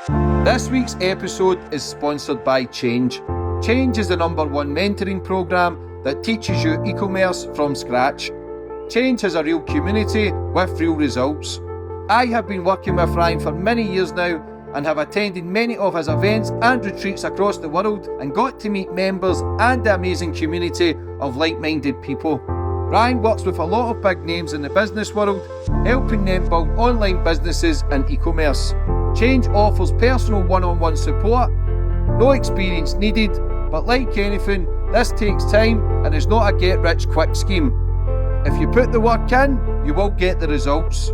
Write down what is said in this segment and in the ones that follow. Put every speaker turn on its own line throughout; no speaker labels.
This week's episode is sponsored by Change. Change is the #1 mentoring program that teaches you e-commerce from scratch. Change has a real community with real results. I have been working with Ryan for many years now and have attended many of his events and retreats across the world and got to meet members and the amazing community of like-minded people. Ryan works with a lot of big names in the business world, helping them build online businesses and e-commerce. Change offers personal one-on-one support, no experience needed, but like anything, this takes time and is not a get-rich-quick scheme. If you put the work in, you will get the results.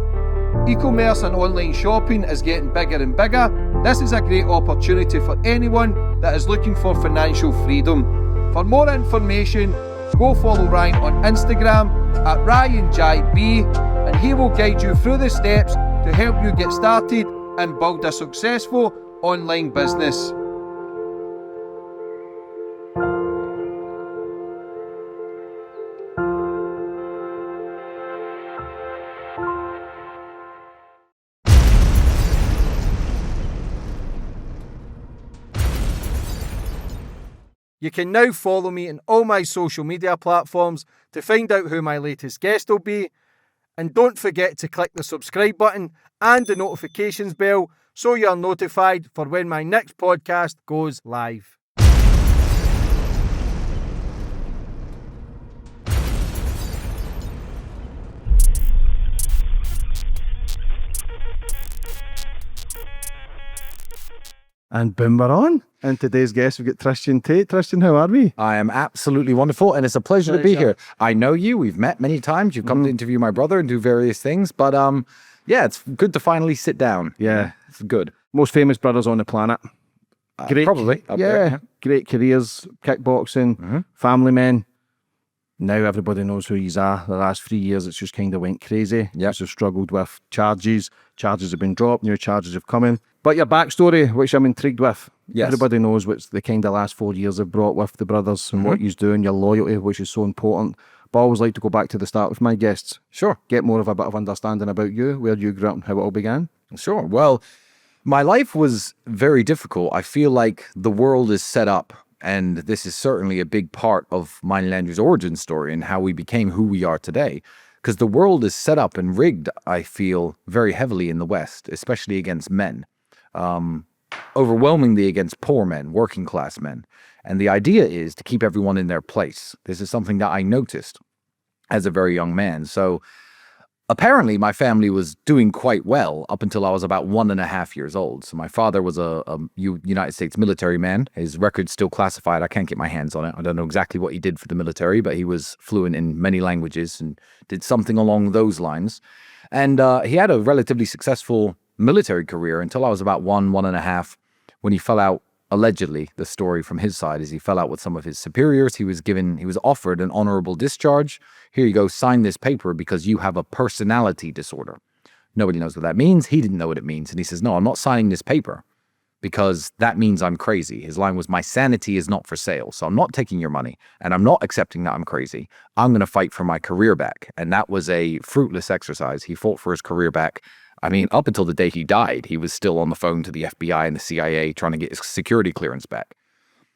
E-commerce and online shopping is getting bigger and bigger. This is a great opportunity for anyone that is looking for financial freedom. For more information, go follow Ryan on Instagram at RyanJB, and he will guide you through the steps to help you get started and build a successful online business. You can now follow me on all my social media platforms to find out who my latest guest will be. And don't forget to click the subscribe button and the notifications bell so you're notified for when my next podcast goes live. And boom, we're on. And today's guest, we've got Tristan Tate. Tristan, how are we?
I am absolutely wonderful, and it's a pleasure to be here. I know you. We've met many times. You've come to interview my brother and do various things. But yeah, it's good to finally sit down.
Yeah.
It's good.
Most famous brothers on the planet. Great.
Probably. Up there.
Great careers, kickboxing, family men. Now everybody knows who you are. The last 3 years, it's just kind of went crazy.
Yep.
You've struggled with charges. Charges have been dropped. New charges have come in. But your backstory, which I'm intrigued with.
Yes.
Everybody knows what the kind of last 4 years have brought with the brothers and what you're doing, your loyalty, which is so important. But I always like to go back to the start with my guests.
Sure.
Get more of a bit of understanding about you, where you grew up and how it all began.
Sure. Well, my life was very difficult. I feel like the world is set up, and this is certainly a big part of mine and Andrew's origin story and how we became who we are today. Because the world is set up and rigged, I feel, very heavily in the West, especially against men. Overwhelmingly against poor men, working class men. And the idea is to keep everyone in their place. This is something that I noticed as a very young man. So apparently my family was doing quite well up until I was about 1.5 years old. So my father was a United States military man. His record's still classified. I can't get my hands on it. I don't know exactly what he did for the military, but he was fluent in many languages and did something along those lines. And he had a relatively successful military career until I was about 1.5, when he fell out. Allegedly, the story from his side is he fell out with some of his superiors. He was offered an honorable discharge. Here you go, sign this paper because you have a personality disorder. Nobody knows what that means. He didn't know what it means. And he says, no, I'm not signing this paper because that means I'm crazy. His line was, my sanity is not for sale. So I'm not taking your money and I'm not accepting that I'm crazy. I'm going to fight for my career back. And that was a fruitless exercise. He fought for his career back. I mean, up until the day he died, he was still on the phone to the FBI and the CIA trying to get his security clearance back.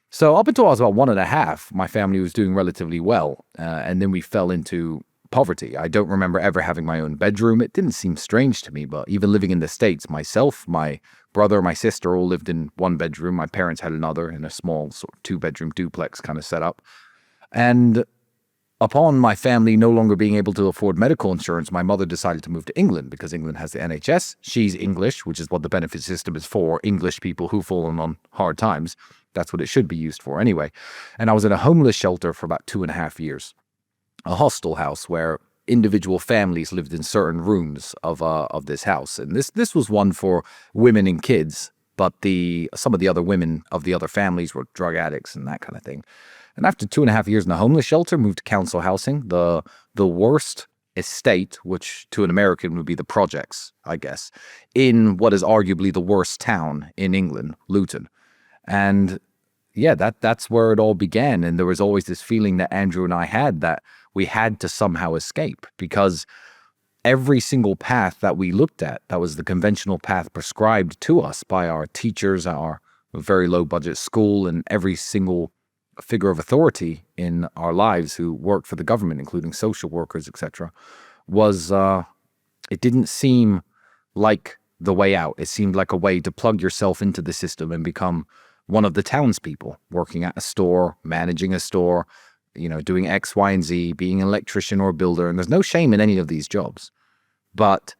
So up until I was about 1.5, my family was doing relatively well. And then we fell into poverty. I don't remember ever having my own bedroom. It didn't seem strange to me, but even living in the States, myself, my brother, my sister all lived in one bedroom. My parents had another in a small sort of 2-bedroom duplex kind of setup. And upon my family no longer being able to afford medical insurance, my mother decided to move to England because England has the NHS. She's English, which is what the benefit system is for, English people who've fallen on hard times. That's what it should be used for anyway. And I was in a homeless shelter for about 2.5 years, a hostel house where individual families lived in certain rooms of this house. And this was one for women and kids, but some of the other women of the other families were drug addicts and that kind of thing. And after 2.5 years in a homeless shelter, moved to council housing, the worst estate, which to an American would be the projects, I guess, in what is arguably the worst town in England, Luton. And yeah, that's where it all began. And there was always this feeling that Andrew and I had that we had to somehow escape, because every single path that we looked at, that was the conventional path prescribed to us by our teachers, our very low budget school, and every single figure of authority in our lives who worked for the government, including social workers, etc., was it didn't seem like the way out. It seemed like a way to plug yourself into the system and become one of the townspeople, working at a store, managing a store, doing X, Y, and Z, being an electrician or a builder. And there's no shame in any of these jobs. But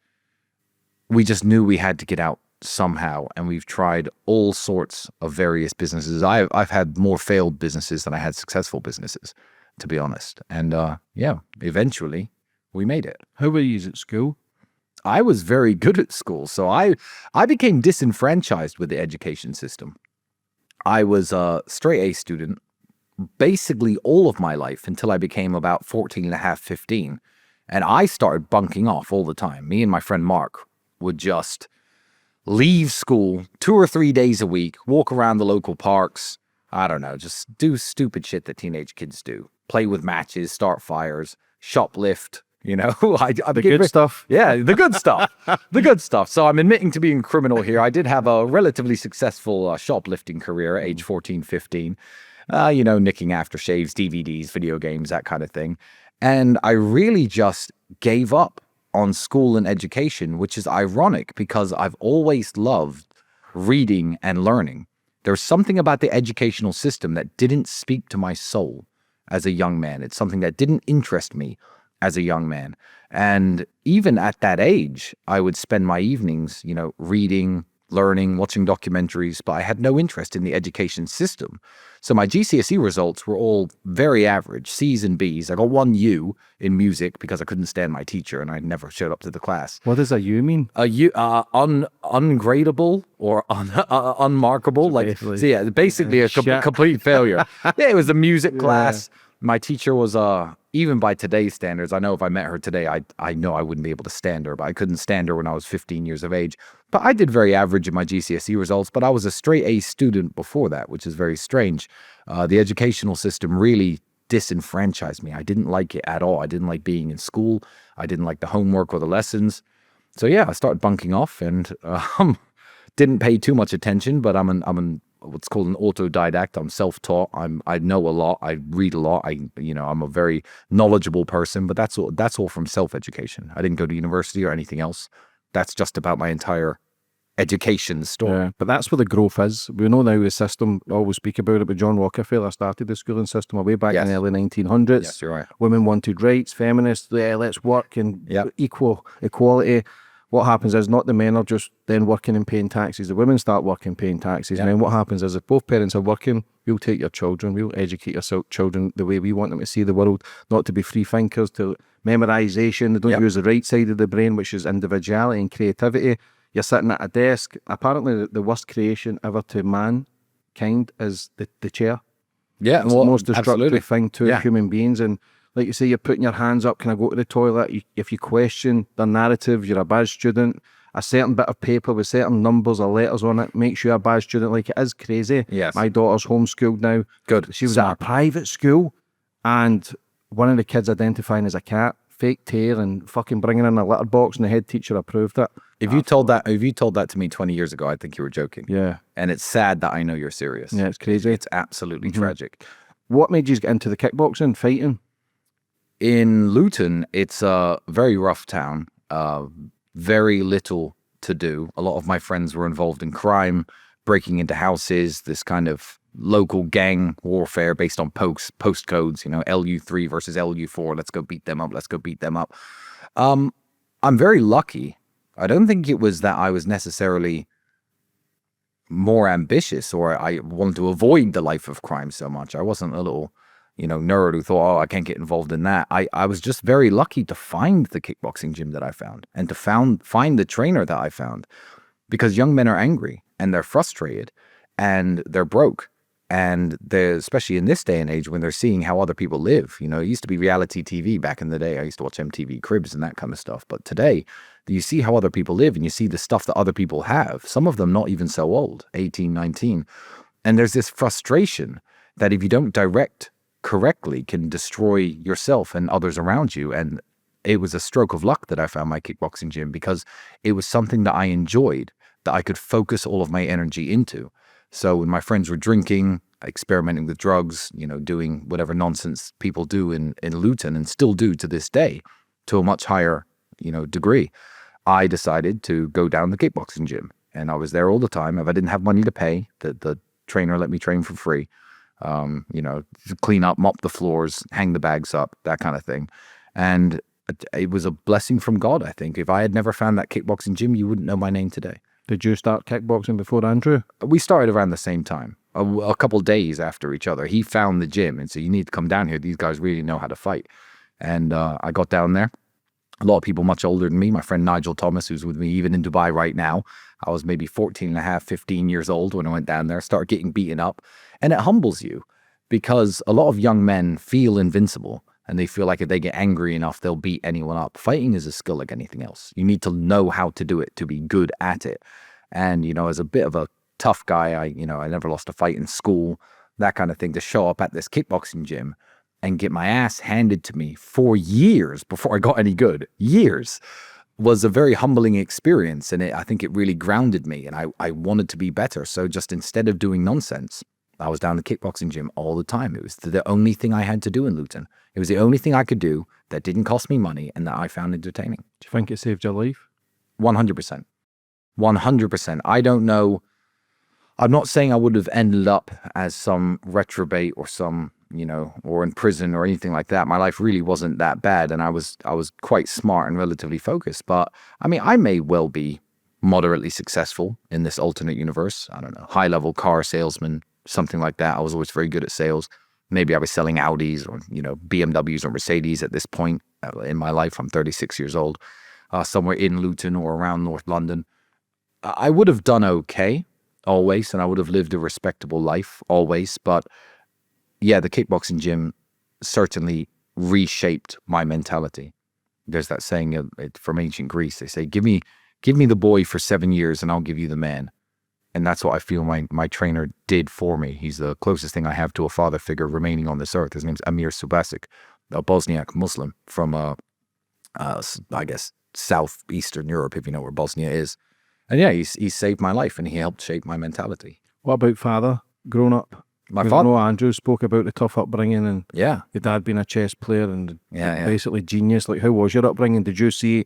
we just knew we had to get out somehow. And we've tried all sorts of various businesses. I've had more failed businesses than I had successful businesses, to be honest. And eventually we made it.
How were you at school?
I was very good at school. So I became disenfranchised with the education system. I was a straight A student basically all of my life until I became about 14 and a half, 15. And I started bunking off all the time. Me and my friend Mark would just leave school 2 or 3 days a week, walk around the local parks. I don't know, just do stupid shit that teenage kids do. Play with matches, start fires, shoplift.
The good stuff.
Yeah, the good stuff. The good stuff. So I'm admitting to being criminal here. I did have a relatively successful shoplifting career at age 14, 15. Nicking aftershaves, DVDs, video games, that kind of thing. And I really just gave up on school and education, which is ironic because I've always loved reading and learning. There's something about the educational system that didn't speak to my soul as a young man. It's something that didn't interest me as a young man. And even at that age, I would spend my evenings, reading, learning, watching documentaries, but I had no interest in the education system. So my GCSE results were all very average, C's and B's. I got 1 U in music because I couldn't stand my teacher and I never showed up to the class.
What does a U mean?
A U, ungradable or unmarkable. Basically a complete failure. Yeah, it was a music class. My teacher was, even by today's standards, I know if I met her today, I know I wouldn't be able to stand her, but I couldn't stand her when I was 15 years of age. But I did very average in my GCSE results, but I was a straight A student before that, which is very strange. The educational system really disenfranchised me. I didn't like it at all. I didn't like being in school. I didn't like the homework or the lessons. So yeah, I started bunking off and didn't pay too much attention, but I'm an what's called an autodidact. I'm self-taught. I know a lot. I read a lot. I'm a very knowledgeable person, but that's all from self-education. I didn't go to university or anything else. That's just about my entire education story.
Yeah, but that's where the growth is. We know now the system, I always speak about it, but John Rockefeller started the schooling system way back in the early 1900s.
Yes, you're right.
Women wanted rights, feminists, let's work and equality. What happens is not the men are just then working and paying taxes. The women start working, paying taxes. And then what happens is if both parents are working, we'll take your children, we'll educate your children the way we want them to see the world, not to be free thinkers, to memorization. They don't use the right side of the brain, which is individuality and creativity. You're sitting at a desk. Apparently the worst creation ever to mankind is the chair.
Yeah,
it's the most destructive thing to human beings. And like you say, you're putting your hands up, can I go to the toilet? If you question the narrative, you're a bad student. A certain bit of paper with certain numbers or letters on it makes you a bad student. Like, it is crazy.
Yes.
My daughter's homeschooled now.
Good.
She was at a private school, and one of the kids identifying as a cat, fake tail, and fucking bringing in a litter box, and the head teacher approved it.
If you told that to me 20 years ago, I'd think you were joking.
Yeah.
And it's sad that I know you're serious.
Yeah, it's crazy.
It's absolutely tragic.
What made you get into the kickboxing, fighting?
In Luton, it's a very rough town, very little to do. A lot of my friends were involved in crime, breaking into houses, this kind of local gang warfare based on postcodes, LU3 versus LU4. Let's go beat them up. I'm very lucky. I don't think it was that I was necessarily more ambitious or I wanted to avoid the life of crime so much. I wasn't a little nerd who thought, I can't get involved in that. I was just very lucky to find the kickboxing gym that I found and to find the trainer that I found, because young men are angry and they're frustrated and they're broke. And they're, especially in this day and age when they're seeing how other people live, it used to be reality TV back in the day. I used to watch MTV Cribs and that kind of stuff. But today you see how other people live and you see the stuff that other people have. Some of them not even so old, 18, 19. And there's this frustration that if you don't direct correctly can destroy yourself and others around you. And it was a stroke of luck that I found my kickboxing gym, because it was something that I enjoyed, that I could focus all of my energy into. So when my friends were drinking, experimenting with drugs, doing whatever nonsense people do in Luton and still do to this day to a much higher, degree, I decided to go down the kickboxing gym. And I was there all the time. If I didn't have money to pay, the trainer let me train for free. Clean up, mop the floors, hang the bags up, that kind of thing. And it was a blessing from God, I think. If I had never found that kickboxing gym, you wouldn't know my name today.
Did you start kickboxing before Andrew?
We started around the same time, a couple days after each other. He found the gym and said, you need to come down here. These guys really know how to fight. And I got down there. A lot of people much older than me. My friend Nigel Thomas, who's with me even in Dubai right now. I was maybe 14 and a half, 15 years old when I went down there, started getting beaten up. And it humbles you, because a lot of young men feel invincible and they feel like if they get angry enough, they'll beat anyone up. Fighting is a skill like anything else. You need to know how to do it to be good at it. And, as a bit of a tough guy, I never lost a fight in school, that kind of thing, to show up at this kickboxing gym and get my ass handed to me for years before I got any good, years, was a very humbling experience. And I think it really grounded me, and I wanted to be better. So just instead of doing nonsense, I was down the kickboxing gym all the time. It was the only thing I had to do in Luton. It was the only thing I could do that didn't cost me money and that I found entertaining.
Do you think it saved your life?
100%. 100%. I don't know. I'm not saying I would have ended up as some reprobate or some, or in prison or anything like that. My life really wasn't that bad, and I was quite smart and relatively focused. But I mean, I may well be moderately successful in this alternate universe. I don't know, high-level car salesman, something like that. I was always very good at sales. Maybe I was selling Audis or, BMWs or Mercedes at this point in my life. I'm 36 years old, somewhere in Luton or around North London. I would have done okay always, and I would have lived a respectable life always. But yeah, the kickboxing gym certainly reshaped my mentality. There's that saying from ancient Greece. They say, give me the boy for 7 years and I'll give you the man. And that's what I feel my trainer did for me. He's the closest thing I have to a father figure remaining on this earth. His name's Amir Subasic, a Bosniak Muslim from, I guess, southeastern Europe, if you know where Bosnia is. And yeah, he saved my life, and he helped shape my mentality.
What about father, growing up?
My father?
I know Andrew spoke about the tough upbringing, and
yeah,
your dad being a chess player and
yeah.
basically genius. Like, how was your upbringing? Did you see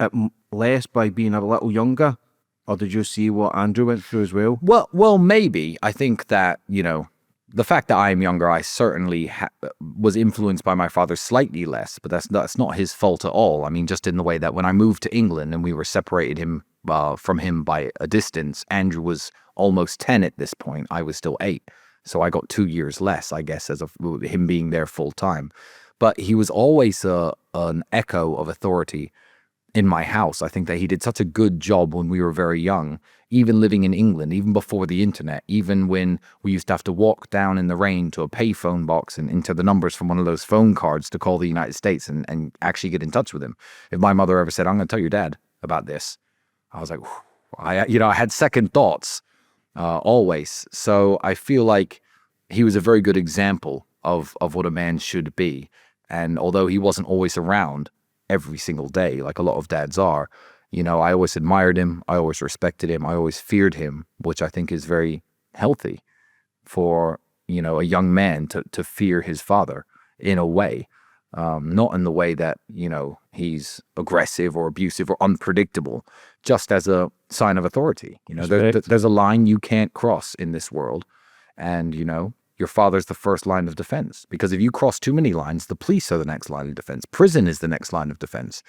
it less by being a little younger, or did you see what Andrew went through as well?
Well, maybe. I think that, the fact that I am younger, I certainly was influenced by my father slightly less, but that's not his fault at all. I mean, just in the way that when I moved to England and we were separated from him by a distance, Andrew was almost 10 at this point. I was still 8. So I got 2 years less, I guess, as of him being there full time. But he was always an echo of authority in my house. I think that he did such a good job when we were very young, even living in England, even before the internet, even when we used to have to walk down in the rain to a payphone box and enter the numbers from one of those phone cards to call the United States and actually get in touch with him. If my mother ever said, I'm going to tell your dad about this, I was like, I had second thoughts always. So I feel like he was a very good example of what a man should be. And although he wasn't always around every single day, like a lot of dads are, I always admired him. I always respected him. I always feared him, which I think is very healthy for, a young man to fear his father in a way. Not in the way that, he's aggressive or abusive or unpredictable, just as a sign of authority. There's a line you can't cross in this world. And, your father's the first line of defense. Because if you cross too many lines, the police are the next line of defense. Prison is the next line of defense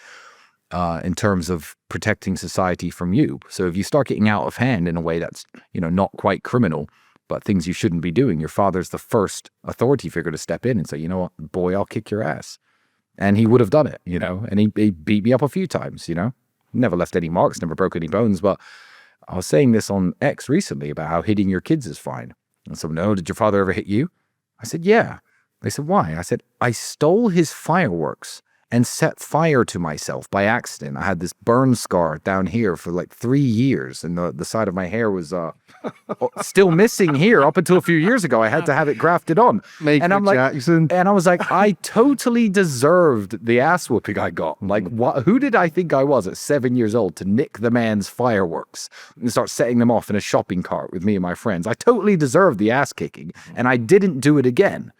in terms of protecting society from you. So if you start getting out of hand in a way that's, not quite criminal, but things you shouldn't be doing, your father's the first authority figure to step in and say, you know what, boy, I'll kick your ass. And he would have done it, and he beat me up a few times, never left any marks, never broke any bones. But I was saying this on X recently about how hitting your kids is fine. And someone, no, did your father ever hit you? I said, yeah. They said, why? I said, I stole his fireworks and set fire to myself by accident. I had this burn scar down here for like 3 years, and the side of my hair was still missing here up until a few years ago. I had to have it grafted on. And I'm like,
Jackson.
and I was like, I totally deserved the ass whooping I got. Like, who did I think I was at 7 years old to nick the man's fireworks and start setting them off in a shopping cart with me and my friends? I totally deserved the ass kicking, and I didn't do it again.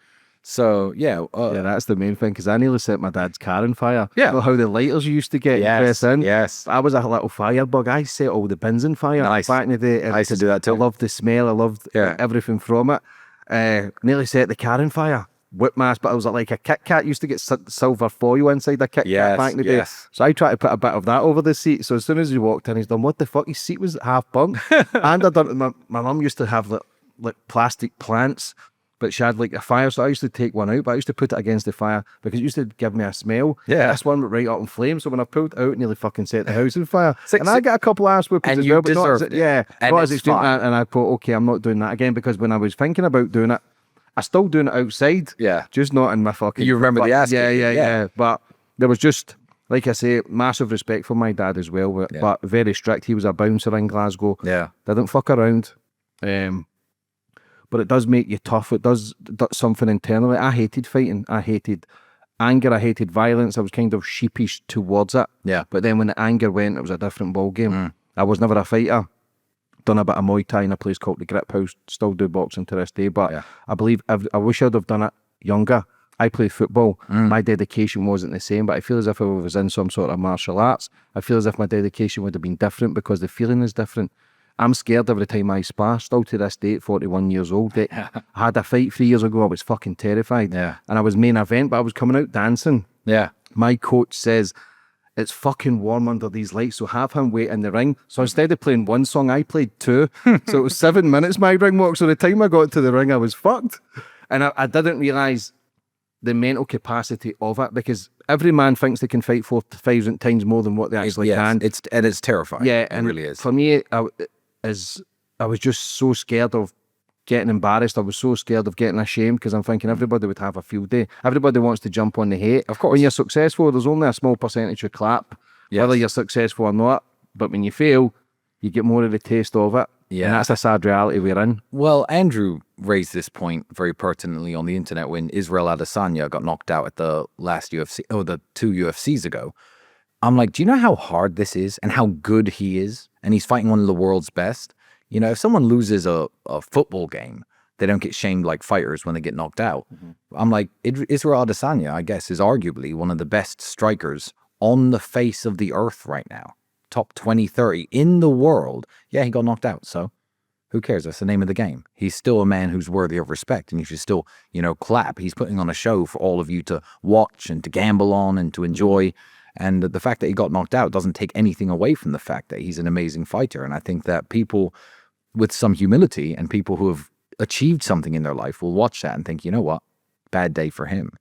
So, yeah,
that's the main thing, because I nearly set my dad's car on fire.
Yeah.
You know how the lighters you used to get press in?
Yes.
I was a little firebug. I set all the bins on fire back in the day.
I used to do that too.
I loved the smell. I loved everything from it. Nearly set the car on fire. Whip mask, but I was like a Kit Kat. Used to get silver foil inside the Kit Kat back in the day. So I tried to put a bit of that over the seat. So as soon as he walked in, he's done, what the fuck? His seat was half burnt. And I done, my mum used to have like plastic plants, but she had like a fire, so I used to take one out, but I used to put it against the fire because it used to give me a smell.
Yeah.
This one went right up in flames, so when I pulled it out, it nearly fucking set the house on fire. And I got a couple of ass whoopings as well, but not as,
it.
Yeah,
and
not as extreme. And I thought, okay, I'm not doing that again, because when I was thinking about doing it, I still doing it outside.
Yeah.
Just not in my fucking...
You remember the ass kicking?
Yeah. But there was just, like I say, massive respect for my dad as well, but very strict. He was a bouncer in Glasgow.
Yeah.
Didn't fuck around. But it does make you tough. It does something internally. I hated fighting. I hated anger. I hated violence. I was kind of sheepish towards it.
Yeah.
But then when the anger went, it was a different ball game. I was never a fighter. Done a bit of Muay Thai in a place called the Grip House. Still do boxing to this day. But I believe I wish I'd have done it younger. I played football. My dedication wasn't the same, but I feel as if I was in some sort of martial arts. I feel as if my dedication would have been different because the feeling is different. I'm scared every time I spar, still to this day, 41 years old. I had a fight 3 years ago, I was fucking terrified.
Yeah.
And I was main event, but I was coming out dancing.
Yeah.
My coach says, it's fucking warm under these lights, so have him wait in the ring. So instead of playing one song, I played two. So it was 7 minutes, my ring walk. So the time I got to the ring, I was fucked. And I didn't realise the mental capacity of it, because every man thinks they can fight 4,000 times more than what they actually can.
It's terrifying.
Yeah,
it really is.
For me, I was just so scared of getting embarrassed. I was so scared of getting ashamed, because I'm thinking everybody would have a field day. Everybody wants to jump on the hate.
Of course.
When you're successful, there's only a small percentage who clap, whether you're successful or not. But when you fail, you get more of the taste of it.
Yeah.
And that's a sad reality we're in.
Well, Andrew raised this point very pertinently on the internet when Israel Adesanya got knocked out at the last UFC, the 2 UFCs ago. I'm like, do you know how hard this is and how good he is? And he's fighting one of the world's best. You know, if someone loses a football game, they don't get shamed like fighters when they get knocked out. I'm like, Israel Adesanya, I guess, is arguably one of the best strikers on the face of the earth right now. Top 20, 30 in the world. Yeah, he got knocked out, so who cares? That's the name of the game. He's still a man who's worthy of respect, and you should still, clap. He's putting on a show for all of you to watch and to gamble on and to enjoy. And the fact that he got knocked out doesn't take anything away from the fact that he's an amazing fighter. And I think that people with some humility and people who have achieved something in their life will watch that and think, you know what, bad day for him.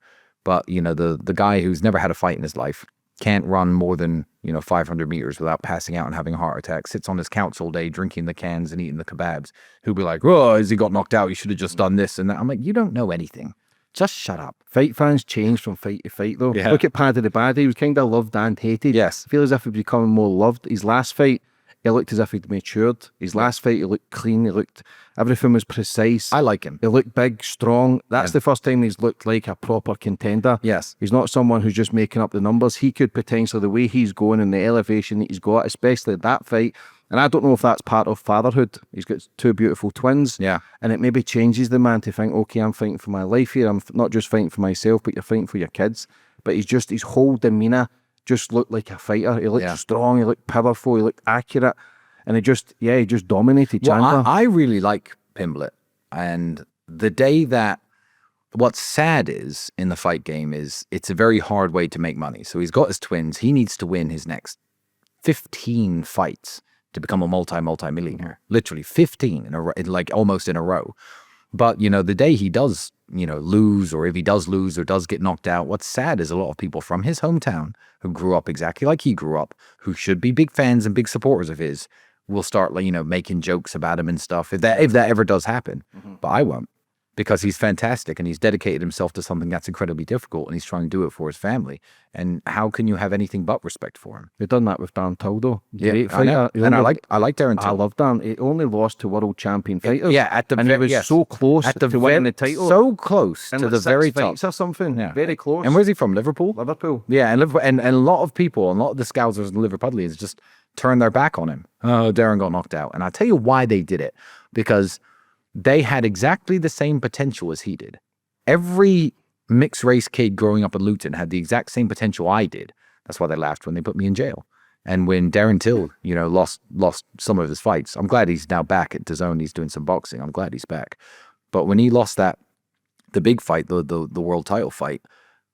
But, the guy who's never had a fight in his life can't run more than, 500 meters without passing out and having a heart attack, sits on his couch all day drinking the cans and eating the kebabs, who'll be like, oh, as he got knocked out, he should have just done this and that. I'm like, you don't know anything. Just shut up.
Fight fans change from fight to fight, though.
Yeah.
Look at Paddy the Baddy. He was kind of loved and hated.
Yes.
I feel as if he's becoming more loved. His last fight, he looked as if he'd matured. His last fight, he looked clean. Everything was precise.
I like him.
He looked big, strong. That's the first time he's looked like a proper contender.
Yes.
He's not someone who's just making up the numbers. He could potentially, the way he's going and the elevation that he's got, especially that fight. And I don't know if that's part of fatherhood. He's got 2 beautiful twins.
Yeah.
And it maybe changes the man to think, okay, I'm fighting for my life here. I'm not just fighting for myself, but you're fighting for your kids. But his whole demeanour just looked like a fighter. He looked strong. He looked powerful. He looked accurate. And he just dominated Chandler.
Well, I really like Pimblett. And the day that what's sad is in the fight game is it's a very hard way to make money. So he's got his twins. He needs to win his next 15 fights to become a multi-millionaire. Literally 15 in a row, like almost in a row. But, the day he does, lose, or if he does lose or does get knocked out, what's sad is a lot of people from his hometown who grew up exactly like he grew up, who should be big fans and big supporters of his, will start, making jokes about him and stuff, if that ever does happen. But I won't. because he's fantastic and he's dedicated himself to something that's incredibly difficult and he's trying to do it for his family. And how can you have anything but respect for him?
We've done that with Dan Tildo.
Yeah,
Great
I know.
fighter.
And I like Darren
I
Till.
love Dan. He only lost to world champion fighters.
Yeah,
and he was so close
at the
to winning the title.
So close
and
to
like
the
6
very
fights
top.
or something.
Yeah.
Very close.
And where's he from? Liverpool?
Liverpool.
Yeah, and Liverpool, and a lot of people, a lot of the Scousers and Liverpudlians just turned their back on him. Oh, Darren got knocked out. And I'll tell you why they did it. Because they had exactly the same potential as he did. Every mixed race kid growing up in Luton had the exact same potential I did. That's why they laughed when they put me in jail. And when Darren Till, lost some of his fights, I'm glad he's now back at DAZN. He's doing some boxing. I'm glad he's back. But when he lost the big fight, the world title fight,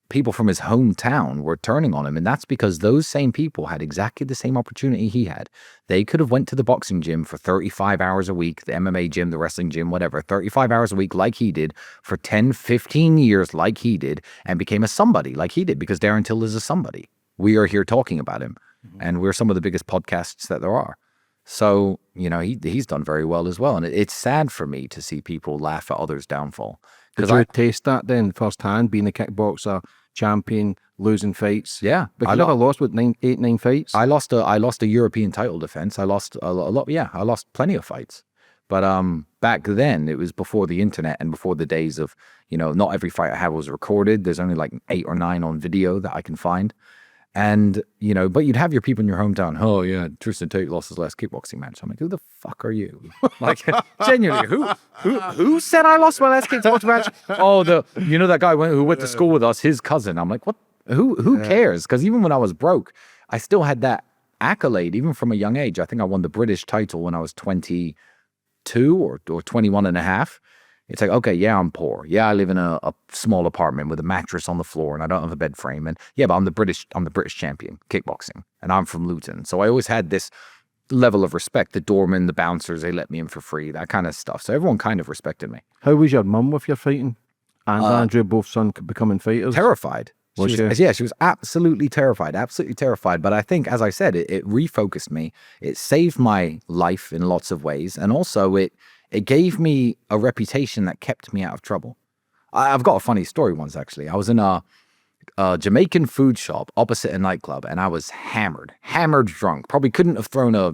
people from his hometown were turning on him. And that's because those same people had exactly the same opportunity he had. They could have went to the boxing gym for 35 hours a week, the MMA gym, the wrestling gym, whatever, 35 hours a week like he did for 10, 15 years like he did, and became a somebody like he did, because Darren Till is a somebody. We are here talking about him, and we're some of the biggest podcasts that there are. So, he's done very well as well. And it's sad for me to see people laugh at others' downfall.
Did you taste that then firsthand, being a kickboxer, champion, losing fights?
Yeah.
But you never lost with 9 fights?
I lost a European title defense. I lost a lot. Yeah, I lost plenty of fights. But back then, it was before the internet and before the days of, not every fight I had was recorded. There's only like 8 or 9 on video that I can find. And, but you'd have your people in your hometown. Oh, yeah, Tristan Tate lost his last kickboxing match. I'm like, who the fuck are you? Like, genuinely, who said I lost my last kickboxing match? Oh, that guy who went to school with us, his cousin. I'm like, what? Who cares? Because even when I was broke, I still had that accolade, even from a young age. I think I won the British title when I was 22 or 21 and a half. It's like, okay, yeah, I'm poor. Yeah, I live in a small apartment with a mattress on the floor and I don't have a bed frame. And yeah, but I'm the British champion, kickboxing. And I'm from Luton. So I always had this level of respect. The doorman, the bouncers, they let me in for free, that kind of stuff. So everyone kind of respected me.
How was your mum with your fighting? And Andrew, both son becoming fighters?
Terrified. She was absolutely terrified. But I think, as I said, it refocused me. It saved my life in lots of ways. And also it gave me a reputation that kept me out of trouble. I've got a funny story once, actually. I was in a Jamaican food shop opposite a nightclub, and I was hammered drunk. Probably couldn't have thrown a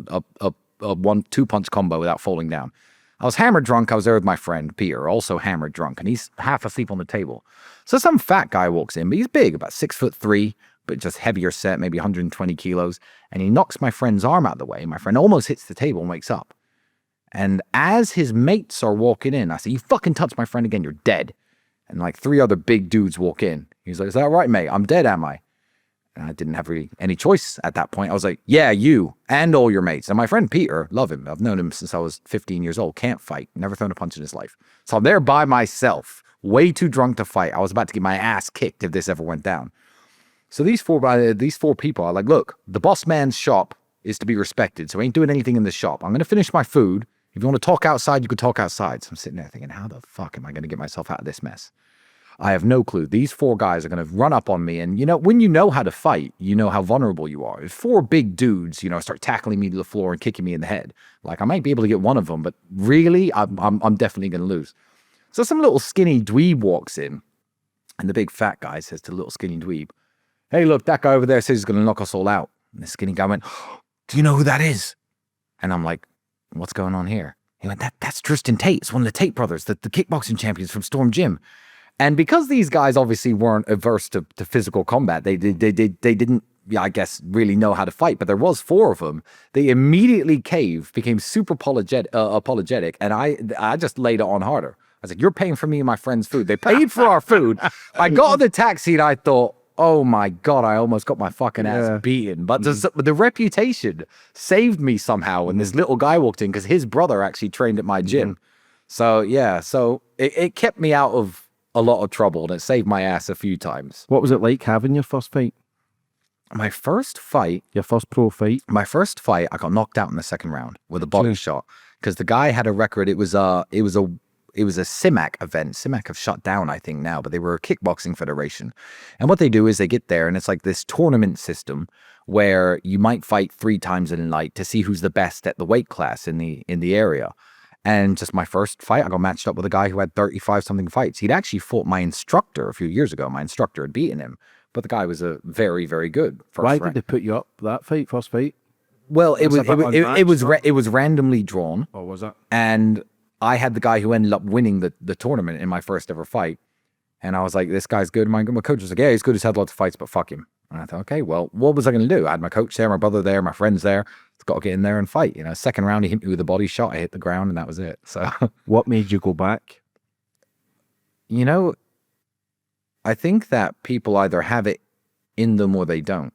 1-2 punch combo without falling down. I was hammered drunk. I was there with my friend, Peter, also hammered drunk, and he's half asleep on the table. So some fat guy walks in, but he's big, about 6'3", but just heavier set, maybe 120 kilos, and he knocks my friend's arm out of the way. My friend almost hits the table and wakes up. And as his mates are walking in, I say, "You fucking touch my friend again, you're dead." And like 3 other big dudes walk in. He's like, "Is that right, mate? I'm dead, am I?" And I didn't have really any choice at that point. I was like, "Yeah, you and all your mates." And my friend Peter, love him. I've known him since I was 15 years old. Can't fight. Never thrown a punch in his life. So I'm there by myself, way too drunk to fight. I was about to get my ass kicked if this ever went down. So these four people are like, "Look, the boss man's shop is to be respected. So I ain't doing anything in the shop. I'm going to finish my food. If you want to talk outside, you could talk outside." So I'm sitting there thinking, how the fuck am I going to get myself out of this mess? I have no clue. These 4 guys are going to run up on me. And, when you know how to fight, you know how vulnerable you are. If 4 big dudes, start tackling me to the floor and kicking me in the head, like I might be able to get one of them, but really, I'm definitely going to lose. So some little skinny dweeb walks in, and the big fat guy says to the little skinny dweeb, "Hey, look, that guy over there says he's going to knock us all out." And the skinny guy went, "Do you know who that is?" And I'm like, "What's going on here?" He went, that's Tristan Tate. It's one of the Tate brothers, the kickboxing champions from Storm Gym. And because these guys obviously weren't averse to physical combat, they didn't, I guess, really know how to fight. But there was 4 of them. They immediately caved, became super apologetic, and I just laid it on harder. I was like, "You're paying for me and my friend's food." They paid for our food. I got in the taxi and I thought, oh my God, I almost got my fucking ass beaten. But the reputation saved me somehow when this little guy walked in, because his brother actually trained at my gym. So yeah, it kept me out of a lot of trouble and it saved my ass a few times.
What was it like having your first fight?
My first fight?
Your first pro fight?
My first fight, I got knocked out in the second round with a body shot, because the guy had a record. It was a CIMAC event. CIMAC have shut down, I think, now, but they were a kickboxing federation. And what they do is they get there and it's like this tournament system where you might fight 3 times in a night to see who's the best at the weight class in the area. And just my first fight, I got matched up with a guy who had 35 something fights. He'd actually fought my instructor a few years ago. My instructor had beaten him, but the guy was a very, very good first
Why
rank.
did they put you up that fight, first fight?
Well, it was randomly drawn.
Or was it?
And I had the guy who ended up winning the tournament in my first ever fight. And I was like, this guy's good. My coach was like, yeah, he's good. He's had lots of fights, but fuck him. And I thought, okay, well, what was I going to do? I had my coach there, my brother there, my friends there. Got to get in there and fight. Second round, he hit me with a body shot. I hit the ground, and that was it. So,
what made you go back?
I think that people either have it in them or they don't.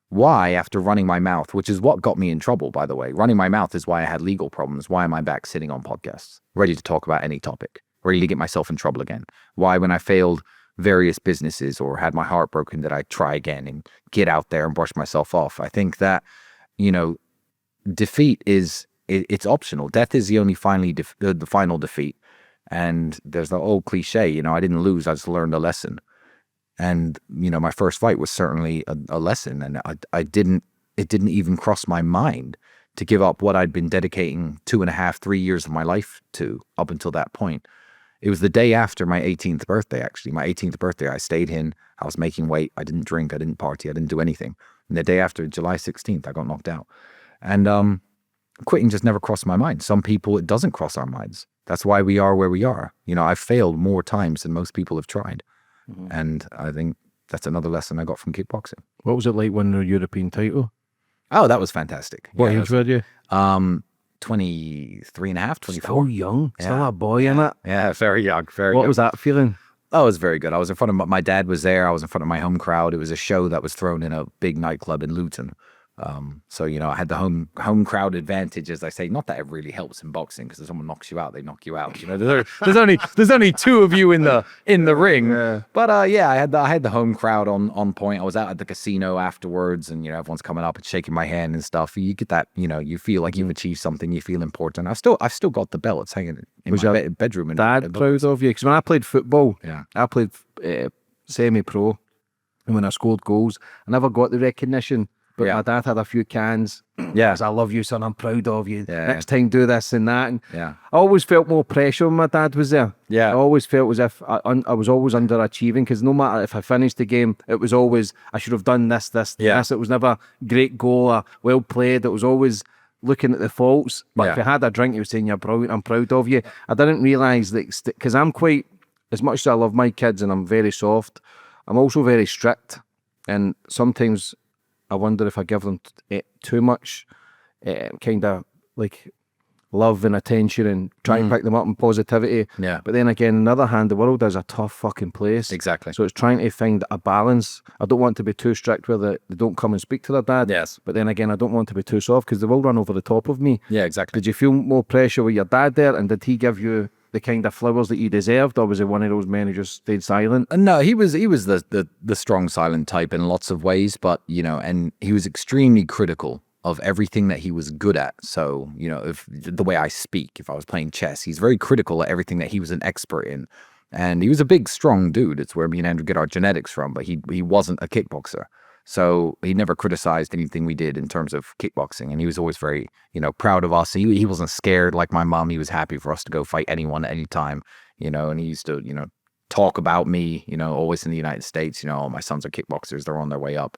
Why, after running my mouth, which is what got me in trouble, by the way, running my mouth is why I had legal problems. Why am I back sitting on podcasts, ready to talk about any topic, ready to get myself in trouble again? Why, when I failed various businesses or had my heart broken, did I try again and get out there and brush myself off? I think that, defeat it's optional. Death is the only the final defeat. And there's the old cliche, I didn't lose, I just learned a lesson. And, my first fight was certainly a lesson. And it didn't even cross my mind to give up what I'd been dedicating 2.5, 3 years of my life to up until that point. It was the day after my 18th birthday, actually. My 18th birthday, I stayed in, I was making weight, I didn't drink, I didn't party, I didn't do anything. And the day after, July 16th, I got knocked out. And quitting just never crossed my mind. Some people, it doesn't cross our minds. That's why we are where we are. I've failed more times than most people have tried. Mm-hmm. And I think that's another lesson I got from kickboxing.
What was it like winning a European title?
Oh, that was fantastic.
What age were you?
23 and a half, 24.
Still young. Yeah. Still a boy in it.
Yeah, very young.
What was that feeling?
Oh, it was very good. I was in front of my dad was there. I was in front of my home crowd. It was a show that was thrown in a big nightclub in Luton. So, I had the home crowd advantage, as I say. Not that it really helps in boxing, because if someone knocks you out, they knock you out. There's only two of you in the ring. Yeah. But I had the home crowd on point. I was out at the casino afterwards, and everyone's coming up and shaking my hand and stuff. You get that, you feel like you've achieved something. You feel important. I've still got the belt. It's hanging in my bedroom. And
Dad proud of you? Because when I played football,
yeah,
I played semi-pro, and when I scored goals, I never got the recognition. But my dad had a few cans.
Yeah.
I love you, son. I'm proud of you.
Yeah.
Next time, do this and that. And
yeah.
I always felt more pressure when my dad was there.
Yeah.
I always felt as if I was always underachieving, because no matter if I finished the game, it was always, I should have done this. It was never great goal or well played. It was always looking at the faults. But if you had a drink, you were saying, you're brilliant, I'm proud of you. I didn't realise that, because I'm quite, as much as I love my kids and I'm very soft, I'm also very strict. And sometimes I wonder if I give them too much kind of like love and attention and try and pick them up in positivity.
Yeah.
But then again, on the other hand, the world is a tough fucking place.
Exactly.
So it's trying to find a balance. I don't want to be too strict where they don't come and speak to their dad.
Yes.
But then again, I don't want to be too soft, because they will run over the top of me.
Yeah, exactly.
Did you feel more pressure with your dad there, and did he give you the kind of flowers that you deserved, or was he one of those men who just stayed silent?
No, he was the strong silent type in lots of ways, but and he was extremely critical of everything that he was good at. So, if the way I speak, if I was playing chess, he's very critical at everything that he was an expert in. And he was a big, strong dude. It's where me and Andrew get our genetics from, but he wasn't a kickboxer. So he never criticized anything we did in terms of kickboxing. And he was always very, proud of us. He wasn't scared like my mom. He was happy for us to go fight anyone at any time, and he used to, talk about me, always in the United States, oh, my sons are kickboxers. They're on their way up.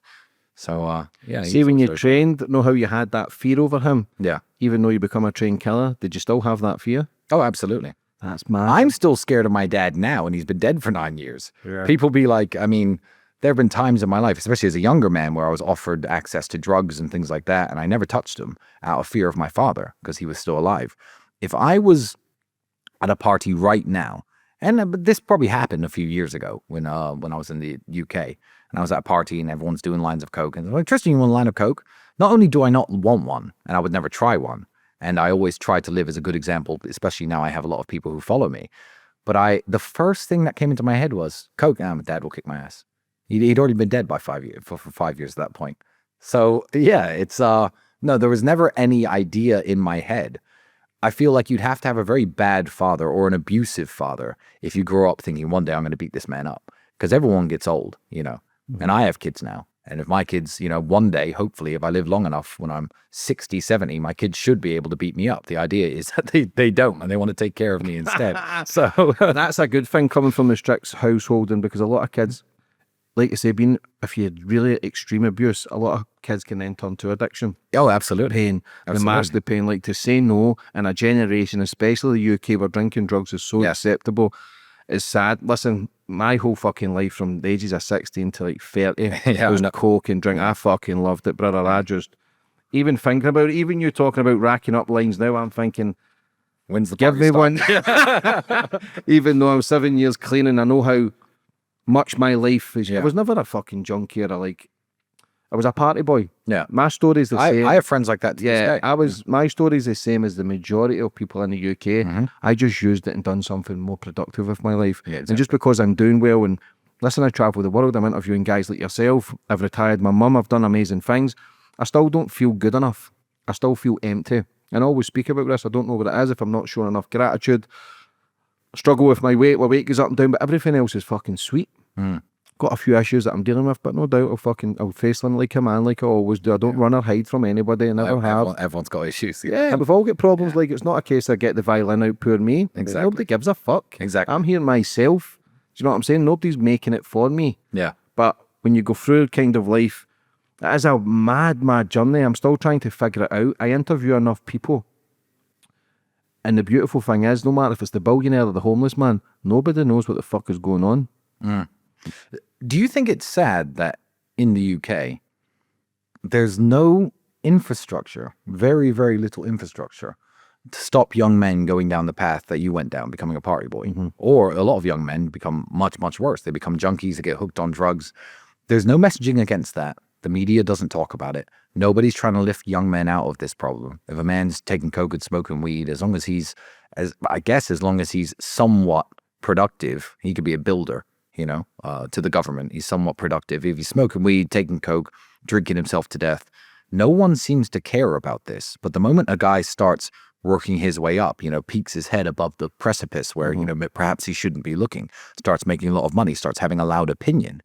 So,
See, when you trained, know how you had that fear over him?
Yeah.
Even though you become a trained killer, did you still have that fear?
Oh, absolutely.
That's mad.
I'm still scared of my dad now, and he's been dead for 9 years.
Yeah.
People be like, there have been times in my life, especially as a younger man, where I was offered access to drugs and things like that, and I never touched them out of fear of my father, because he was still alive. If I was at a party right now, and this probably happened a few years ago when I was in the UK, and I was at a party and everyone's doing lines of coke, and they're like, Tristan, you want a line of coke? Not only do I not want one, and I would never try one, and I always try to live as a good example, especially now I have a lot of people who follow me, but the first thing that came into my head was, coke, my dad will kick my ass. He'd already been dead by 5 years, for 5 years at that point. So yeah, it's no, there was never any idea in my head. I feel like you'd have to have a very bad father or an abusive father if you grow up thinking one day I'm going to beat this man up, because everyone gets old, and I have kids now, And if my kids, one day, hopefully, if I live long enough, when I'm 60, 70, my kids should be able to beat me up. The idea is that they don't, and they want to take care of me instead. So
that's a good thing coming from the strict householding, because a lot of kids, like you say, if you had really extreme abuse, a lot of kids can then turn to addiction.
Oh, absolutely.
Pain, the mask the pain. Like, to say no in a generation, especially the UK, where drinking drugs is so acceptable, is sad. Listen, my whole fucking life from the ages of 16 to like 30 was coke and drink. I fucking loved it, brother. I just, even thinking about it, even you talking about racking up lines now, I'm thinking,
when's the
give me one. Even though I'm 7 years clean and I know how much my life is. I was never a fucking junkie or I was a party boy.
Yeah.
My story's the same.
I have friends like that to this day. My story's the same as the majority of people in the UK. I just used it and done something more productive with my life. Yeah, exactly. And just because I'm doing well, and listen, I travel the world, I'm interviewing guys like yourself, I've retired my mum, I've done amazing things, I still don't feel good enough. I still feel empty. And I always speak about this. I don't know what it is if I'm not showing enough gratitude. Struggle with my weight goes up and down, but everything else is fucking sweet. Got a few issues that I'm dealing with, but no doubt I'll face them like a man, like I always do. I don't run or hide from anybody, and never have. Everyone's got issues.
Yeah, we've all got problems. Like, it's not a case of get the violin out, poor me.
Exactly.
Nobody gives a fuck.
Exactly.
I'm here myself. Do you know what I'm saying? Nobody's making it for me.
Yeah.
But when you go through kind of life, it is a mad journey. I'm still trying to figure it out. I interview enough people. And the beautiful thing is, no matter if it's the billionaire or the homeless man, nobody knows what the fuck is going on.
Do you think it's sad that in the UK, there's no infrastructure, very, very little infrastructure, to stop young men going down the path that you went down, becoming a party boy? Or a lot of young men become much, much worse. They become junkies, they get hooked on drugs. There's no messaging against that. The media doesn't talk about it. Nobody's trying to lift young men out of this problem. If a man's taking coke and smoking weed, as long as he's somewhat productive, he could be a builder, to the government. He's somewhat productive. If he's smoking weed, taking coke, drinking himself to death, no one seems to care about this. But the moment a guy starts working his way up, peaks his head above the precipice where, perhaps he shouldn't be looking, starts making a lot of money, starts having a loud opinion,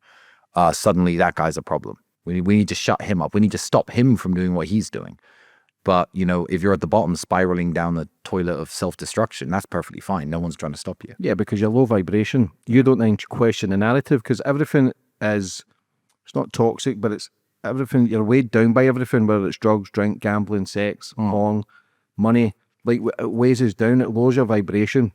suddenly that guy's a problem. We need to shut him up. We need to stop him from doing what he's doing. But, if you're at the bottom spiraling down the toilet of self-destruction, that's perfectly fine. No one's trying to stop you.
Yeah, because you're low vibration. You don't need to question the narrative, because everything it's not toxic, but it's everything. You're weighed down by everything, whether it's drugs, drink, gambling, sex, porn, money. Like, it weighs us down. It lowers your vibration.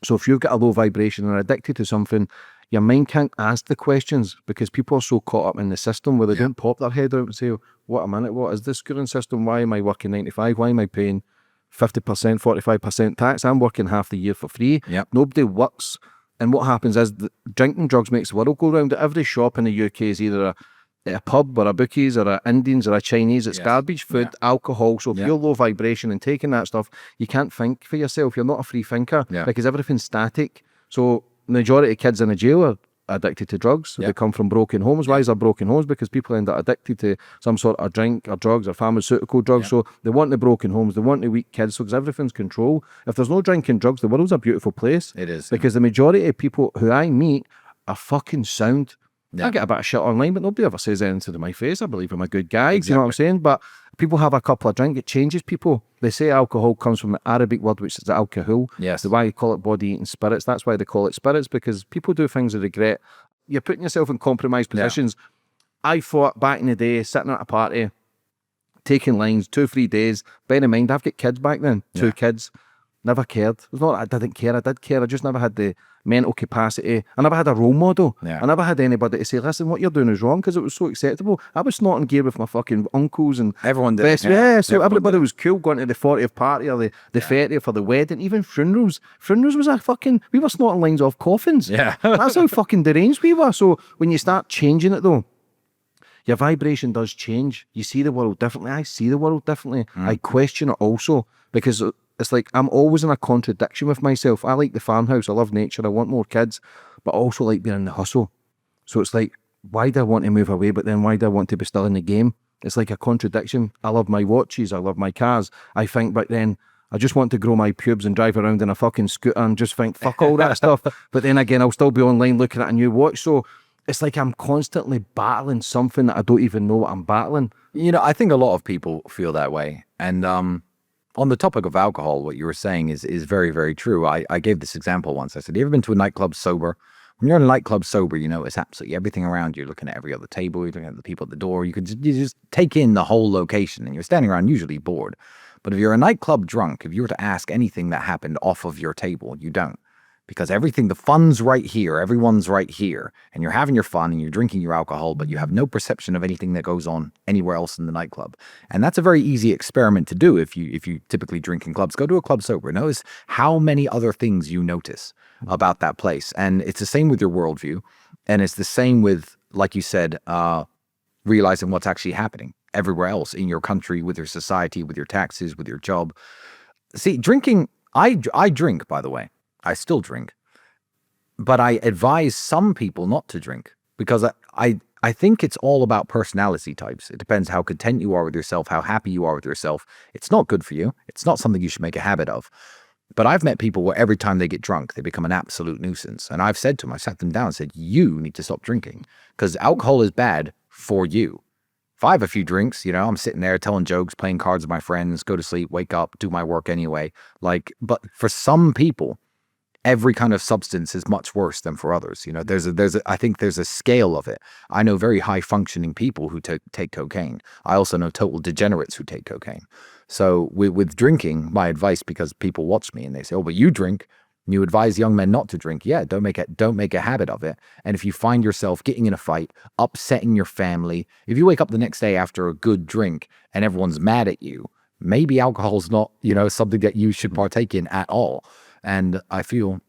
So if you've got a low vibration and are addicted to something, your mind can't ask the questions, because people are so caught up in the system where they don't pop their head out and say, what a minute, what is this schooling system? Why am I working 95? Why am I paying 50%, 45% tax? I'm working half the year for free. Nobody works. And what happens is drinking drugs makes the world go round. Every shop in the UK is either a pub or a bookies or a Indians or a Chinese. It's garbage food, alcohol. So if you're low vibration and taking that stuff, you can't think for yourself. You're not a free thinker because everything's static. So the majority of kids in the jail are addicted to drugs. They come from broken homes. Why is there broken homes? Because people end up addicted to some sort of drink or drugs or pharmaceutical drugs. So they want the broken homes. They want the weak kids. So because everything's control. If there's no drinking drugs, the world's a beautiful place.
It is.
Because the majority of people who I meet are fucking sound. I get a bit of shit online, but nobody ever says anything to my face. I believe I'm a good guy. You know what I'm saying? But people have a couple of drinks, it changes people. They say alcohol comes from the Arabic word, which is alcohol.
Yes.
The why you call it body eating spirits. That's why they call it spirits, because people do things they regret. You're putting yourself in compromised positions. I thought back in the day, sitting at a party, taking lines, 2-3 days. Bear in mind, I've got kids back then, 2 kids. Never cared. It was not that I didn't care. I did care. I just never had the mental capacity. I never had a role model. I never had anybody to say, listen, what you're doing is wrong, because it was so acceptable. I was snorting gear with my fucking uncles and
everyone did.
Best, so everybody was cool going to the 40th party or the 30th or the wedding, even funerals. Funerals was a fucking, we were snorting lines off coffins. That's how fucking deranged we were. So when you start changing it though, your vibration does change. You see the world differently. I see the world differently. I question it also, because it's like I'm always in a contradiction with myself. I like the farmhouse. I love nature. I want more kids, but I also like being in the hustle. So it's like, why do I want to move away, but then why do I want to be still in the game? It's like a contradiction. I love my watches. I love my cars. I think, but then I just want to grow my pubes and drive around in a fucking scooter and just think, fuck all that stuff. But then again, I'll still be online looking at a new watch. So it's like I'm constantly battling something that I don't even know what I'm battling.
You know, I think a lot of people feel that way. And on the topic of alcohol, what you were saying is very, very true. I gave this example once. I said, you ever been to a nightclub sober? When you're in a nightclub sober, you know, it's absolutely everything around you. You're looking at every other table, you're looking at the people at the door. You just take in the whole location, and you're standing around usually bored. But if you're a nightclub drunk, if you were to ask anything that happened off of your table, you don't. Because everything, the fun's right here, everyone's right here, and you're having your fun and you're drinking your alcohol, but you have no perception of anything that goes on anywhere else in the nightclub. And that's a very easy experiment to do if you typically drink in clubs. Go to a club sober. Notice how many other things you notice about that place. And it's the same with your worldview. And it's the same with, like you said, realizing what's actually happening everywhere else in your country, with your society, with your taxes, with your job. See, drinking, I drink, by the way. I still drink, but I advise some people not to drink because I think it's all about personality types. It depends how content you are with yourself, how happy you are with yourself. It's not good for you. It's not something you should make a habit of. But I've met people where every time they get drunk, they become an absolute nuisance. And I've said to them, I sat them down and said, you need to stop drinking because alcohol is bad for you. If I have a few drinks, you know, I'm sitting there telling jokes, playing cards with my friends, go to sleep, wake up, do my work anyway. But for some people, every kind of substance is much worse than for others. You know, I think there's a scale of it. I know very high functioning people who take cocaine. I also know total degenerates who take cocaine. So with drinking, my advice, because people watch me and they say, oh, but you drink, and you advise young men not to drink. Yeah, don't make a habit of it. And if you find yourself getting in a fight, upsetting your family, if you wake up the next day after a good drink and everyone's mad at you, maybe alcohol's not, you know, something that you should partake in at all. And I feel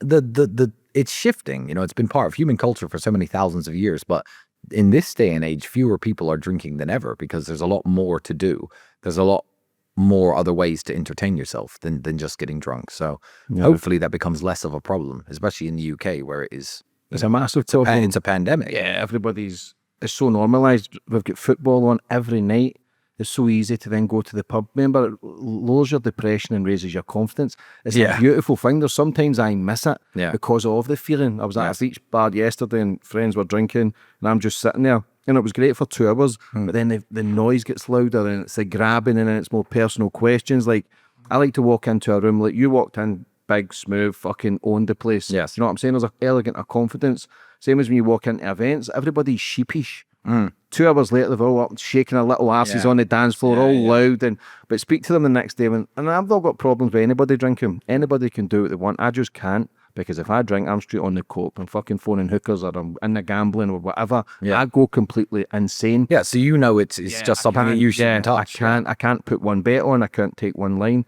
it's shifting. You know, it's been part of human culture for so many thousands of years. But in this day and age, fewer people are drinking than ever because there's a lot more to do. There's a lot more other ways to entertain yourself than just getting drunk. So hopefully that becomes less of a problem, especially in the UK where it's
a massive topic.
It's a pandemic.
Yeah, it's so normalized. We've got football on every night. It's so easy to then go to the pub. Remember, it lowers your depression and raises your confidence. It's a beautiful thing. There's sometimes I miss it because of the feeling. I was at a beach bar yesterday and friends were drinking and I'm just sitting there. And it was great for 2 hours, but then the noise gets louder and it's the grabbing and then it's more personal questions. Like, I like to walk into a room like you walked in, big, smooth, fucking owned the place.
Yes.
You know what I'm saying? There's an elegant of confidence. Same as when you walk into events, everybody's sheepish. 2 hours later, they've all up shaking their little asses on the dance floor, all loud. But speak to them the next day, and I've not got problems with anybody drinking. Anybody can do what they want. I just can't, because if I drink, I'm straight on the coke. I'm fucking phoning hookers, or I'm in the gambling or whatever. I go completely insane.
Yeah, so you know it's just something that you shouldn't touch.
I can't put one bet on. I can't take one line.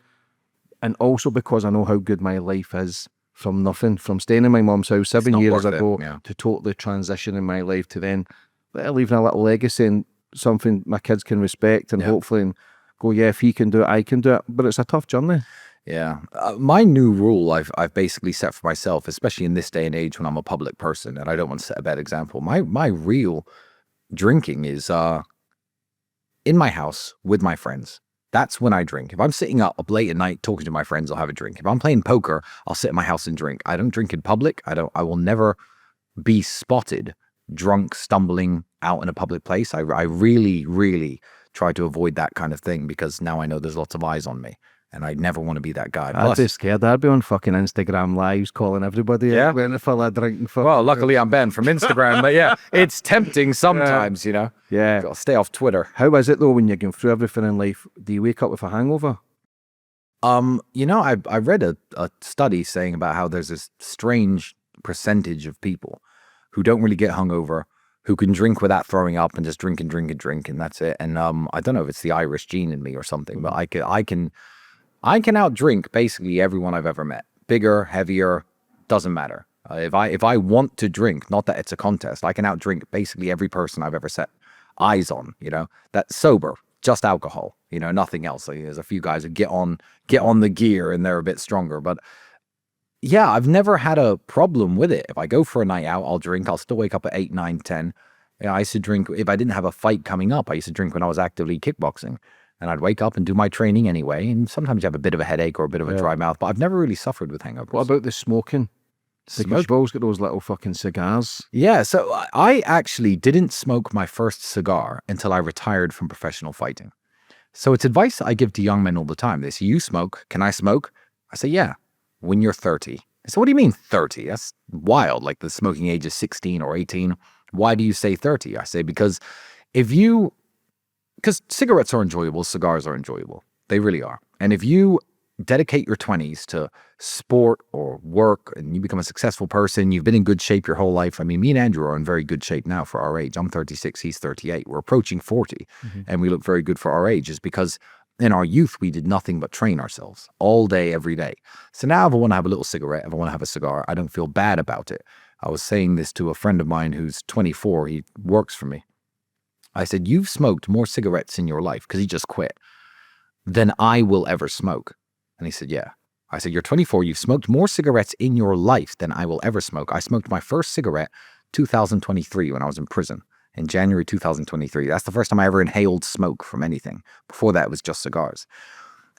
And also because I know how good my life is from nothing, from staying in my mum's house 7 years ago to totally transitioning my life to then leaving a little legacy and something my kids can respect and hopefully and go, if he can do it, I can do it. But it's a tough journey.
Yeah. My new rule I've basically set for myself, especially in this day and age when I'm a public person and I don't want to set a bad example. My real drinking is in my house with my friends. That's when I drink. If I'm sitting up late at night talking to my friends, I'll have a drink. If I'm playing poker, I'll sit in my house and drink. I don't drink in public. I will never be spotted drunk, stumbling out in a public place. I really, really try to avoid that kind of thing because now I know there's lots of eyes on me and I never want to be that guy.
I'd be scared. I'd be on fucking Instagram lives calling everybody out when if I drink.
Well, luckily I'm banned from Instagram, but it's tempting sometimes, you know.
Yeah.
Gotta stay off Twitter.
How is it though when you're going through everything in life? Do you wake up with a hangover?
You know, I read a study saying about how there's this strange percentage of people who don't really get hungover, who can drink without throwing up and just drink and drink and drink, and that's it. And I don't know if it's the Irish gene in me or something, but I can outdrink basically everyone I've ever met. Bigger, heavier, doesn't matter. If I want to drink, not that it's a contest, I can outdrink basically every person I've ever set eyes on. You know, that's sober, just alcohol. You know, nothing else. Like, there's a few guys who get on the gear and they're a bit stronger, but. Yeah, I've never had a problem with it. If I go for a night out, I'll drink. I'll still wake up at 8, 9, 10. You know, I used to drink, if I didn't have a fight coming up, I used to drink when I was actively kickboxing. And I'd wake up and do my training anyway. And sometimes you have a bit of a headache or a bit of a dry mouth, but I've never really suffered with hangovers.
What about the smoking? Because you've always got those little fucking cigars.
Yeah, so I actually didn't smoke my first cigar until I retired from professional fighting. So it's advice I give to young men all the time. They say, you smoke, can I smoke? I say, yeah, when you're 30. I say, what do you mean 30? That's wild, like the smoking age is 16 or 18. Why do you say 30? I say, because cigarettes are enjoyable, cigars are enjoyable. They really are. And if you dedicate your 20s to sport or work and you become a successful person, you've been in good shape your whole life. I mean, me and Andrew are in very good shape now for our age. I'm 36, he's 38. We're approaching 40 and we look very good for our age, is because in our youth, we did nothing but train ourselves all day, every day. So now if I want to have a little cigarette, if I want to have a cigar, I don't feel bad about it. I was saying this to a friend of mine who's 24. He works for me. I said, you've smoked more cigarettes in your life, because he just quit, than I will ever smoke. And he said, yeah. I said, you're 24. You've smoked more cigarettes in your life than I will ever smoke. I smoked my first cigarette 2023 when I was in prison, in January 2023. That's the first time I ever inhaled smoke from anything. Before that, it was just cigars.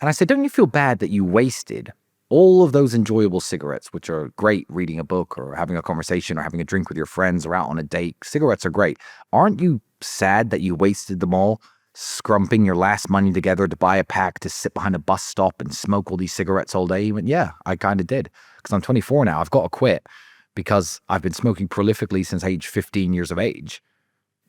And I said, don't you feel bad that you wasted all of those enjoyable cigarettes, which are great, reading a book or having a conversation or having a drink with your friends or out on a date? Cigarettes are great. Aren't you sad that you wasted them all scrumping your last money together to buy a pack to sit behind a bus stop and smoke all these cigarettes all day? He went, yeah, I kind of did, because I'm 24 now. I've got to quit because I've been smoking prolifically since age 15 years of age.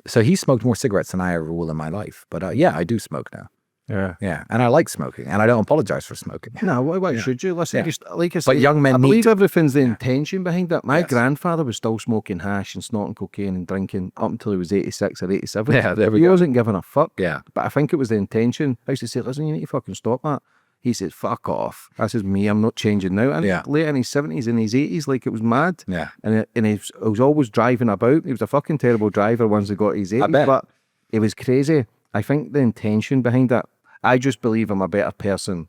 So he smoked more cigarettes than I ever will in my life. But yeah, I do smoke now. Yeah. And I like smoking, and I don't apologize for smoking.
No, why should you? Listen, just, like I say,
but young men
I believe everything's the intention behind it. My grandfather was still smoking hash and snorting cocaine and drinking up until he was 86 or 87.
Yeah, there we
go.
He
wasn't giving a fuck.
Yeah.
But I think it was the intention. I used to say, listen, you need to fucking stop that. He said, fuck off. I says, me, I'm not changing now. And later in his 70s and his 80s, like, it was mad.
Yeah.
And he was always driving about. He was a fucking terrible driver once he got his 80s. I bet. But it was crazy. I think the intention behind it, I just believe I'm a better person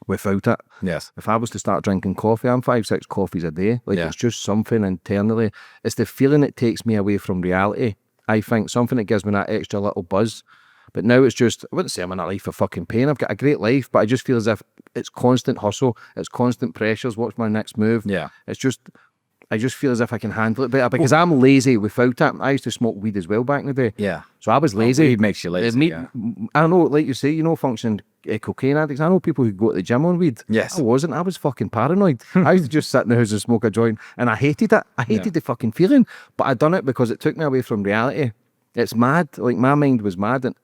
without it.
Yes.
If I was to start drinking coffee, I'm 5-6 coffees a day. Like, it's just something internally. It's the feeling it takes me away from reality. I think something that gives me that extra little buzz. But now it's just, I wouldn't say I'm in a life of fucking pain. I've got a great life, but I just feel as if it's constant hustle. It's constant pressures. What's my next move?
Yeah.
It's just, I just feel as if I can handle it better, because I'm lazy without it. I used to smoke weed as well back in the day.
Yeah.
So I was lazy.
Weed makes you lazy.
I know, like you say, you know, functioning cocaine addicts. I know people who go to the gym on weed.
Yes.
I wasn't. I was fucking paranoid. I used to just sit in the house and smoke a joint, and I hated it. I hated the fucking feeling. But I done it because it took me away from reality. It's mad. Like, my mind was mad, and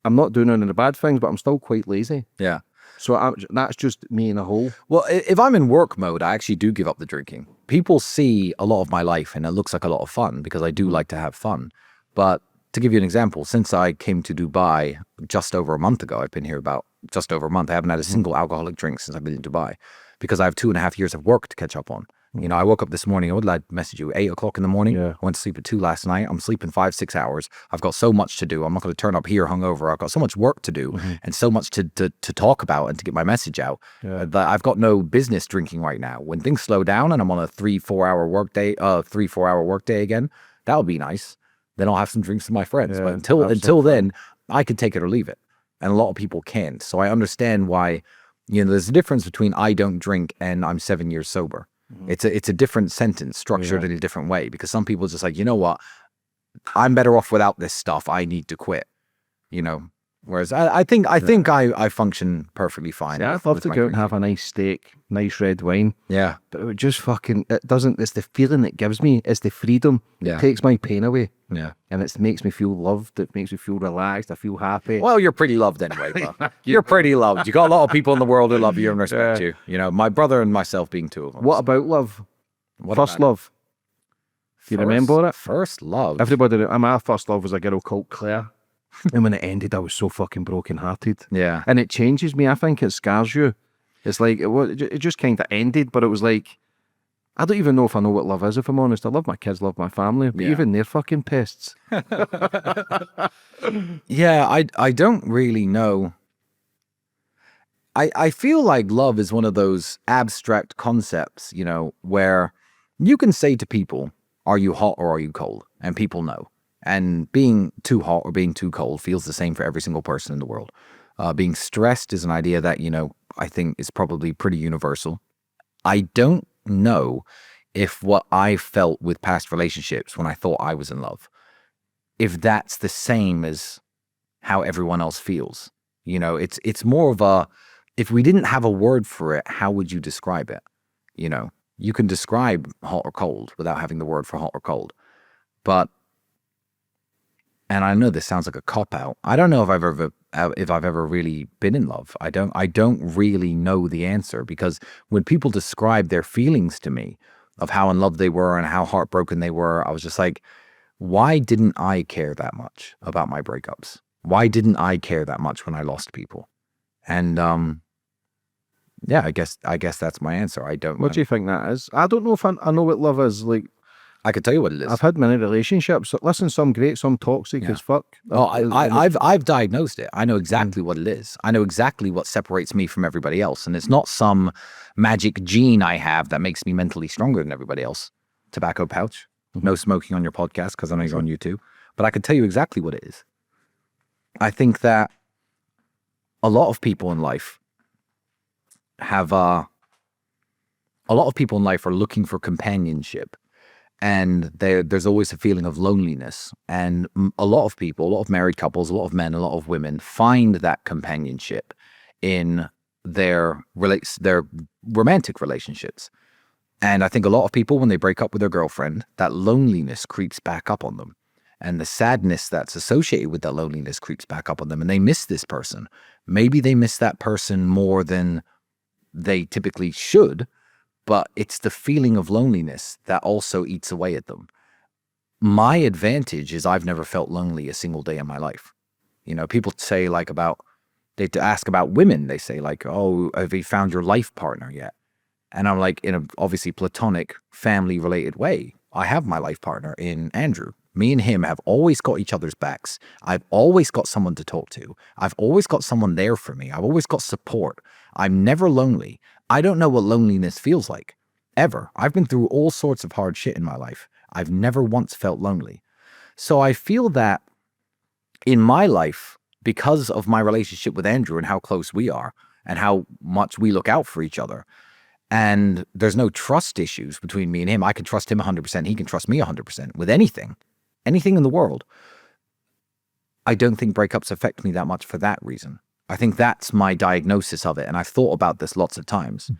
I'm not doing any of the bad things, but I'm still quite lazy.
Yeah.
So that's just me in a hole.
Well, if I'm in work mode, I actually do give up the drinking. People see a lot of my life and it looks like a lot of fun, because I do like to have fun. But to give you an example, since I came to Dubai just over a month ago, I've been here about just over a month. I haven't had a single alcoholic drink since I've been in Dubai, because I have 2.5 years of work to catch up on. You know, I woke up this morning, what did I message you? 8 o'clock in the morning.
Yeah.
I went to sleep at 2 last night. I'm sleeping 5-6 hours. I've got so much to do. I'm not going to turn up here hungover. I've got so much work to do and so much to talk about and to get my message out that I've got no business drinking right now. When things slow down and I'm on a 3-4 hour work day again, that would be nice. Then I'll have some drinks with my friends. But until then, I can take it or leave it. And a lot of people can't. So I understand why, you know, there's a difference between I don't drink and I'm 7 years sober. It's a different sentence structured in a different way, because some people are just like, you know what, I'm better off without this stuff. I need to quit, you know. Whereas I think I function perfectly fine.
Yeah, I'd love to go out and have a nice steak, nice red wine.
Yeah.
But it would just fucking, it doesn't, it's the feeling it gives me, it's the freedom.
Yeah.
It takes my pain away.
Yeah.
And it makes me feel loved, it makes me feel relaxed, I feel happy.
Well, you're pretty loved anyway, bro. You're pretty loved. You got a lot of people in the world who love you and respect you. You know, my brother and myself being two of them.
What about love? First love. Do you remember it?
First love.
Everybody, my first love was a girl called Claire. And when it ended, I was so fucking brokenhearted.
Yeah.
And it changes me. I think it scars you. It's like, it just kind of ended, but it was like, I don't even know if I know what love is, if I'm honest. I love my kids, love my family, but even they're fucking pests.
Yeah, I don't really know. I feel like love is one of those abstract concepts, you know, where you can say to people, are you hot or are you cold? And people know. And being too hot or being too cold feels the same for every single person in the world. Being stressed is an idea that, you know, I think is probably pretty universal. I don't know if what I felt with past relationships when I thought I was in love, if that's the same as how everyone else feels. You know, it's more of a, if we didn't have a word for it, how would you describe it? You know, you can describe hot or cold without having the word for hot or cold. But, and I know this sounds like a cop-out. I don't know if I've ever really been in love. I don't really know the answer, because when people describe their feelings to me of how in love they were and how heartbroken they were, I was just like, why didn't I care that much about my breakups? Why didn't I care that much when I lost people? And yeah, I guess that's my answer.
What do you think that is? I don't know if I know what love is. Like,
I could tell you what it is.
I've had many relationships. Listen, some great, some toxic as fuck.
Oh, I've diagnosed it. I know exactly what it is. I know exactly what separates me from everybody else. And it's not some magic gene I have that makes me mentally stronger than everybody else. Tobacco pouch. No smoking on your podcast, because I know you're on YouTube. But I could tell you exactly what it is. I think that a lot of people in life have a lot of people in life are looking for companionship. And there's always a feeling of loneliness. And a lot of people, a lot of married couples, a lot of men, a lot of women find that companionship in their romantic relationships. And I think a lot of people, when they break up with their girlfriend, that loneliness creeps back up on them. And the sadness that's associated with that loneliness creeps back up on them. And they miss this person. Maybe they miss that person more than they typically should. But it's the feeling of loneliness that also eats away at them. My advantage is I've never felt lonely a single day in my life. You know, people say like they ask about women. They say like, oh, have you found your life partner yet? And I'm like, in a obviously platonic, family related way, I have my life partner in Andrew. Me and him have always got each other's backs. I've always got someone to talk to. I've always got someone there for me. I've always got support. I'm never lonely. I don't know what loneliness feels like, ever. I've been through all sorts of hard shit in my life. I've never once felt lonely. So I feel that in my life, because of my relationship with Andrew and how close we are and how much we look out for each other, and there's no trust issues between me and him. I can trust him 100%. He can trust me 100% with anything in the world. I don't think breakups affect me that much for that reason. I think that's my diagnosis of it. And I've thought about this lots of times.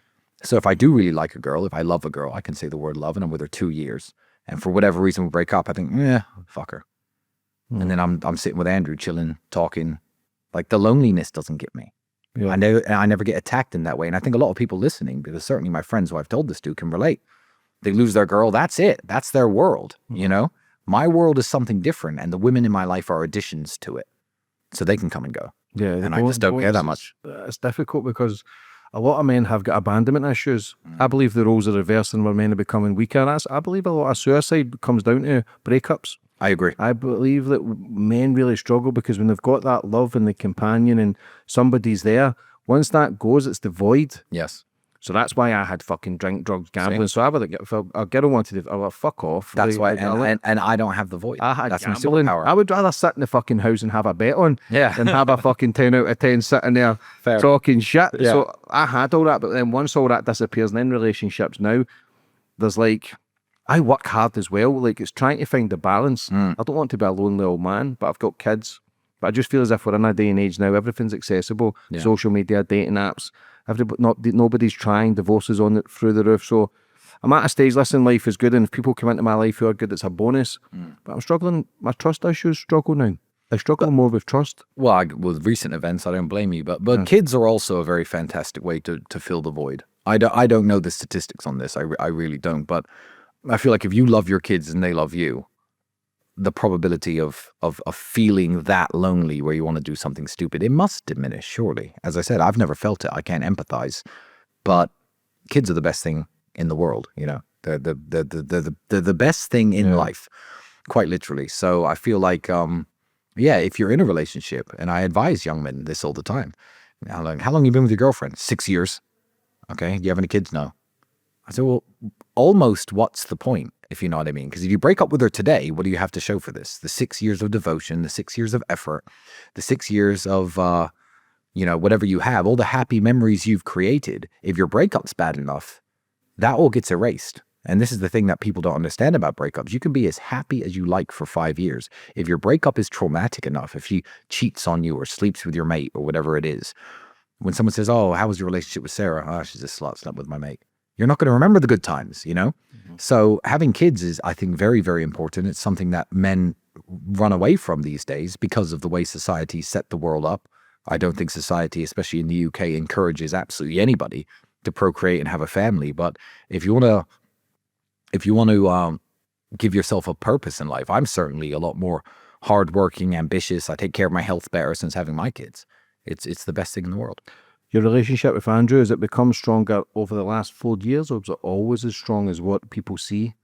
So if I do really like a girl, if I love a girl, I can say the word love, and I'm with her 2 years. And for whatever reason we break up, I think, fuck her. And then I'm sitting with Andrew, chilling, talking. Like, the loneliness doesn't get me. Yeah. I never get attacked in that way. And I think a lot of people listening, because certainly my friends who I've told this to can relate. They lose their girl, that's it. That's their world, you know? My world is something different, and the women in my life are additions to it. So they can come and go.
Yeah,
and I just don't care that much.
It's difficult because a lot of men have got abandonment issues. I believe the roles are reversed and we're men are becoming weaker. I believe a lot of suicide comes down to breakups.
I agree.
I believe that men really struggle because when they've got that love and the companion and somebody's there, once that goes, it's the void.
Yes.
So that's why I had fucking drink, drugs, gambling. Same. So I would, if a girl wanted to, I would fuck off.
That's why, and I don't have the void.
I had
that's
gambling.
My superpower.
I would rather sit in the fucking house and have a bet on than have a fucking 10 out of 10 sitting there talking shit. Yeah. So I had all that, but then once all that disappears, and then relationships now, there's like, I work hard as well. Like, it's trying to find the balance. I don't want to be a lonely old man, but I've got kids. But I just feel as if we're in a day and age now, everything's accessible. Yeah. Social media, dating apps. Nobody's trying. Divorces on it through the roof. So I'm at a stage. Listen, life is good, and if people come into my life who are good, it's a bonus. But I'm struggling. My trust issues struggle now. I struggle more with trust.
Well, with recent events, I don't blame you. But kids are also a very fantastic way to fill the void. I don't know the statistics on this. I really don't. But I feel like if you love your kids and they love you, the probability of feeling that lonely where you want to do something stupid, it must diminish, surely. As I said, I've never felt it. I can't empathize. But kids are the best thing in the world, you know. They're the best thing in life, quite literally. So I feel like, if you're in a relationship, and I advise young men this all the time. How long you been with your girlfriend? 6 years. Okay. Do you have any kids? No. I said, well, almost what's the point, if you know what I mean? Because if you break up with her today, what do you have to show for this? The 6 years of devotion, the 6 years of effort, the 6 years of, whatever you have, all the happy memories you've created. If your breakup's bad enough, that all gets erased. And this is the thing that people don't understand about breakups. You can be as happy as you like for 5 years. If your breakup is traumatic enough, if she cheats on you or sleeps with your mate or whatever it is, when someone says, oh, how was your relationship with Sarah? Oh, she's a slut, slept with my mate. You're not going to remember the good times, you know? So having kids is, I think, very, very important. It's something that men run away from these days because of the way society set the world up. I don't think society, especially in the UK, encourages absolutely anybody to procreate and have a family. But if you want to give yourself a purpose in life, I'm certainly a lot more hardworking, ambitious. I take care of my health better since having my kids. It's the best thing in the world.
Your relationship with Andrew, has it become stronger over the last 4 years, or was it always as strong as what people see?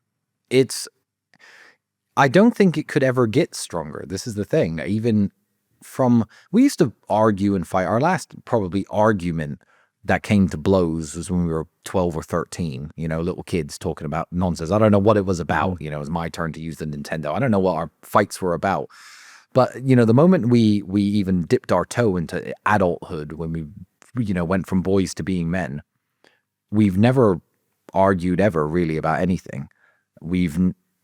I don't think it could ever get stronger. This is the thing. We used to argue and fight. Our last probably argument that came to blows was when we were 12 or 13, little kids talking about nonsense. I don't know what it was about. It was my turn to use the Nintendo. I don't know what our fights were about. But, the moment we even dipped our toe into adulthood, when we, went from boys to being men, we've never argued ever really about anything.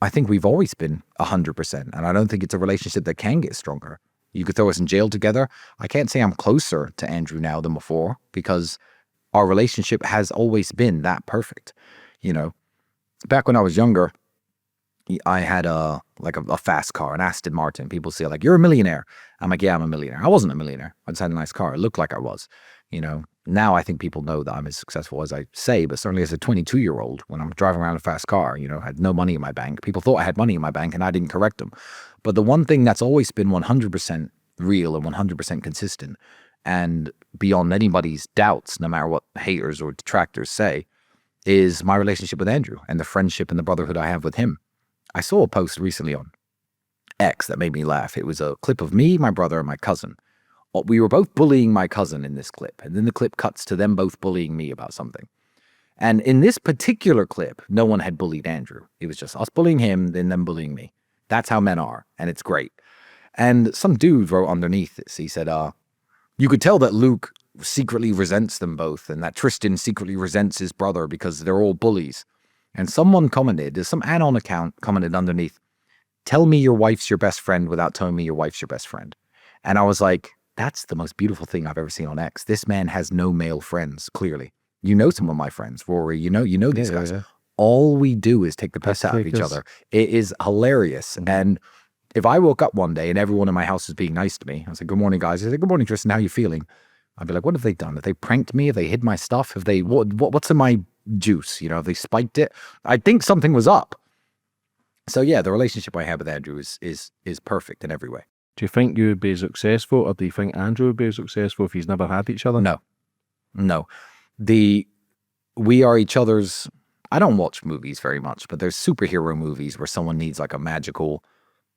I think we've always been 100%. And I don't think it's a relationship that can get stronger. You could throw us in jail together. I can't say I'm closer to Andrew now than before because our relationship has always been that perfect. Back when I was younger, I had a fast car, an Aston Martin. People say like, you're a millionaire. I'm like, yeah, I'm a millionaire. I wasn't a millionaire. I just had a nice car. It looked like I was, Now I think people know that I'm as successful as I say, but certainly as a 22-year-old, when I'm driving around a fast car, had no money in my bank. People thought I had money in my bank and I didn't correct them. But the one thing that's always been 100% real and 100% consistent and beyond anybody's doubts, no matter what haters or detractors say, is my relationship with Andrew and the friendship and the brotherhood I have with him. I saw a post recently on X that made me laugh. It was a clip of me, my brother, and my cousin. We were both bullying my cousin in this clip, and then the clip cuts to them both bullying me about something. And in this particular clip, no one had bullied Andrew. It was just us bullying him, then them bullying me. That's how men are, and it's great. And some dude wrote underneath this, he said, you could tell that Luke secretly resents them both, and that Tristan secretly resents his brother because they're all bullies. And someone commented, some anon account commented underneath, tell me your wife's your best friend without telling me your wife's your best friend. And I was like, that's the most beautiful thing I've ever seen on X. This man has no male friends, clearly. Some of my friends, Rory, you know these guys. Yeah. All we do is take the piss out of each other. It is hilarious. Mm-hmm. And if I woke up one day and everyone in my house was being nice to me, I was like, good morning, guys. I said, good morning, Tristan, how are you feeling? I'd be like, what have they done? Have they pranked me? Have they hid my stuff? Have they, what's in my juice? Have they spiked it? I think something was up. So yeah, the relationship I have with Andrew is perfect in every way.
Do you think you would be successful, or do you think Andrew would be successful if he's never had each other?
No. We are each other's, I don't watch movies very much, but there's superhero movies where someone needs like a magical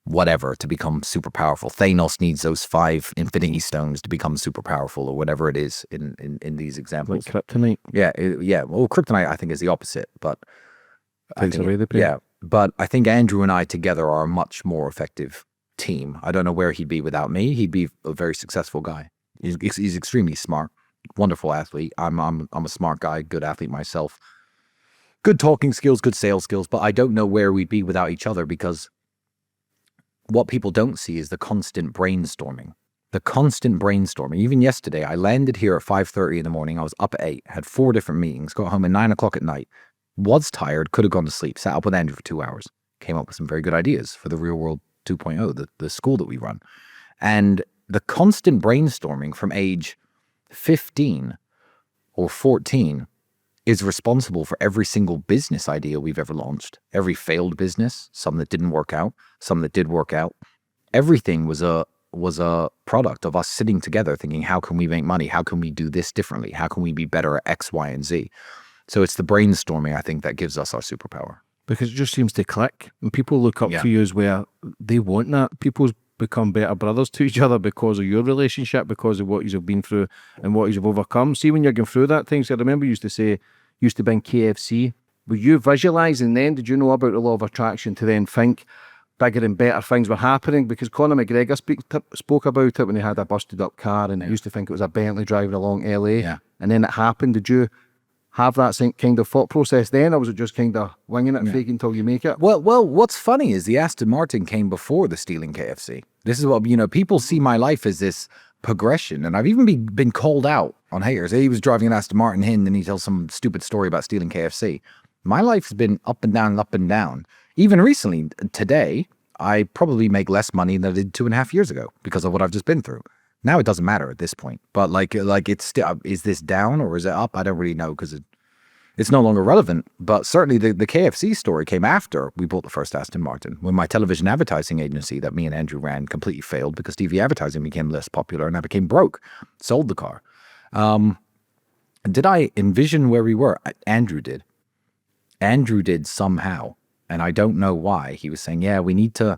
whatever to become super powerful. Thanos needs those 5 Infinity Stones to become super powerful, or whatever it is in these examples.
Like kryptonite.
Yeah. Well, kryptonite I think is the opposite, but
takes away the pain.
Yeah, but I think Andrew and I together are a much more effective team. I don't know where he'd be without me. He'd be a very successful guy. He's extremely smart, wonderful athlete. I'm a smart guy, good athlete myself. Good talking skills, good sales skills, but I don't know where we'd be without each other, because what people don't see is the constant brainstorming. Even yesterday, I landed here at 5:30 in the morning. I was up at 8, had 4 different meetings, got home at 9 o'clock at night, was tired, could have gone to sleep, sat up with Andrew for 2 hours, came up with some very good ideas for the Real World 2.0, the school that we run. And the constant brainstorming from age 15 or 14 is responsible for every single business idea we've ever launched, every failed business, some that didn't work out, some that did work out. Everything was a product of us sitting together thinking, how can we make money? How can we do this differently? How can we be better at X, Y, and Z? So it's the brainstorming, I think, that gives us our superpower.
Because it just seems to click. And people look up to you as where they want that. People become better brothers to each other because of your relationship, because of what you've been through and what you've overcome. See, when you're going through that thing, so I remember you used to say, used to be in KFC. Were you visualising then? Did you know about the law of attraction to then think bigger and better things were happening? Because Conor McGregor spoke about it when he had a busted up car and he used to think it was a Bentley driving along LA.
Yeah.
And then it happened. Did you have that same kind of thought process then, or was it just kind of winging it, faking until you make it?
Well, what's funny is the Aston Martin came before the stealing KFC. This is what, people see my life as this progression, and I've even been called out on haters. He was driving an Aston Martin Hind and he tells some stupid story about stealing KFC. My life's been up and down, up and down. Even recently, today, I probably make less money than I did 2.5 years ago because of what I've just been through. Now it doesn't matter at this point, but like it's still, is this down or is it up? I don't really know because it's no longer relevant. But certainly the KFC story came after we bought the first Aston Martin, when my television advertising agency that me and Andrew ran completely failed because TV advertising became less popular and I became broke. Sold the car. Did I envision where we were? Andrew did. Andrew did somehow, and I don't know why. He was saying, yeah, we're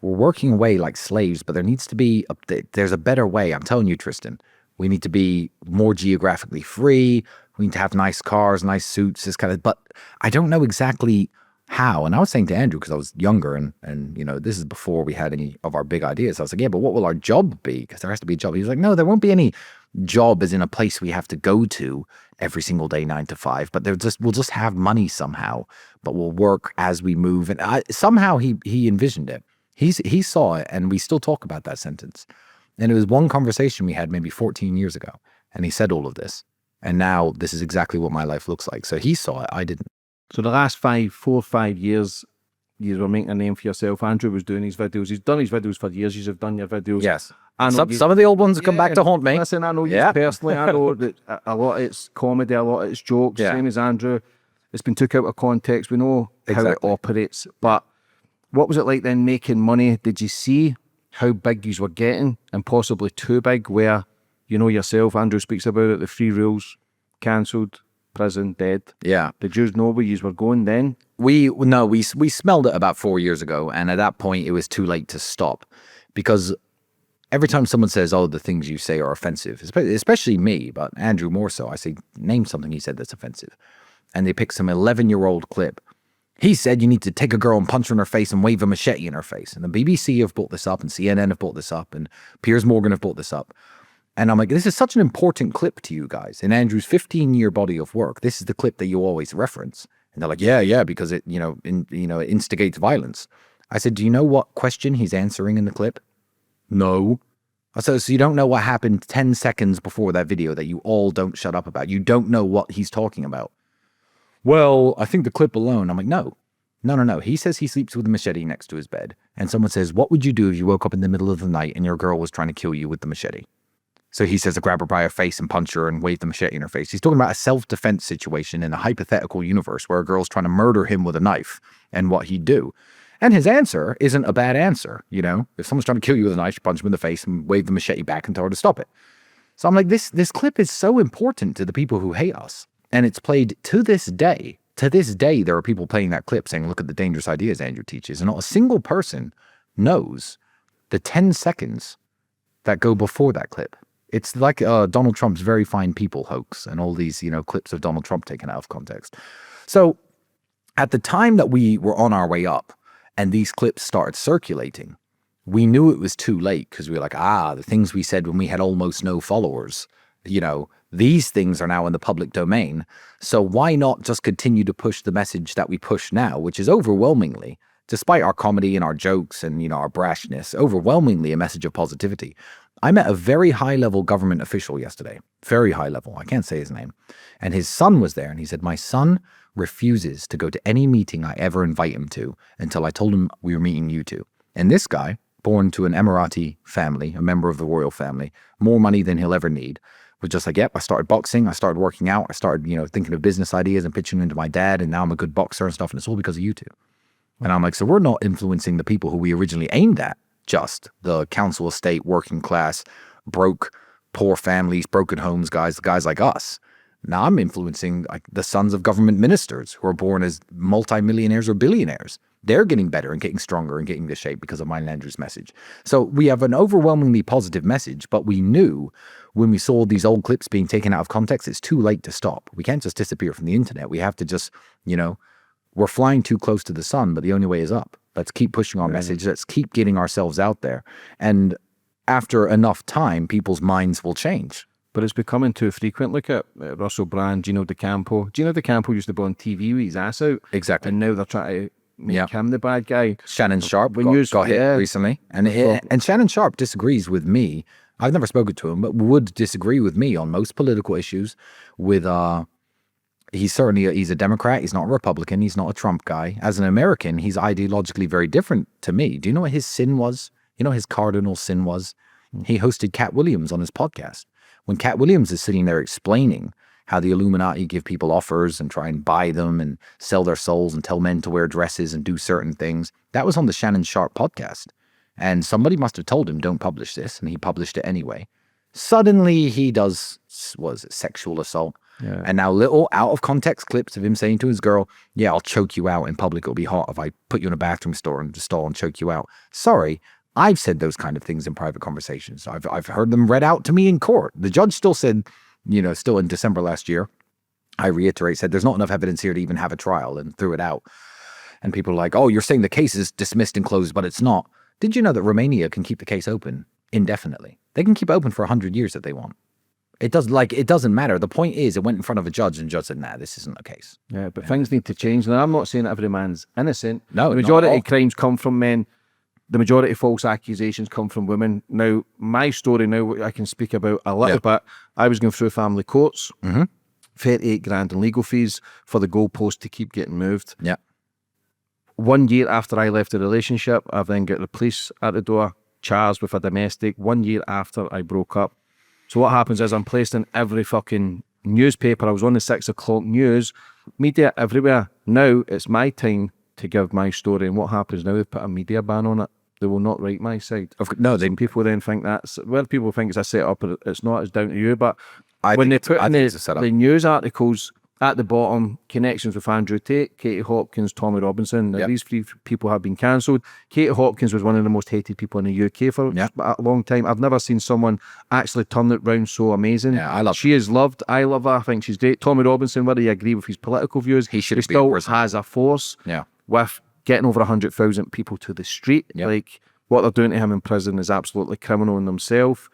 working away like slaves, but there needs to be, there's a better way. I'm telling you, Tristan, we need to be more geographically free. We need to have nice cars, nice suits, this kind of, but I don't know exactly how. And I was saying to Andrew, because I was younger and this is before we had any of our big ideas. I was like, yeah, but what will our job be? Because there has to be a job. He was like, no, there won't be any job as in a place we have to go to every single day, 9 to 5, but we'll just have money somehow, but we'll work as we move. And somehow he envisioned it. He saw it, and we still talk about that sentence. And it was one conversation we had maybe 14 years ago, and he said all of this. And now this is exactly what my life looks like. So he saw it, I didn't.
So the last 4 or 5 years, you were making a name for yourself. Andrew was doing his videos. He's done his videos for years. You've done your videos.
Yes. Some of the old ones have come back to haunt me.
Listen, I know you personally. I know that a lot of it's comedy, a lot of it's jokes. Yeah. Same as Andrew. It's been took out of context. We know how it operates. But what was it like then making money? Did you see how big you were getting, and possibly too big, where, yourself, Andrew speaks about it, the 3 rules, cancelled, prison, dead. Yeah. Did you know where you were going then?
We smelled it about 4 years ago, and at that point it was too late to stop, because every time someone says, oh, the things you say are offensive, especially me, but Andrew more so, I say, name something he said that's offensive. And they pick some 11-year-old clip. He said you need to take a girl and punch her in her face and wave a machete in her face. And the BBC have brought this up, and CNN have brought this up, and Piers Morgan have brought this up. And I'm like, this is such an important clip to you guys. In Andrew's 15-year body of work, this is the clip that you always reference. And they're like, yeah, because it, it instigates violence. I said, do you know what question he's answering in the clip? No. So you don't know what happened 10 seconds before that video that you all don't shut up about. You don't know what he's talking about. Well, I think the clip alone. I'm like, no. He says he sleeps with a machete next to his bed. And someone says, what would you do if you woke up in the middle of the night and your girl was trying to kill you with the machete? So he says to grab her by her face and punch her and wave the machete in her face. He's talking about a self-defense situation in a hypothetical universe where a girl's trying to murder him with a knife and what he'd do. And his answer isn't a bad answer, If someone's trying to kill you with a knife, you punch them in the face and wave the machete back and tell her to stop it. So I'm like, this clip is so important to the people who hate us. And it's played to this day. To this day, there are people playing that clip saying, look at the dangerous ideas Andrew teaches. And not a single person knows the 10 seconds that go before that clip. It's like Donald Trump's very fine people hoax and all these, clips of Donald Trump taken out of context. So at the time that we were on our way up and these clips started circulating, we knew it was too late, because we were like, the things we said when we had almost no followers, these things are now in the public domain. So why not just continue to push the message that we push now, which is overwhelmingly, despite our comedy and our jokes and, our brashness, overwhelmingly a message of positivity. I met a very high-level government official yesterday, very high level. I can't say his name. And his son was there, and he said, my son refuses to go to any meeting I ever invite him to until I told him we were meeting you two. And this guy, born to an Emirati family, a member of the royal family, more money than he'll ever need, was just like, yep, I started boxing, I started working out, I started, thinking of business ideas and pitching into my dad, and now I'm a good boxer and stuff, and it's all because of you two. And I'm like, so we're not influencing the people who we originally aimed at, just the council estate, working class, broke, poor families, broken homes guys like us. Now I'm influencing like the sons of government ministers who are born as multimillionaires or billionaires. They're getting better and getting stronger and getting into shape because of mine and Andrew's message. So we have an overwhelmingly positive message, but we knew when we saw these old clips being taken out of context, it's too late to stop. We can't just disappear from the internet. We have to just, we're flying too close to the sun, but the only way is up. Let's keep pushing our message. Let's keep getting ourselves out there. And after enough time, people's minds will change.
But it's becoming too frequent. Look at Russell Brand, Gino DeCampo. Gino DeCampo used to be on TV with his ass out.
Exactly.
And now they're trying to make him the bad guy.
Shannon Sharp got hit recently. And Shannon Sharp disagrees with me. I've never spoken to him, but would disagree with me on most political issues with he's a Democrat. He's not a Republican. He's not a Trump guy. As an American, he's ideologically very different to me. Do you know what his sin was? You know his cardinal sin was? He hosted Cat Williams on his podcast. When Cat Williams is sitting there explaining how the Illuminati give people offers and try and buy them and sell their souls and tell men to wear dresses and do certain things, that was on the Shannon Sharp podcast. And somebody must have told him, don't publish this, and he published it anyway. Suddenly he does, sexual assault. Yeah. And now little out of context clips of him saying to his girl, yeah, I'll choke you out in public. It'll be hot if I put you in a bathroom stall and choke you out. Sorry, I've said those kind of things in private conversations. I've heard them read out to me in court. The judge still said, still in December last year, I reiterate, said there's not enough evidence here to even have a trial and threw it out. And people are like, oh, you're saying the case is dismissed and closed, but it's not. Did you know that Romania can keep the case open indefinitely? They can keep it open for 100 years if they want. It doesn't matter. The point is, it went in front of a judge, and the judge said, nah, this isn't the case.
Yeah, but things need to change. Now, I'm not saying that every man's innocent.
No,
the majority of crimes come from men. The majority of false accusations come from women. Now, my story now, I can speak about a little bit. I was going through family courts, 38 grand in legal fees for the goalpost to keep getting moved.
Yeah.
1 year after I left the relationship, I've then got the police at the door, charged with a domestic. 1 year after I broke up. So what happens is I'm placed in every fucking newspaper. I was on the 6 o'clock news, media everywhere. Now it's my time to give my story. And what happens now? They've put a media ban on it. They will not write my side. Some people then think that's, well, people think it's a setup, but it's not. It's down to you. But when they put in the news articles at the bottom, connections with Andrew Tate, Katie Hopkins, Tommy Robinson. Now, these three people have been cancelled. Katie Hopkins was one of the most hated people in the UK for a long time. I've never seen someone actually turn it round so amazing.
Yeah, I love her.
She is loved. I love her. I think she's great. Tommy Robinson, whether you agree with his political views, he still has a force with getting over 100,000 people to the street. Like, what they're doing to him in prison is absolutely criminal in themselves.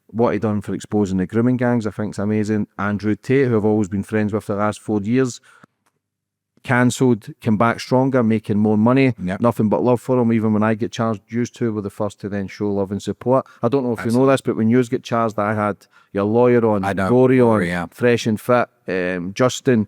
What he done for exposing the grooming gangs, I think is amazing. Andrew Tate, who I've always been friends with the last 4 years, cancelled, came back stronger, making more money. Nothing but love for him. Even when I get charged, used to were the first to then show love and support. I don't know if you know this, but when you get charged, I had your lawyer on, Rory on, Fresh and Fit, Justin,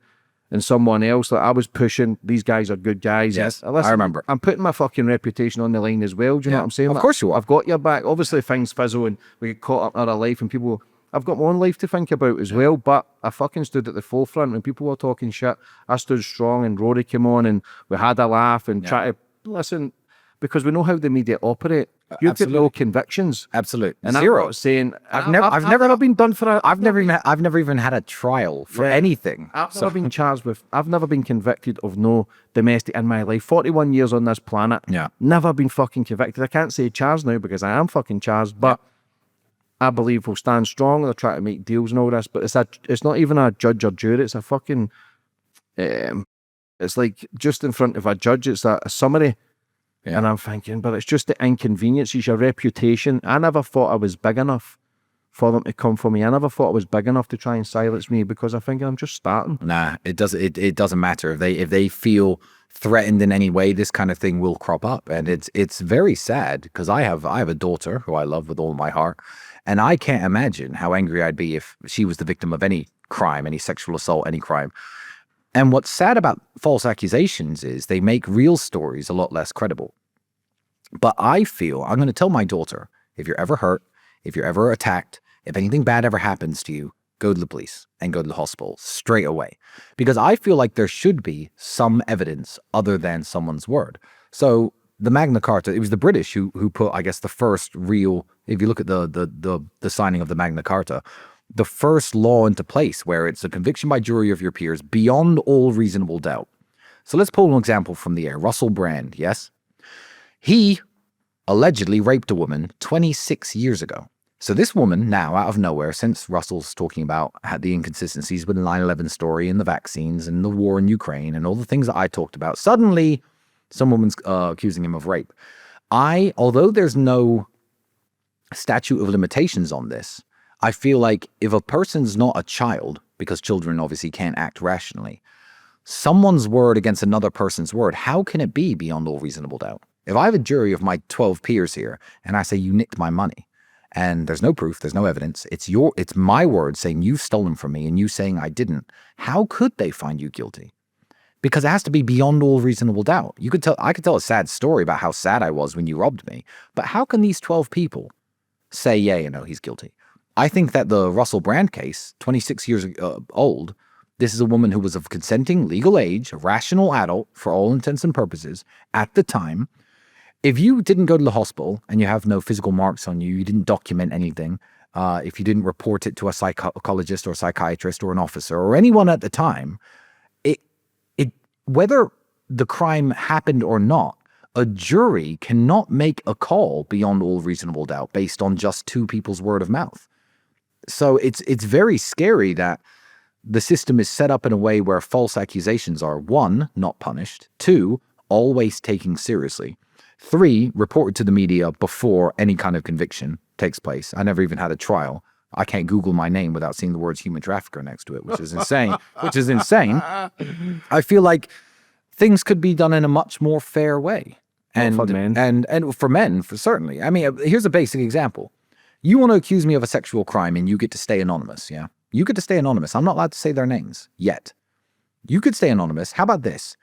and someone else. Like, I was pushing, these guys are good guys.
Yes,
listen,
I remember.
I'm putting my fucking reputation on the line as well. Do you know what I'm saying?
Of course you are.
I've got your back. Obviously, things fizzle and we get caught up in our life and people... I've got my own life to think about as well, but I fucking stood at the forefront when people were talking shit. I stood strong and Rory came on and we had a laugh and tried to listen, because we know how the media operate. You've got no convictions.
Absolutely.
And
Zero.
I'm not saying
I've never been done for I've never even had a trial for anything.
I've never been charged with, I've never been convicted of no domestic in my life. 41 years on this planet. Never been fucking convicted. I can't say charged now because I am fucking charged, but I believe we'll stand strong. They're trying to make deals and all this, but it's not even a judge or jury. It's a fucking, it's like just in front of a judge. It's a summary. And I'm thinking, but it's just the inconvenience. It's your reputation. I never thought I was big enough for them to come for me. I never thought I was big enough to try and silence me because I think I'm just starting.
Nah, it doesn't matter. If they feel threatened in any way, this kind of thing will crop up. And it's very sad because I have a daughter who I love with all my heart. And I can't imagine how angry I'd be if she was the victim of any crime, any sexual assault, any crime. And what's sad about false accusations is they make real stories a lot less credible. But I feel, I'm going to tell my daughter, if you're ever hurt, if you're ever attacked, if anything bad ever happens to you, go to the police and go to the hospital straight away. Because I feel like there should be some evidence other than someone's word. So the Magna Carta, it was the British who put, I guess, the first real, if you look at the signing of the Magna Carta, the first law into place where it's a conviction by jury of your peers beyond all reasonable doubt. So let's pull an example from the air. Russell Brand, yes? He allegedly raped a woman 26 years ago. So this woman now, out of nowhere, since Russell's talking about had the inconsistencies with the 9/11 story and the vaccines and the war in Ukraine and all the things that I talked about, suddenly some woman's accusing him of rape. Although there's no statute of limitations on this, I feel like if a person's not a child, because children obviously can't act rationally, someone's word against another person's word, how can it be beyond all reasonable doubt? If I have a jury of my 12 peers here and I say you nicked my money and there's no proof, there's no evidence, it's my word saying you've stolen from me and you saying I didn't, how could they find you guilty? Because it has to be beyond all reasonable doubt. I could tell a sad story about how sad I was when you robbed me, but how can these 12 people say, yeah, he's guilty? I think that the Russell Brand case, 26 years old, this is a woman who was of consenting legal age, a rational adult for all intents and purposes at the time. If you didn't go to the hospital and you have no physical marks on you, you didn't document anything, if you didn't report it to a psychologist or a psychiatrist or an officer or anyone at the time, whether the crime happened or not, a jury cannot make a call beyond all reasonable doubt based on just two people's word of mouth. So it's very scary that the system is set up in a way where false accusations are, 1, not punished, 2, always taken seriously, 3, reported to the media before any kind of conviction takes place. I never even had a trial. I can't Google my name without seeing the words human trafficker next to it, which is insane. I feel like things could be done in a much more fair way. And
for men.
And for men, certainly. I mean, here's a basic example. You want to accuse me of a sexual crime and you get to stay anonymous, yeah? You get to stay anonymous. I'm not allowed to say their names yet. You could stay anonymous. How about this?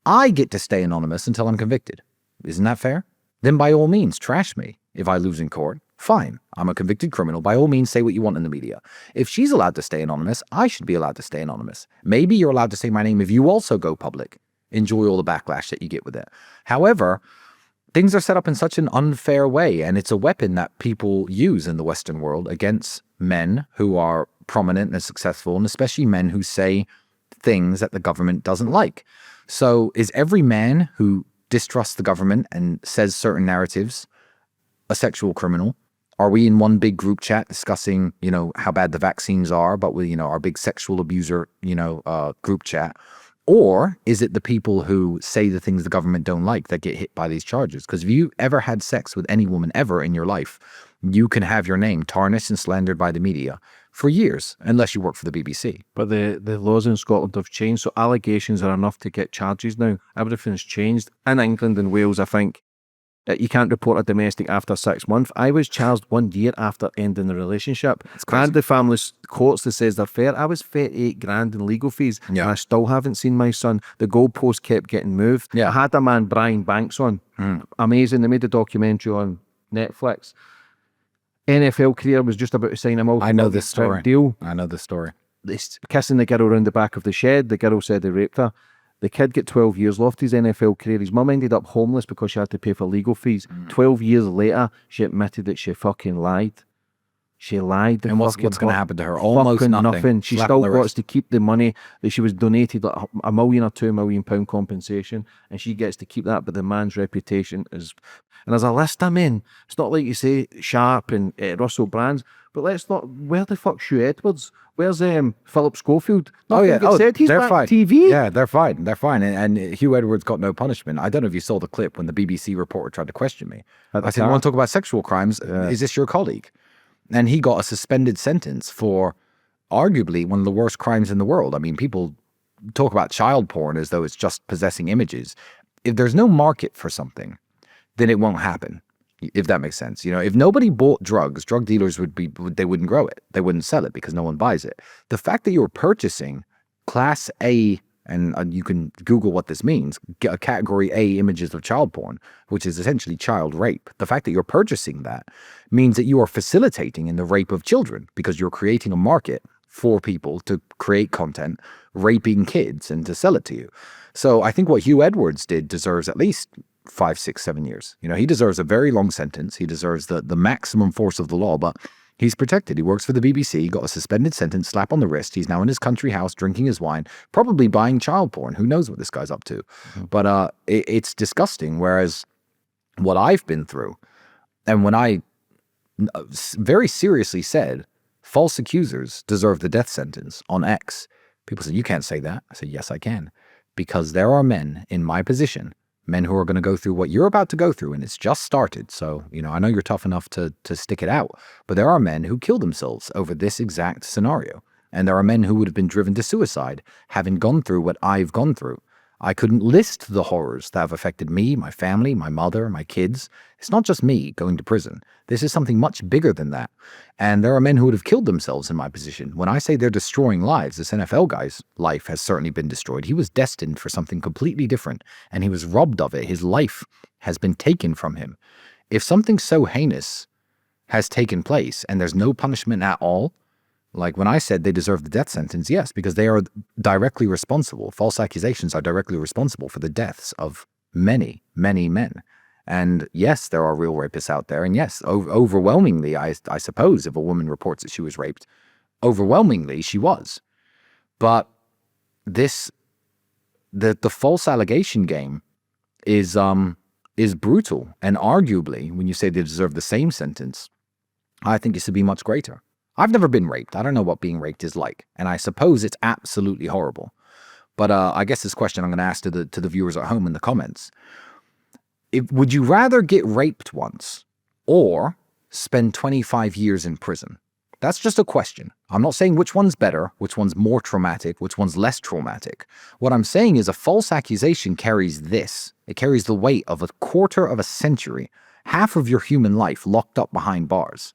I get to stay anonymous until I'm convicted. Isn't that fair? Then by all means, trash me. If I lose in court, fine. I'm a convicted criminal. By all means, say what you want in the media. If she's allowed to stay anonymous, I should be allowed to stay anonymous. Maybe you're allowed to say my name if you also go public. Enjoy all the backlash that you get with it. However, things are set up in such an unfair way, and it's a weapon that people use in the Western world against men who are prominent and successful, and especially men who say things that the government doesn't like. So is every man who distrusts the government and says certain narratives a sexual criminal? Are we in one big group chat discussing, how bad the vaccines are, but with, our big sexual abuser, group chat? Or is it the people who say the things the government don't like that get hit by these charges? Because if you ever had sex with any woman ever in your life, you can have your name tarnished and slandered by the media for years, unless you work for the BBC.
But the laws in Scotland have changed, so allegations are enough to get charges now. Everything's changed. In England and Wales, I think, you can't report a domestic after 6 months. I was charged 1 year after ending the relationship. And the family courts that says they're fair. I was 38 grand in legal fees, and I still haven't seen my son. The goalpost kept getting moved. I had a man, Brian Banks, on. Amazing. They made a documentary on Netflix. NFL career was just about to sign a multi-million
I know this story.
Deal.
I know this story.
He's kissing the girl around the back of the shed. The girl said they raped her. The kid got 12 years, lost his NFL career. His mum ended up homeless because she had to pay for legal fees. 12 years later, she admitted that she fucking lied. She lied.
And what's going to happen to her? Almost nothing.
She still gets to keep the money that she was donated, like £1 million or £2 million compensation, and she gets to keep that, but the man's reputation is... And there's a list I'm in. It's not like you say Sharp and Russell Brands, but let's not... Where the fuck's Hugh Edwards? Where's Philip Schofield? Said he's
they're
back
fine.
TV.
Yeah, they're fine. They're fine. And Hugh Edwards got no punishment. I don't know if you saw the clip when the BBC reporter tried to question me. I said, "You want to talk about sexual crimes? Is this your colleague?" And he got a suspended sentence for arguably one of the worst crimes in the world. I mean, people talk about child porn as though it's just possessing images. If there's no market for something, then it won't happen, if that makes sense. If nobody bought drugs, drug dealers they wouldn't grow it. They wouldn't sell it because no one buys it. The fact that you're purchasing Class A, and you can Google what this means, get a Category A images of child porn, which is essentially child rape. The fact that you're purchasing that means that you are facilitating in the rape of children because you're creating a market for people to create content, raping kids and to sell it to you. So I think what Hugh Edwards did deserves at least 5, 6, 7 years. He deserves a very long sentence. He deserves the maximum force of the law, but he's protected. He works for the BBC, got a suspended sentence, slap on the wrist. He's now in his country house drinking his wine, probably buying child porn. Who knows what this guy's up to? But it's disgusting. Whereas what I've been through, and when I very seriously said false accusers deserve the death sentence on X, people said, "You can't say that." I said, "Yes, I can. Because there are men in my position men who are going to go through what you're about to go through, and it's just started. So, I know you're tough enough to stick it out, but there are men who kill themselves over this exact scenario. And there are men who would have been driven to suicide, having gone through what I've gone through. I couldn't list the horrors that have affected me, my family, my mother, my kids. It's not just me going to prison. This is something much bigger than that. And there are men who would have killed themselves in my position. When I say they're destroying lives, this NFL guy's life has certainly been destroyed. He was destined for something completely different, and he was robbed of it. His life has been taken from him. If something so heinous has taken place and there's no punishment at all, like when I said they deserve the death sentence, yes, because they are directly responsible. False accusations are directly responsible for the deaths of many, many men. And yes, there are real rapists out there. And yes, overwhelmingly, I suppose if a woman reports that she was raped, overwhelmingly she was. But the false allegation game is brutal. And arguably, when you say they deserve the same sentence, I think it should be much greater. I've never been raped. I don't know what being raped is like. And I suppose it's absolutely horrible. But I guess this question I'm going to ask to the viewers at home in the comments. Would you rather get raped once or spend 25 years in prison? That's just a question. I'm not saying which one's better, which one's more traumatic, which one's less traumatic. What I'm saying is a false accusation carries this. It carries the weight of a quarter of a century, half of your human life locked up behind bars.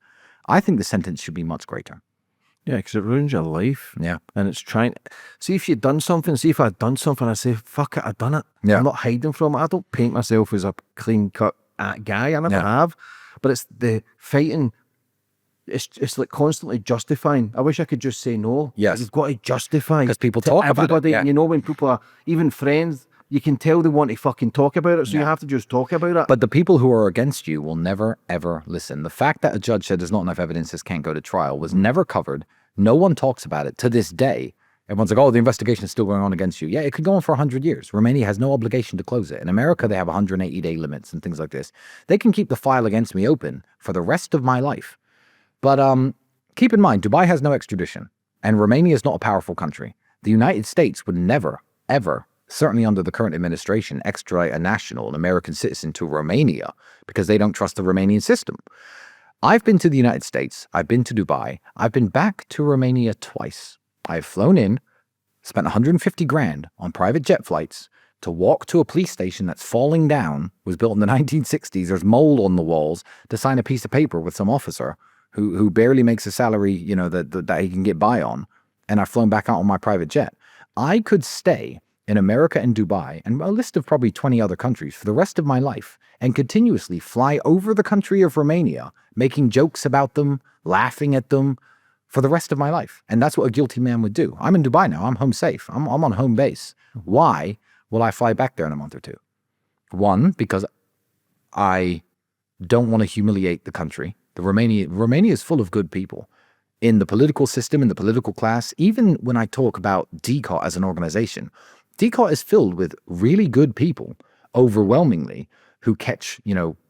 I think the sentence should be much greater.
Yeah, because it ruins your life.
Yeah.
And it's trying... See, if you'd done something, see if I'd done something, I'd say, fuck it, I've done it.
Yeah.
I'm not hiding from it. I don't paint myself as a clean-cut guy. I never have. But it's the fighting... It's like constantly justifying. I wish I could just say no.
Yes.
You've got to justify.
Because people talk about it. Yeah.
And when people are... Even friends... You can tell they want to fucking talk about it, so you have to just talk about it.
But the people who are against you will never, ever listen. The fact that a judge said there's not enough evidence, this can't go to trial, was never covered. No one talks about it to this day. Everyone's like, oh, the investigation is still going on against you. Yeah, it could go on for 100 years. Romania has no obligation to close it. In America, they have 180-day limits and things like this. They can keep the file against me open for the rest of my life. But keep in mind, Dubai has no extradition, and Romania is not a powerful country. The United States would never, ever, certainly under the current administration, extradite a national, an American citizen to Romania because they don't trust the Romanian system. I've been to the United States. I've been to Dubai. I've been back to Romania twice. I've flown in, spent 150 grand on private jet flights to walk to a police station that's falling down, was built in the 1960s. There's mold on the walls, to sign a piece of paper with some officer who barely makes a salary, that he can get by on. And I've flown back out on my private jet. I could stay in America and Dubai, and a list of probably 20 other countries for the rest of my life, and continuously fly over the country of Romania, making jokes about them, laughing at them, for the rest of my life. And that's what a guilty man would do. I'm in Dubai now. I'm home safe. I'm on home base. Why will I fly back there in a month or two? One, because I don't want to humiliate the country. Romania is full of good people. In the political system, in the political class, even when I talk about DCOT as an organization, DCOT is filled with really good people, overwhelmingly, who catch,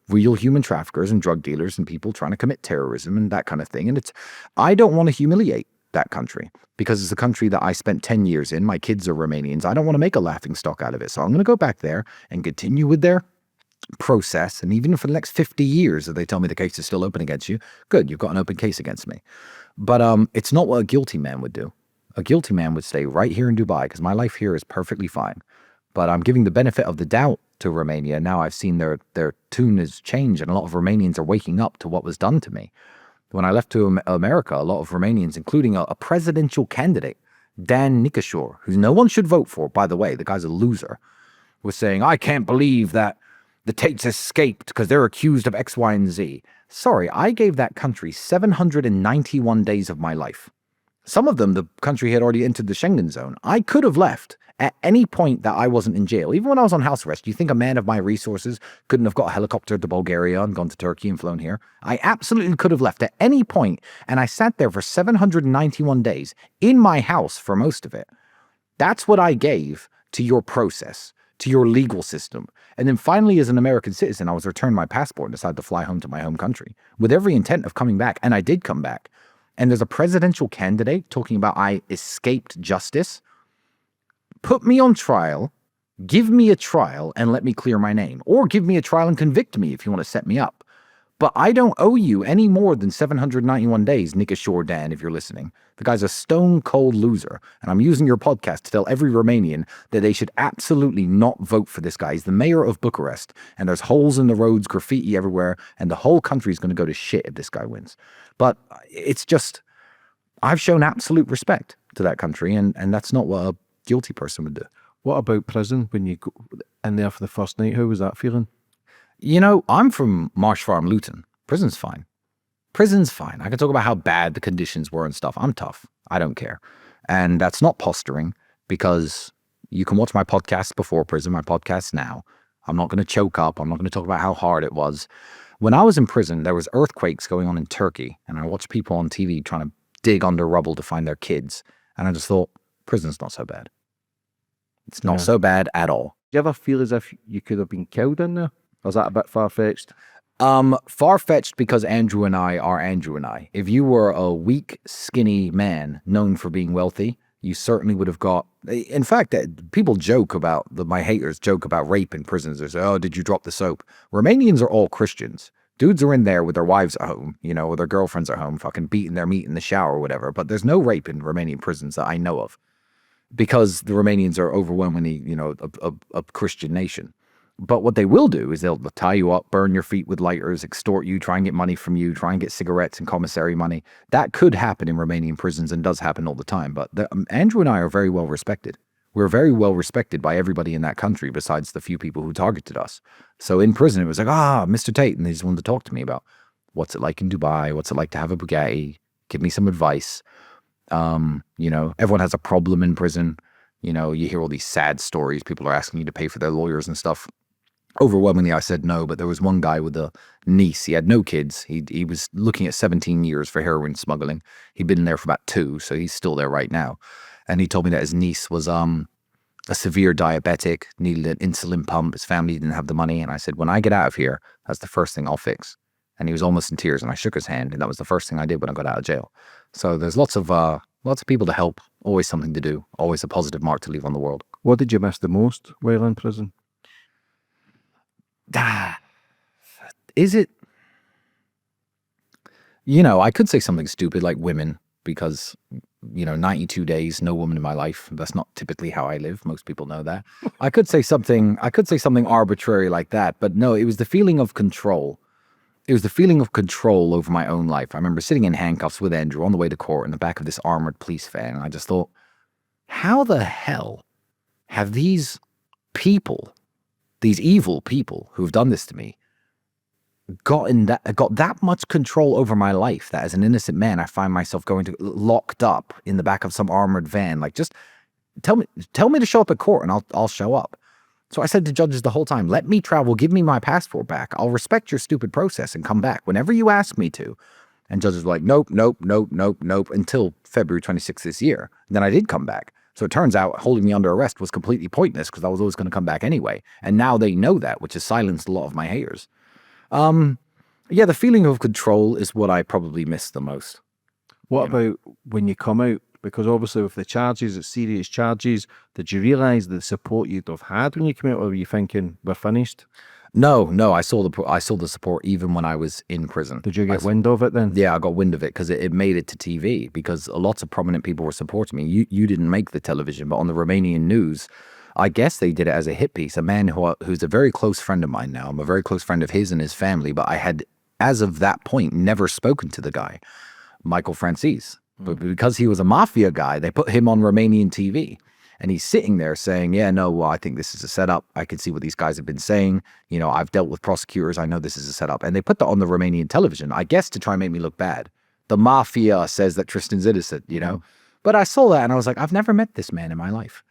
real human traffickers and drug dealers and people trying to commit terrorism and that kind of thing. And I don't want to humiliate that country because it's a country that I spent 10 years in. My kids are Romanians. I don't want to make a laughing stock out of it. So I'm going to go back there and continue with their process. And even for the next 50 years, if they tell me the case is still open against you, good, you've got an open case against me. But it's not what a guilty man would do. A guilty man would stay right here in Dubai because my life here is perfectly fine. But I'm giving the benefit of the doubt to Romania. Now I've seen their tune has changed, and a lot of Romanians are waking up to what was done to me. When I left to America, a lot of Romanians, including a presidential candidate, Dan Nicashore, who no one should vote for, by the way, the guy's a loser, was saying, I can't believe that the Tates escaped because they're accused of X, Y, and Z. Sorry, I gave that country 791 days of my life. Some of them, the country had already entered the Schengen zone. I could have left at any point that I wasn't in jail. Even when I was on house arrest, do you think a man of my resources couldn't have got a helicopter to Bulgaria and gone to Turkey and flown here? I absolutely could have left at any point, and I sat there for 791 days in my house for most of it. That's what I gave to your process, to your legal system. And then finally, as an American citizen, I was returned my passport and decided to fly home to my home country with every intent of coming back. And I did come back. And there's a presidential candidate talking about I escaped justice. Put me on trial Give me a trial and let me clear my name. Or give me a trial and convict me if you want to set me up. But I don't owe you any more than 791 days, Nick Ashore Dan, if you're listening. The guy's a stone cold loser. And I'm using your podcast to tell every Romanian that they should absolutely not vote for this guy. He's the mayor of Bucharest. And there's holes in the roads, graffiti everywhere. And the whole country is going to go to shit if this guy wins. But it's just, I've shown absolute respect to that country. And that's not what a guilty person would do.
What about prison when you go in there for the first night? How was that feeling?
You know, I'm from Marsh Farm, Luton. Prison's fine. Prison's fine. I can talk about how bad the conditions were and stuff. I'm tough. I don't care. And that's not posturing, because you can watch my podcasts before prison, my podcasts now. I'm not going to choke up. I'm not going to talk about how hard it was. When I was in prison, there was earthquakes going on in Turkey, and I watched people on TV trying to dig under rubble to find their kids. And I just thought, prison's not so bad. It's not so bad at all.
Do you ever feel as if you could have been killed in there? Or is that a bit far-fetched?
Far-fetched because Andrew and I are Andrew and I. If you were a weak, skinny man known for being wealthy, you certainly would have got... In fact, people joke about, my haters joke about rape in prisons. They say, oh, did you drop the soap? Romanians are all Christians. Dudes are in there with their wives at home, you know, or their girlfriends at home, fucking beating their meat in the shower or whatever. But there's no rape in Romanian prisons that I know of, because the Romanians are overwhelmingly, you know, a Christian nation. But what they will do is they'll tie you up, burn your feet with lighters, extort you, try and get money from you, try and get cigarettes and commissary money. That could happen in Romanian prisons and does happen all the time. But Andrew and I are very well respected. We're very well respected by everybody in that country besides the few people who targeted us. So in prison, it was like, Mr. Tate. And they just wanted to talk to me about what's it like in Dubai? What's it like to have a Bugatti? Give me some advice. You know, everyone has a problem in prison. You know, you hear all these sad stories. People are asking you to pay for their lawyers and stuff. Overwhelmingly, I said no, but there was one guy with a niece. He had no kids. He was looking at 17 years for heroin smuggling. He'd been in there for about 2, so he's still there right now. And he told me that his niece was a severe diabetic, needed an insulin pump. His family didn't have the money. And I said, when I get out of here, that's the first thing I'll fix. And he was almost in tears, and I shook his hand, and that was the first thing I did when I got out of jail. So there's lots of people to help, always something to do, always a positive mark to leave on the world.
What did you miss the most while in prison?
Is it, you know, I could say something stupid like women, because, you know, 92 days, no woman in my life. That's not typically how I live. Most people know that. I could say something arbitrary like that, but no, it was the feeling of control. It was the feeling of control over my own life. I remember sitting in handcuffs with Andrew on the way to court in the back of this armored police van, and I just thought, how the hell have these people, these evil people who have done this to me, got that much control over my life, that as an innocent man I find myself locked up in the back of some armored van? Like, just tell me to show up at court and I'll show up. So I said to judges the whole time, let me travel, give me my passport back. I'll respect your stupid process and come back whenever you ask me to. And judges were like, nope, until February 26th this year. And then I did come back. So it turns out holding me under arrest was completely pointless, because I was always going to come back anyway. And now they know that, which has silenced a lot of my haters. Yeah, the feeling of control is what I probably miss the most.
What about when you come out? Because obviously with the charges, it's serious charges. Did you realise the support you'd have had when you came out, or were you thinking, we're finished?
No, I saw the support even when I was in prison.
Did you get wind of it then?
Yeah, I got wind of it because it made it to TV, because lots of prominent people were supporting me. You didn't make the television, but on the Romanian news, I guess they did it as a hit piece. A man who's a very close friend of mine now. I'm a very close friend of his and his family, but I had, as of that point, never spoken to the guy, Michael Francis. But because he was a mafia guy, they put him on Romanian TV. And he's sitting there saying, yeah, no, well, I think this is a setup. I can see what these guys have been saying. You know, I've dealt with prosecutors. I know this is a setup. And they put that on the Romanian television, I guess, to try and make me look bad. The mafia says that Tristan's innocent, you know. But I saw that and I was like, I've never met this man in my life.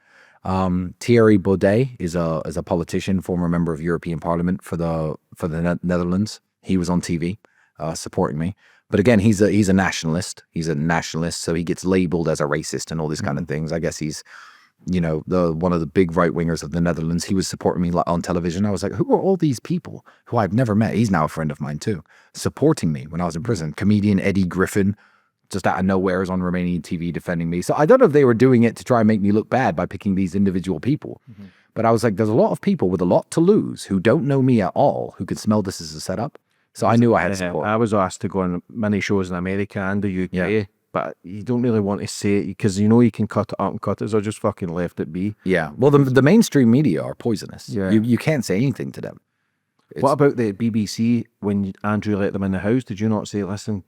Thierry Baudet is a politician, former member of European Parliament for the Netherlands. He was on TV supporting me. But again, he's a nationalist. He's a nationalist, so he gets labeled as a racist and all these kind of things. I guess he's, you know, one of the big right-wingers of the Netherlands. He was supporting me on television. I was like, who are all these people who I've never met? He's now a friend of mine too, supporting me when I was in prison. Comedian Eddie Griffin, just out of nowhere, is on Romanian TV defending me. So I don't know if they were doing it to try and make me look bad by picking these individual people. But I was like, there's a lot of people with a lot to lose who don't know me at all who could smell this as a setup. So I knew I had support.
I was asked to go on many shows in America and the UK, but you don't really want to say it because you know you can cut it up and cut it, so I just fucking left it be.
Yeah. Well, the mainstream media are poisonous.
Yeah.
You can't say anything to them.
What about the BBC when Andrew let them in the house? Did you not say, listen,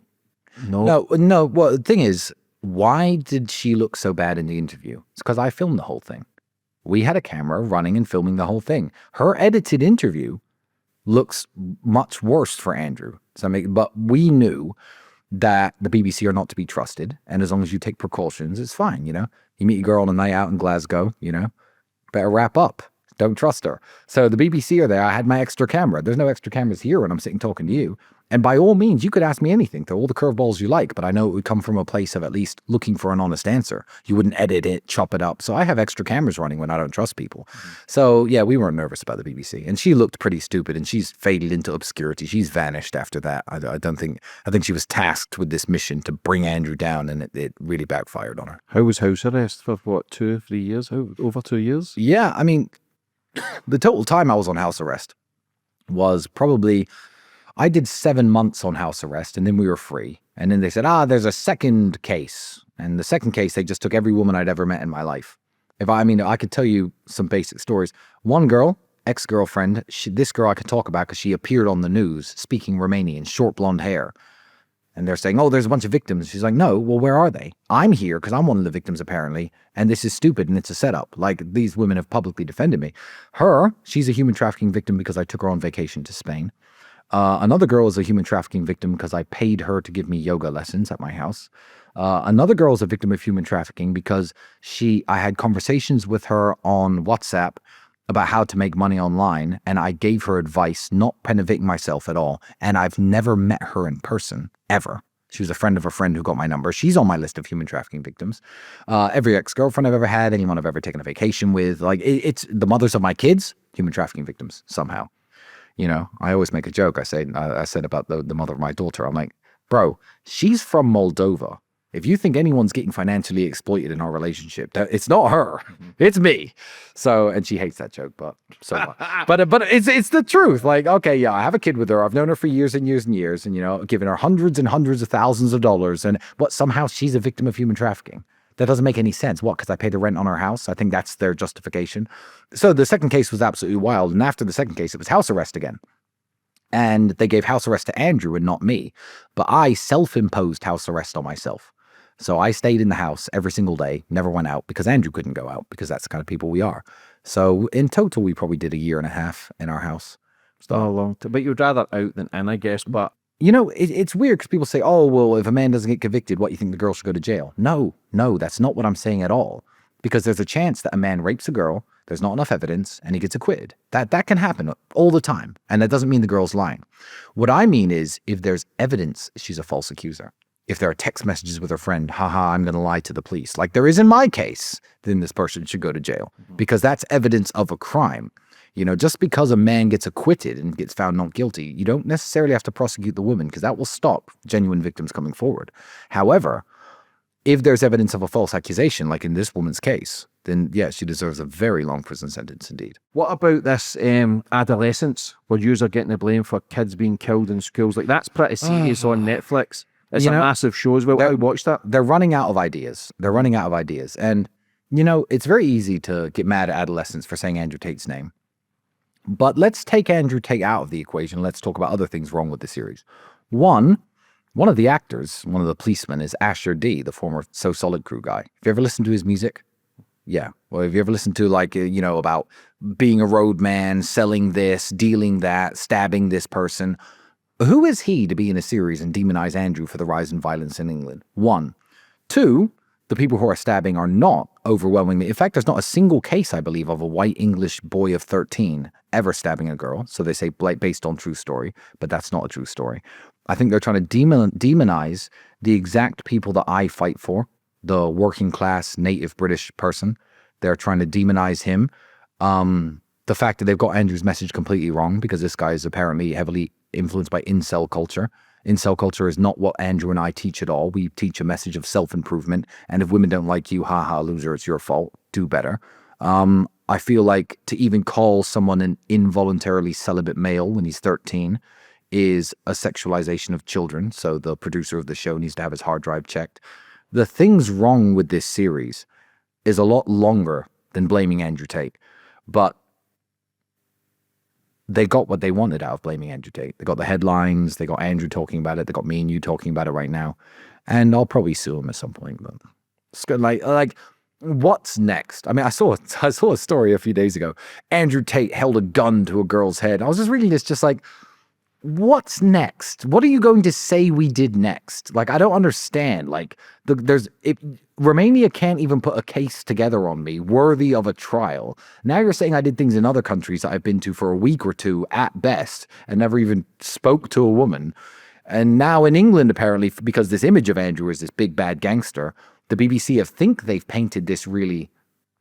no?
No. Well, the thing is, why did she look so bad in the interview? It's because I filmed the whole thing. We had a camera running and filming the whole thing. Her edited interview looks much worse for Andrew. But we knew that the BBC are not to be trusted. And as long as you take precautions, it's fine, you know? You meet your girl on a night out in Glasgow, you know? Better wrap up. Don't trust her. So the BBC are there. I had my extra camera. There's no extra cameras here when I'm sitting talking to you. And by all means, you could ask me anything, throw all the curveballs you like, but I know it would come from a place of at least looking for an honest answer. You wouldn't edit it, chop it up. So I have extra cameras running when I don't trust people. So yeah, we weren't nervous about the BBC. And she looked pretty stupid and she's faded into obscurity. She's vanished after that. I think she was tasked with this mission to bring Andrew down and it really backfired on her.
How was house arrest for what, 2-3 years? Over 2 years?
Yeah, I mean, the total time I was on house arrest was probably... I did 7 months on house arrest and then we were free. And then they said, there's a second case. And the second case, they just took every woman I'd ever met in my life. I could tell you some basic stories. One girl, ex-girlfriend, this girl I could talk about because she appeared on the news speaking Romanian, short blonde hair. And they're saying, there's a bunch of victims. She's like, no, well, where are they? I'm here because I'm one of the victims apparently. And this is stupid and it's a setup. Like these women have publicly defended me. She's a human trafficking victim because I took her on vacation to Spain. Another girl is a human trafficking victim because I paid her to give me yoga lessons at my house. Another girl is a victim of human trafficking because I had conversations with her on WhatsApp about how to make money online, and I gave her advice, not renovating myself at all. And I've never met her in person, ever. She was a friend of a friend who got my number. She's on my list of human trafficking victims. Every ex-girlfriend I've ever had, anyone I've ever taken a vacation with, like it's the mothers of my kids, human trafficking victims somehow. You know, I always make a joke. I said about the mother of my daughter. I'm like, bro, she's from Moldova. If you think anyone's getting financially exploited in our relationship, it's not her, it's me. So, and she hates that joke, but so what? but it's the truth. Like, okay, yeah, I have a kid with her. I've known her for years and years and years, and you know, given her hundreds and hundreds of thousands of dollars, but somehow she's a victim of human trafficking. That doesn't make any sense. What? Because I paid the rent on our house? I think that's their justification. So the second case was absolutely wild. And after the second case, it was house arrest again. And they gave house arrest to Andrew and not me. But I self-imposed house arrest on myself. So I stayed in the house every single day, never went out because Andrew couldn't go out because that's the kind of people we are. So in total, we probably did 1.5 years in our house.
Still a long time. But you'd rather out than in, I guess. But
you know, it's weird because people say, oh, well, if a man doesn't get convicted, what, you think the girl should go to jail? No, that's not what I'm saying at all. Because there's a chance that a man rapes a girl, there's not enough evidence, and he gets acquitted. That can happen all the time. And that doesn't mean the girl's lying. What I mean is, if there's evidence, she's a false accuser. If there are text messages with her friend, I'm going to lie to the police, like there is in my case, then this person should go to jail. Because that's evidence of a crime. You know, just because a man gets acquitted and gets found not guilty, you don't necessarily have to prosecute the woman because that will stop genuine victims coming forward. However, if there's evidence of a false accusation, like in this woman's case, then yeah, she deserves a very long prison sentence indeed.
What about this Adolescence, where yous are getting the blame for kids being killed in schools? Like that's pretty serious on Netflix. It's a massive show as well. I watched that.
They're running out of ideas. And, you know, it's very easy to get mad at Adolescence for saying Andrew Tate's name. But let's take Andrew Tate out of the equation. Let's talk about other things wrong with the series. One of the actors, one of the policemen, is Asher D, the former So Solid Crew guy. Have you ever listened to his music? Yeah. Well, have you ever listened to, like, you know, about being a road man, selling this, dealing that, stabbing this person? Who is he to be in a series and demonize Andrew for the rise in violence in England? 1. 2, the people who are stabbing are not overwhelmingly. In fact, there's not a single case, I believe, of a white English boy of 13 ever stabbing a girl. So they say based on true story, but that's not a true story. I think they're trying to demonize the exact people that I fight for, the working class native British person. They're trying to demonize him. The fact that they've got Andrew's message completely wrong because this guy is apparently heavily influenced by incel culture. Incel culture is not what Andrew and I teach at all. We teach a message of self-improvement. And if women don't like you, loser, it's your fault. Do better. I feel like to even call someone an involuntarily celibate male when he's 13 is a sexualization of children. So the producer of the show needs to have his hard drive checked. The things wrong with this series is a lot longer than blaming Andrew Tate. But they got what they wanted out of blaming Andrew Tate. They got the headlines. They got Andrew talking about it. They got me and you talking about it right now. And I'll probably sue him at some point. But it's good. Like, what's next? I mean, I saw a story a few days ago. Andrew Tate held a gun to a girl's head. I was just reading this, just like, what's next? What are you going to say we did next? Like, I don't understand. Like, Romania can't even put a case together on me worthy of a trial. Now you're saying I did things in other countries that I've been to for a week or two at best and never even spoke to a woman. And now in England, apparently, because this image of Andrew is this big bad gangster, the BBC think they've painted this really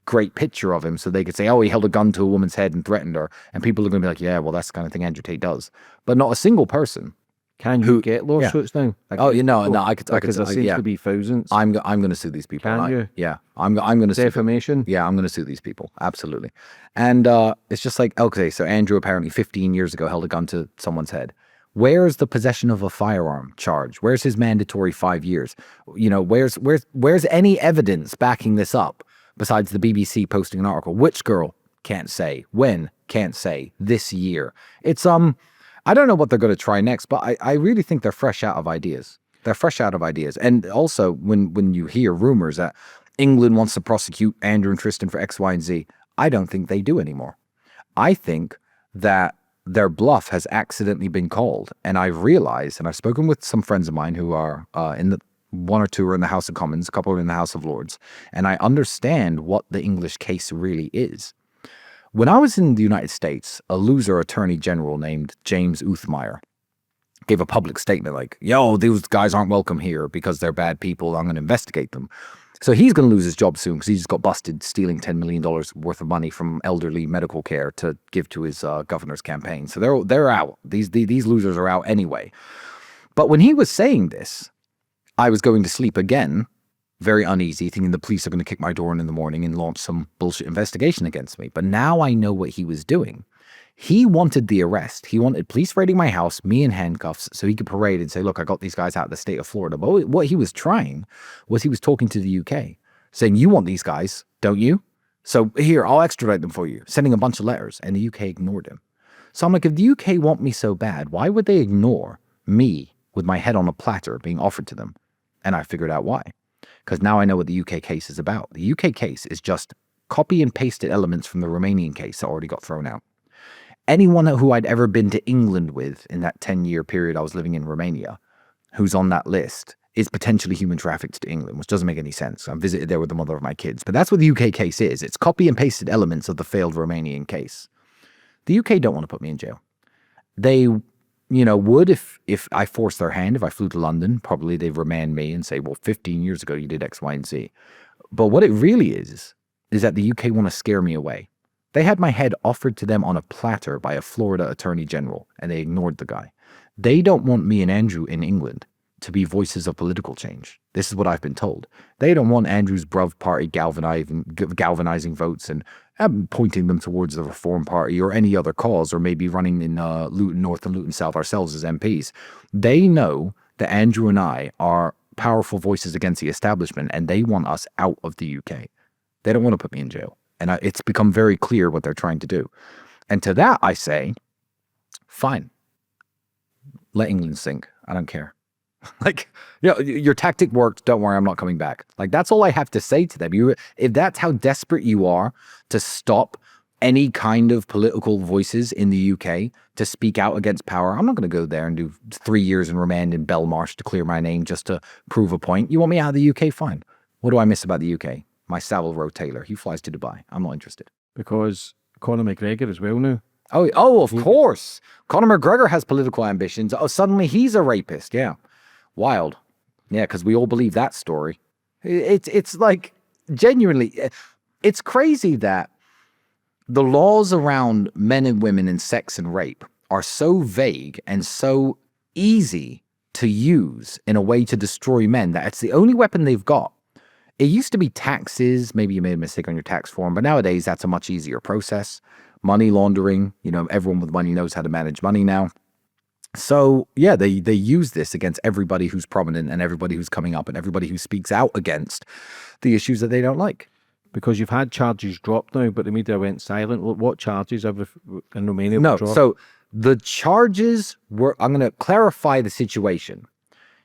great picture of him so they could say, oh, he held a gun to a woman's head and threatened her. And people are going to be like, yeah, well, that's the kind of thing Andrew Tate does. But not a single person.
Can you get lawsuits now?
Like, oh, no, I could.
Because there seems to be thousands.
I'm going to sue these people.
Can you?
Yeah, I'm going to
defamation.
Yeah, I'm going to sue these people. Absolutely. And it's just like, okay, so Andrew apparently 15 years ago held a gun to someone's head. Where's the possession of a firearm charge? Where's his mandatory 5 years? You know, where's any evidence backing this up besides the BBC posting an article? Which girl? Can't say. When? Can't say. This year. It's I don't know what they're going to try next, but I really think they're fresh out of ideas. They're fresh out of ideas. And also, when you hear rumors that England wants to prosecute Andrew and Tristan for X, Y, and Z, I don't think they do anymore. I think that their bluff has accidentally been called. And I've realized, and I've spoken with some friends of mine who are one or two are in the House of Commons, a couple are in the House of Lords, and I understand what the English case really is. When I was in the United States, a loser attorney general named James Uthmeyer gave a public statement like, yo, these guys aren't welcome here because they're bad people. I'm going to investigate them. So he's going to lose his job soon because he just got busted stealing $10 million worth of money from elderly medical care to give to his governor's campaign. So they're out. These losers are out anyway. But when he was saying this, I was going to sleep again, very uneasy, thinking the police are going to kick my door in the morning and launch some bullshit investigation against me. But now I know what he was doing. He wanted the arrest. He wanted police raiding my house, me in handcuffs, so he could parade and say, look, I got these guys out of the state of Florida. But what he was trying was he was talking to the UK, saying, you want these guys, don't you? So here, I'll extradite them for you, sending a bunch of letters. And the UK ignored him. So I'm like, if the UK want me so bad, why would they ignore me with my head on a platter being offered to them? And I figured out why. Because now I know what the UK case is about. The UK case is just copy and pasted elements from the Romanian case that already got thrown out. Anyone who I'd ever been to England with in that 10-year period I was living in Romania, who's on that list, is potentially human trafficked to England, which doesn't make any sense. I'm visited there with the mother of my kids. But that's what the UK case is. It's copy and pasted elements of the failed Romanian case. The UK don't want to put me in jail. They, would if I forced their hand, if I flew to London, probably they'd remand me and say, well, 15 years ago you did X, Y, and Z. But what it really is that the UK want to scare me away. They had my head offered to them on a platter by a Florida attorney general, and they ignored the guy. They don't want me and Andrew in England to be voices of political change. This is what I've been told. They don't want Andrew's Bruv party galvanizing votes and pointing them towards the Reform Party or any other cause, or maybe running in Luton North and Luton South ourselves as MPs. They know that Andrew and I are powerful voices against the establishment, and they want us out of the UK. They don't want to put me in jail. And it's become very clear what they're trying to do. And to that, I say, fine. Let England sink. I don't care. Your tactic worked. Don't worry, I'm not coming back. That's all I have to say to them. If that's how desperate you are to stop any kind of political voices in the UK to speak out against power, I'm not going to go there and do 3 years in remand in Belmarsh to clear my name just to prove a point. You want me out of the UK? Fine. What do I miss about the UK? My Savile Row Taylor. He flies to Dubai. I'm not interested.
Because Conor McGregor as well now.
Oh, of course. Conor McGregor has political ambitions. Oh, suddenly he's a rapist. Yeah. Wild. Yeah, because we all believe that story. It's like, genuinely, it's crazy that the laws around men and women and sex and rape are so vague and so easy to use in a way to destroy men that it's the only weapon they've got It used to be taxes. Maybe you made a mistake on your tax form, but nowadays that's a much easier process. Money laundering, everyone with money knows how to manage money now. So yeah, they use this against everybody who's prominent and everybody who's coming up and everybody who speaks out against the issues that they don't like.
Because you've had charges dropped now, but the media went silent. What charges in Romania
No,
were dropped?
so the charges were, I'm going to clarify the situation.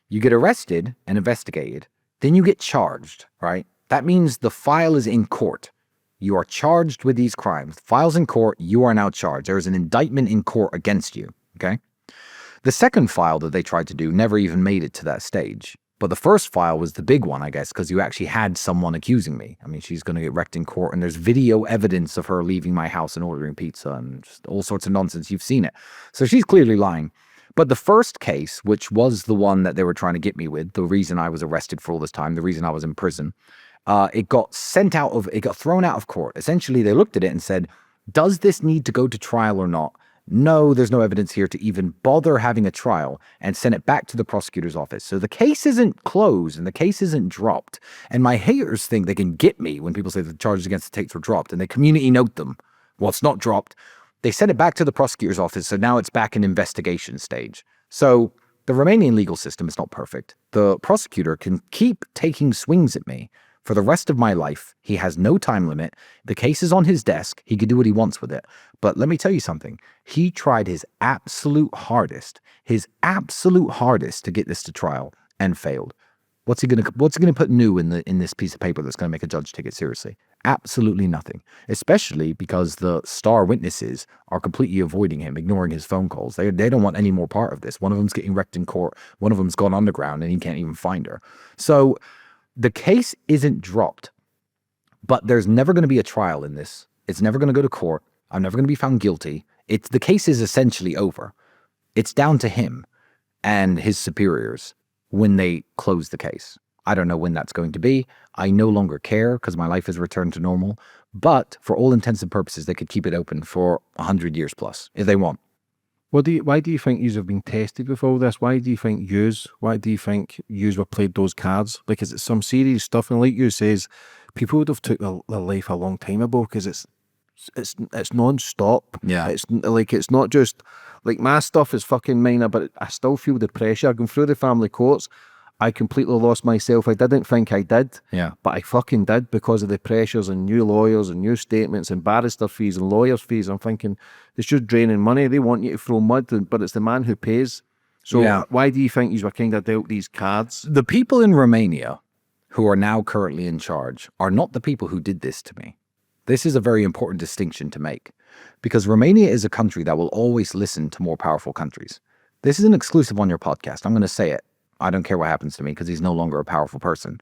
You get arrested and investigated, then you get charged, right? That means the file is in court. You are charged with these crimes. File's in court, you are now charged. There is an indictment in court against you, okay? The second file that they tried to do never even made it to that stage. But the first file was the big one, I guess, because you actually had someone accusing me. I mean, she's going to get wrecked in court, and there's video evidence of her leaving my house and ordering pizza and just all sorts of nonsense. You've seen it. So she's clearly lying. But the first case, which was the one that they were trying to get me with, the reason I was arrested for all this time, the reason I was in prison, it got thrown out of court. Essentially, they looked at it and said, does this need to go to trial or not? No, there's no evidence here to even bother having a trial, and sent it back to the prosecutor's office. So the case isn't closed and the case isn't dropped. And my haters think they can get me when people say the charges against the Tates were dropped, and they community note them. Well, it's not dropped. They sent it back to the prosecutor's office, so now it's back in investigation stage. So the Romanian legal system is not perfect. The prosecutor can keep taking swings at me for the rest of my life. He has no time limit. The case is on his desk. He can do what he wants with it. But let me tell you something. He tried his absolute hardest to get this to trial and failed. What's he gonna put new in this piece of paper that's gonna make a judge take it seriously? Absolutely nothing. Especially because the star witnesses are completely avoiding him, ignoring his phone calls. They don't want any more part of this. One of them's getting wrecked in court. One of them's gone underground and he can't even find her. So the case isn't dropped, but there's never going to be a trial in this. It's never going to go to court. I'm never going to be found guilty. The case is essentially over. It's down to him and his superiors when they close the case. I don't know when that's going to be. I no longer care because my life has returned to normal. But for all intents and purposes, they could keep it open for 100 years plus if they want.
Why do you think yous have been tested with all this? Why do you think yous were played those cards? Because it's some serious stuff, and like you says, people would have took their life a long time ago because it's non-stop.
Yeah.
It's not just like my stuff is fucking minor, but I still feel the pressure. Going through the family courts, I completely lost myself. I didn't think I did.
Yeah.
But I fucking did because of the pressures and new lawyers and new statements and barrister fees and lawyers fees. I'm thinking it's just draining money. They want you to throw mud, but it's the man who pays. So
yeah.
Why do you think you were kind of dealt these cards?
The people in Romania who are now currently in charge are not the people who did this to me. This is a very important distinction to make because Romania is a country that will always listen to more powerful countries. This is an exclusive on your podcast. I'm going to say it. I don't care what happens to me because he's no longer a powerful person.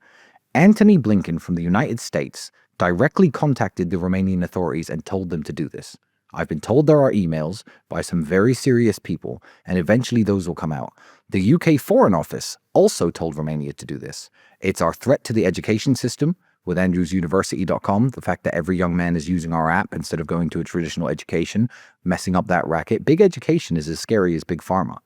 Antony Blinken from the United States directly contacted the Romanian authorities and told them to do this. I've been told there are emails by some very serious people, and eventually those will come out. The UK Foreign Office also told Romania to do this. It's our threat to the education system with andrewsuniversity.com, the fact that every young man is using our app instead of going to a traditional education, messing up that racket. Big education is as scary as big pharma.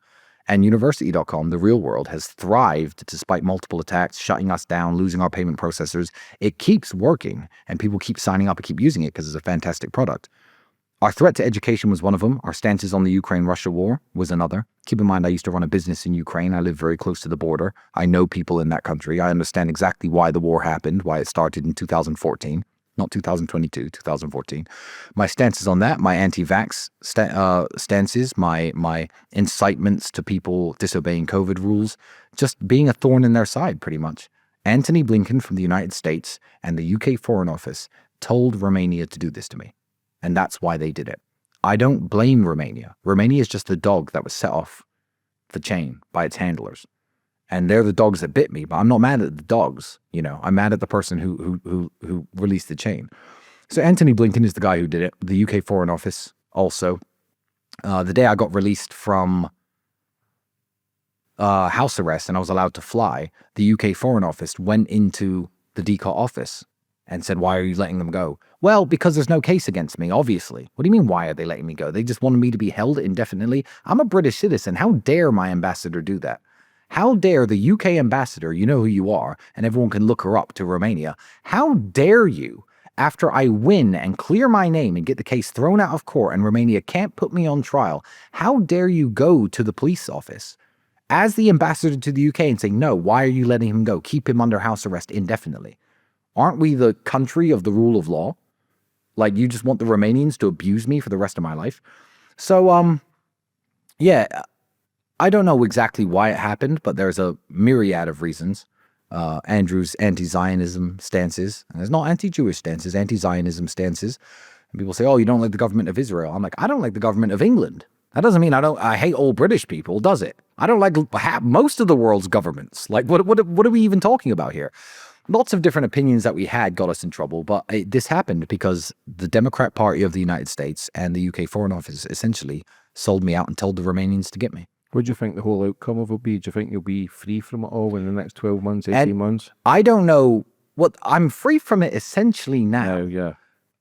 And university.com, the real world, has thrived despite multiple attacks, shutting us down, losing our payment processors. It keeps working, and people keep signing up and keep using it because it's a fantastic product. Our threat to education was one of them. Our stances on the Ukraine-Russia war was another. Keep in mind, I used to run a business in Ukraine. I live very close to the border. I know people in that country. I understand exactly why the war happened, why it started in 2014. Not 2022, 2014. My stances on that, my anti-vax stances, my incitements to people disobeying COVID rules, just being a thorn in their side, pretty much. Antony Blinken from the United States and the UK Foreign Office told Romania to do this to me. And that's why they did it. I don't blame Romania. Romania is just the dog that was set off the chain by its handlers. And they're the dogs that bit me, but I'm not mad at the dogs. I'm mad at the person who released the chain. So Antony Blinken is the guy who did it. The UK Foreign Office also. The day I got released from house arrest and I was allowed to fly, the UK Foreign Office went into the DCOT office and said, "Why are you letting them go?" Well, because there's no case against me, obviously. What do you mean, why are they letting me go? They just wanted me to be held indefinitely. I'm a British citizen. How dare my ambassador do that? How dare the UK ambassador, you know who you are, and everyone can look her up, to Romania. How dare you, after I win and clear my name and get the case thrown out of court and Romania can't put me on trial, how dare you go to the police office as the ambassador to the UK and say, no, why are you letting him go? Keep him under house arrest indefinitely. Aren't we the country of the rule of law? Like, you just want the Romanians to abuse me for the rest of my life? So, yeah, I don't know exactly why it happened, but there's a myriad of reasons. Andrew's anti-Zionism stances, and there's not anti-Jewish stances, anti-Zionism stances. And people say, oh, you don't like the government of Israel. I'm like, I don't like the government of England. That doesn't mean I hate all British people, does it? I don't like most of the world's governments. Like, what are we even talking about here? Lots of different opinions that we had got us in trouble, but this happened because the Democrat Party of the United States and the UK Foreign Office essentially sold me out and told the Romanians to get me.
What do you think the whole outcome of it will be? Do you think you'll be free from it all in the next 12 months, 18 months?
I don't know what I'm free from it essentially now.
Yeah.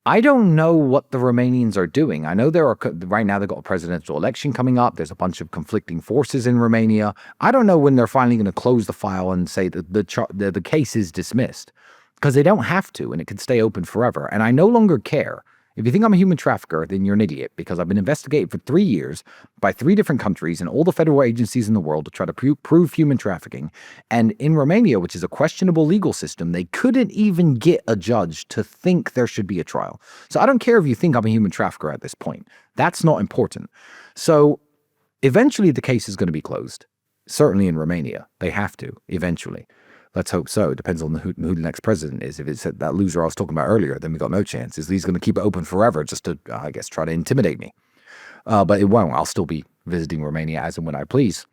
I don't know what the Romanians are doing. I know right now they've got a presidential election coming up. There's a bunch of conflicting forces in Romania. I don't know when they're finally going to close the file and say that the case is dismissed, because they don't have to, and it can stay open forever. And I no longer care. If you think I'm a human trafficker, then you're an idiot, because I've been investigated for 3 years by 3 different countries and all the federal agencies in the world to try to prove human trafficking. And in Romania, which is a questionable legal system, they couldn't even get a judge to think there should be a trial. So I don't care if you think I'm a human trafficker at this point. That's not important. So eventually the case is going to be closed. Certainly in Romania. They have to, eventually. Let's hope so. It depends on who the next president is. If it's that loser I was talking about earlier, then we got no chance. He's going to keep it open forever just to, I guess, try to intimidate me. But it won't. I'll still be visiting Romania as and when I please.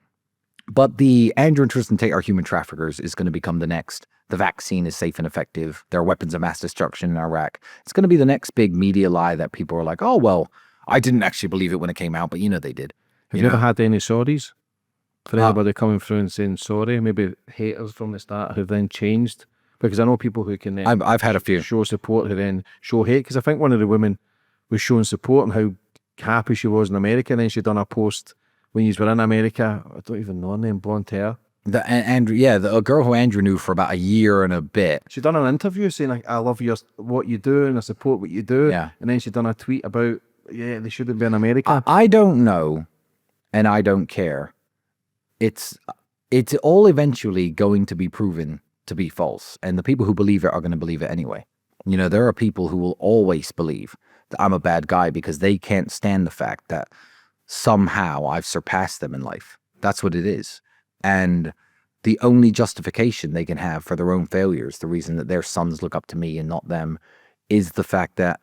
But the Andrew and Tristan Tate are human traffickers is going to become the next. The vaccine is safe and effective. There are weapons of mass destruction in Iraq. It's going to be the next big media lie that people are like, oh, well, I didn't actually believe it when it came out, but they did.
Have you ever had any sorries? For anybody coming through and saying sorry, maybe haters from the start who've then changed? Because I know people who can
I've had a few
show support who then show hate. Because I think one of the women was showing support and how happy she was in America, and then she done a post when you were in America. I don't even know her name, blonde hair.
A girl who Andrew knew for about a year and a bit.
She done an interview saying, like, I love what you do and I support what you do.
Yeah.
And then she done a tweet about, they shouldn't be in America.
I don't know, and I don't care. It's all eventually going to be proven to be false, and the people who believe it are going to believe it anyway. There are people who will always believe that I'm a bad guy because they can't stand the fact that somehow I've surpassed them in life. That's what it is. And the only justification they can have for their own failures, the reason that their sons look up to me and not them, is the fact that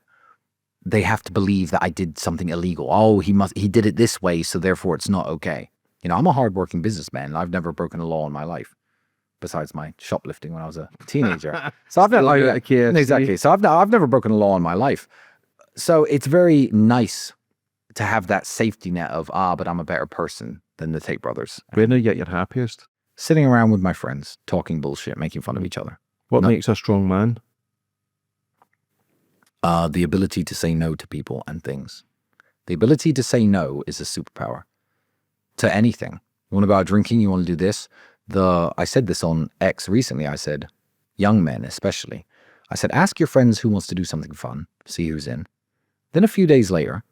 they have to believe that I did something illegal. Oh, he did it this way, so therefore it's not okay. I'm a hardworking businessman, and I've never broken a law in my life, besides my shoplifting when I was a teenager. So I've never exactly. So I've never broken a law in my life. So it's very nice to have that safety net of but I'm a better person than the Tate brothers.
When are you at your happiest?
Sitting around with my friends, talking bullshit, making fun of each other.
What makes a strong man?
The ability to say no to people and things. The ability to say no is a superpower. To anything. You want to go out drinking, you want to do this. I said this on X recently. I said, young men especially, I said, ask your friends who wants to do something fun, see who's in. Then a few days later,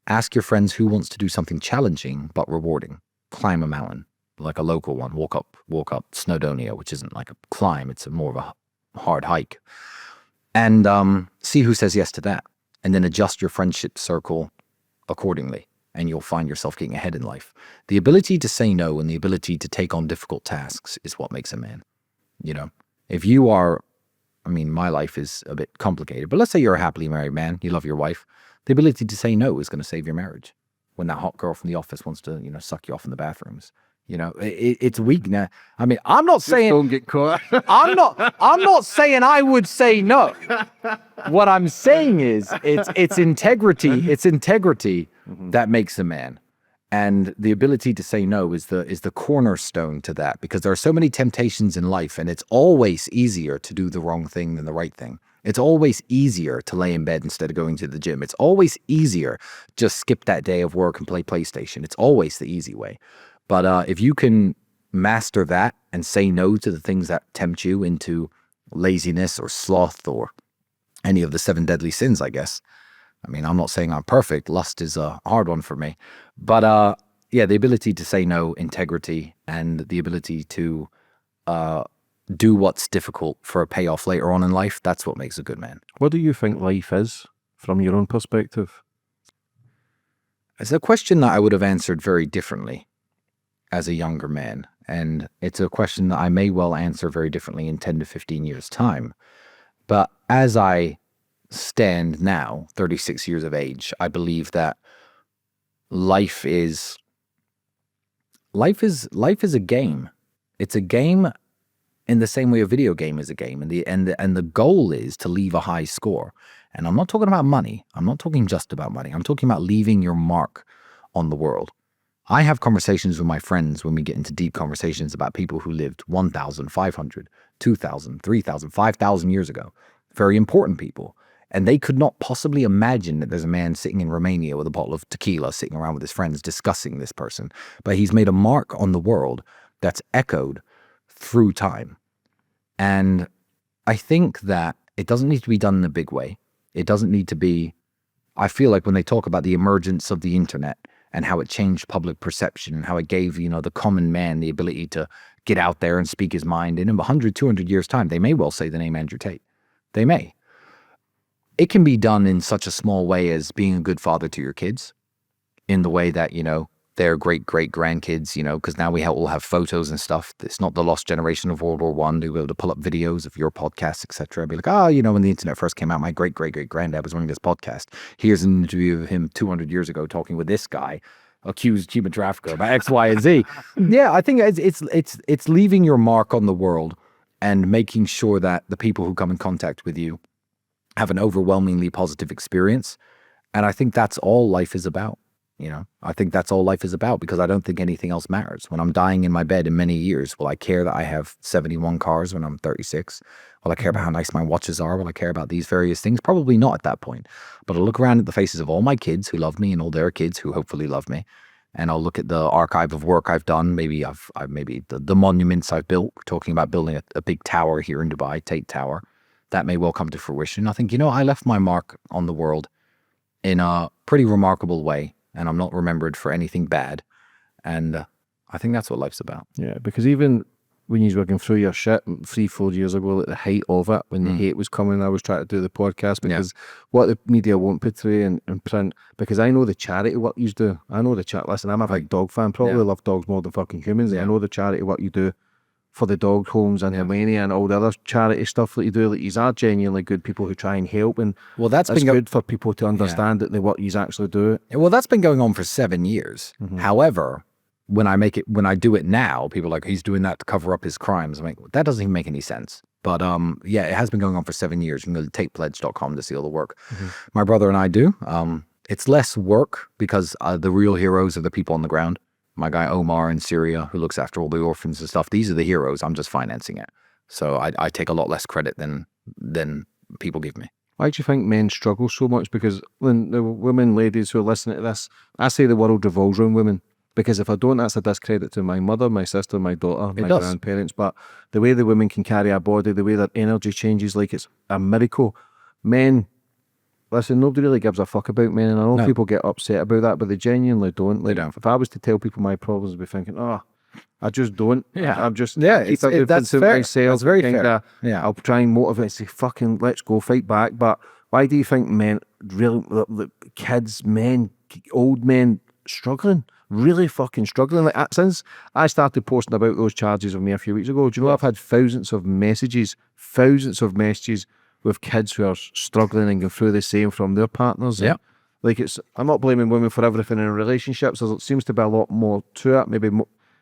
ask your friends who wants to do something challenging but rewarding. Climb a mountain, like a local one. Walk up Snowdonia, which isn't like a climb, it's more of a hard hike. And see who says yes to that. And then adjust your friendship circle accordingly. And you'll find yourself getting ahead in life. The ability to say no and the ability to take on difficult tasks is what makes a man. If you are, my life is a bit complicated, but let's say you're a happily married man, you love your wife, the ability to say no is going to save your marriage. When that hot girl from the office wants to, suck you off in the bathrooms. It's weak now. I'm not saying
don't get caught.
I'm not saying I would say no. What I'm saying is it's integrity. It's integrity that makes a man. And the ability to say no is the cornerstone to that, because there are so many temptations in life, and it's always easier to do the wrong thing than the right thing. It's always easier to lay in bed instead of going to the gym. It's always easier just skip that day of work and play PlayStation. It's always the easy way. But if you can master that and say no to the things that tempt you into laziness or sloth or any of the 7 deadly sins, I guess. I mean, I'm not saying I'm perfect. Lust is a hard one for me. But yeah, the ability to say no, integrity, and the ability to do what's difficult for a payoff later on in life, that's what makes a good man.
What do you think life is from your own perspective?
It's a question that I would have answered very differently as a younger man. And it's a question that I may well answer very differently in 10 to 15 years' time. But as I stand now, 36 years of age, I believe that life is a game. It's a game in the same way a video game is a game. And the goal is to leave a high score. And I'm not talking about money. I'm not talking just about money. I'm talking about leaving your mark on the world. I have conversations with my friends when we get into deep conversations about people who lived 1,500, 2,000, 3,000, 5,000 years ago. Very important people. And they could not possibly imagine that there's a man sitting in Romania with a bottle of tequila sitting around with his friends discussing this person. But he's made a mark on the world that's echoed through time. And I think that it doesn't need to be done in a big way. It doesn't need to be, I feel like when they talk about the emergence of the internet and how it changed public perception and how it gave, the common man the ability to get out there and speak his mind, and in 100, 200 years' time, they may well say the name Andrew Tate. They may. It can be done in such a small way as being a good father to your kids, in the way that, they're great-great-grandkids, because now we all have photos and stuff. It's not the lost generation of World War I. They'll be able to pull up videos of your podcast, etc. Be like, when the internet first came out, my great-great-great-granddad was running this podcast. Here's an interview of him 200 years ago talking with this guy, accused human trafficker about X, Y, and Z. Yeah, I think it's leaving your mark on the world and making sure that the people who come in contact with you have an overwhelmingly positive experience. And I think that's all life is about. I think that's all life is about, because I don't think anything else matters. When I'm dying in my bed in many years, will I care that I have 71 cars when I'm 36? Will I care about how nice my watches are? Will I care about these various things? Probably not at that point. But I'll look around at the faces of all my kids who love me and all their kids who hopefully love me. And I'll look at the archive of work I've done. Maybe maybe the monuments I've built. We're talking about building a big tower here in Dubai, Tate Tower. That may well come to fruition. I think, I left my mark on the world in a pretty remarkable way. And I'm not remembered for anything bad. And I think that's what life's about.
Yeah, because even when you were going through your shit 3-4 years ago, at the height of it, when the hate was coming, I was trying to do the podcast because what the media won't portray and print, because I know the charity work you do. I know the chat. Listen, I'm a big dog fan, probably love dogs more than fucking humans. I know the charity work you do for the dog homes in Romania and all the other charity stuff that you do. Like, these are genuinely good people who try and help, and
that's been
good for people to understand that the work you actually do.
Well, that's been going on for 7 years. However, when I do it now, people are like, he's doing that to cover up his crimes. I'm like, that doesn't even make any sense. But it has been going on for 7 years. You can go to tatepledge.com to see all the work my brother and I do. It's less work because the real heroes are the people on the ground. My guy Omar in Syria, who looks after all the orphans and stuff. These are the heroes. I'm just financing it. So I take a lot less credit than people give me.
Why do you think men struggle so much? Because when the women, ladies who are listening to this, I say the world revolves around women. Because if I don't, that's a discredit to my mother, my sister, my daughter, my grandparents. But the way the women can carry a body, the way their energy changes, like it's a miracle. Men, listen, nobody really gives a fuck about men, and I know people get upset about that, but they genuinely don't. Like, if I was to tell people my problems, I'd be thinking, I just don't. I'm just
that's fair.
Myself,
that's very fair.
I'll try and motivate, say, fucking, let's go, fight back. But why do you think men, really, kids, men, old men, struggling? Really fucking struggling. Like, since I started posting about those charges of me a few weeks ago, do you know I've had thousands of messages with kids who are struggling and going through the same from their partners.
Yeah.
Like, I'm not blaming women for everything in relationships. There seems to be a lot more to it. Maybe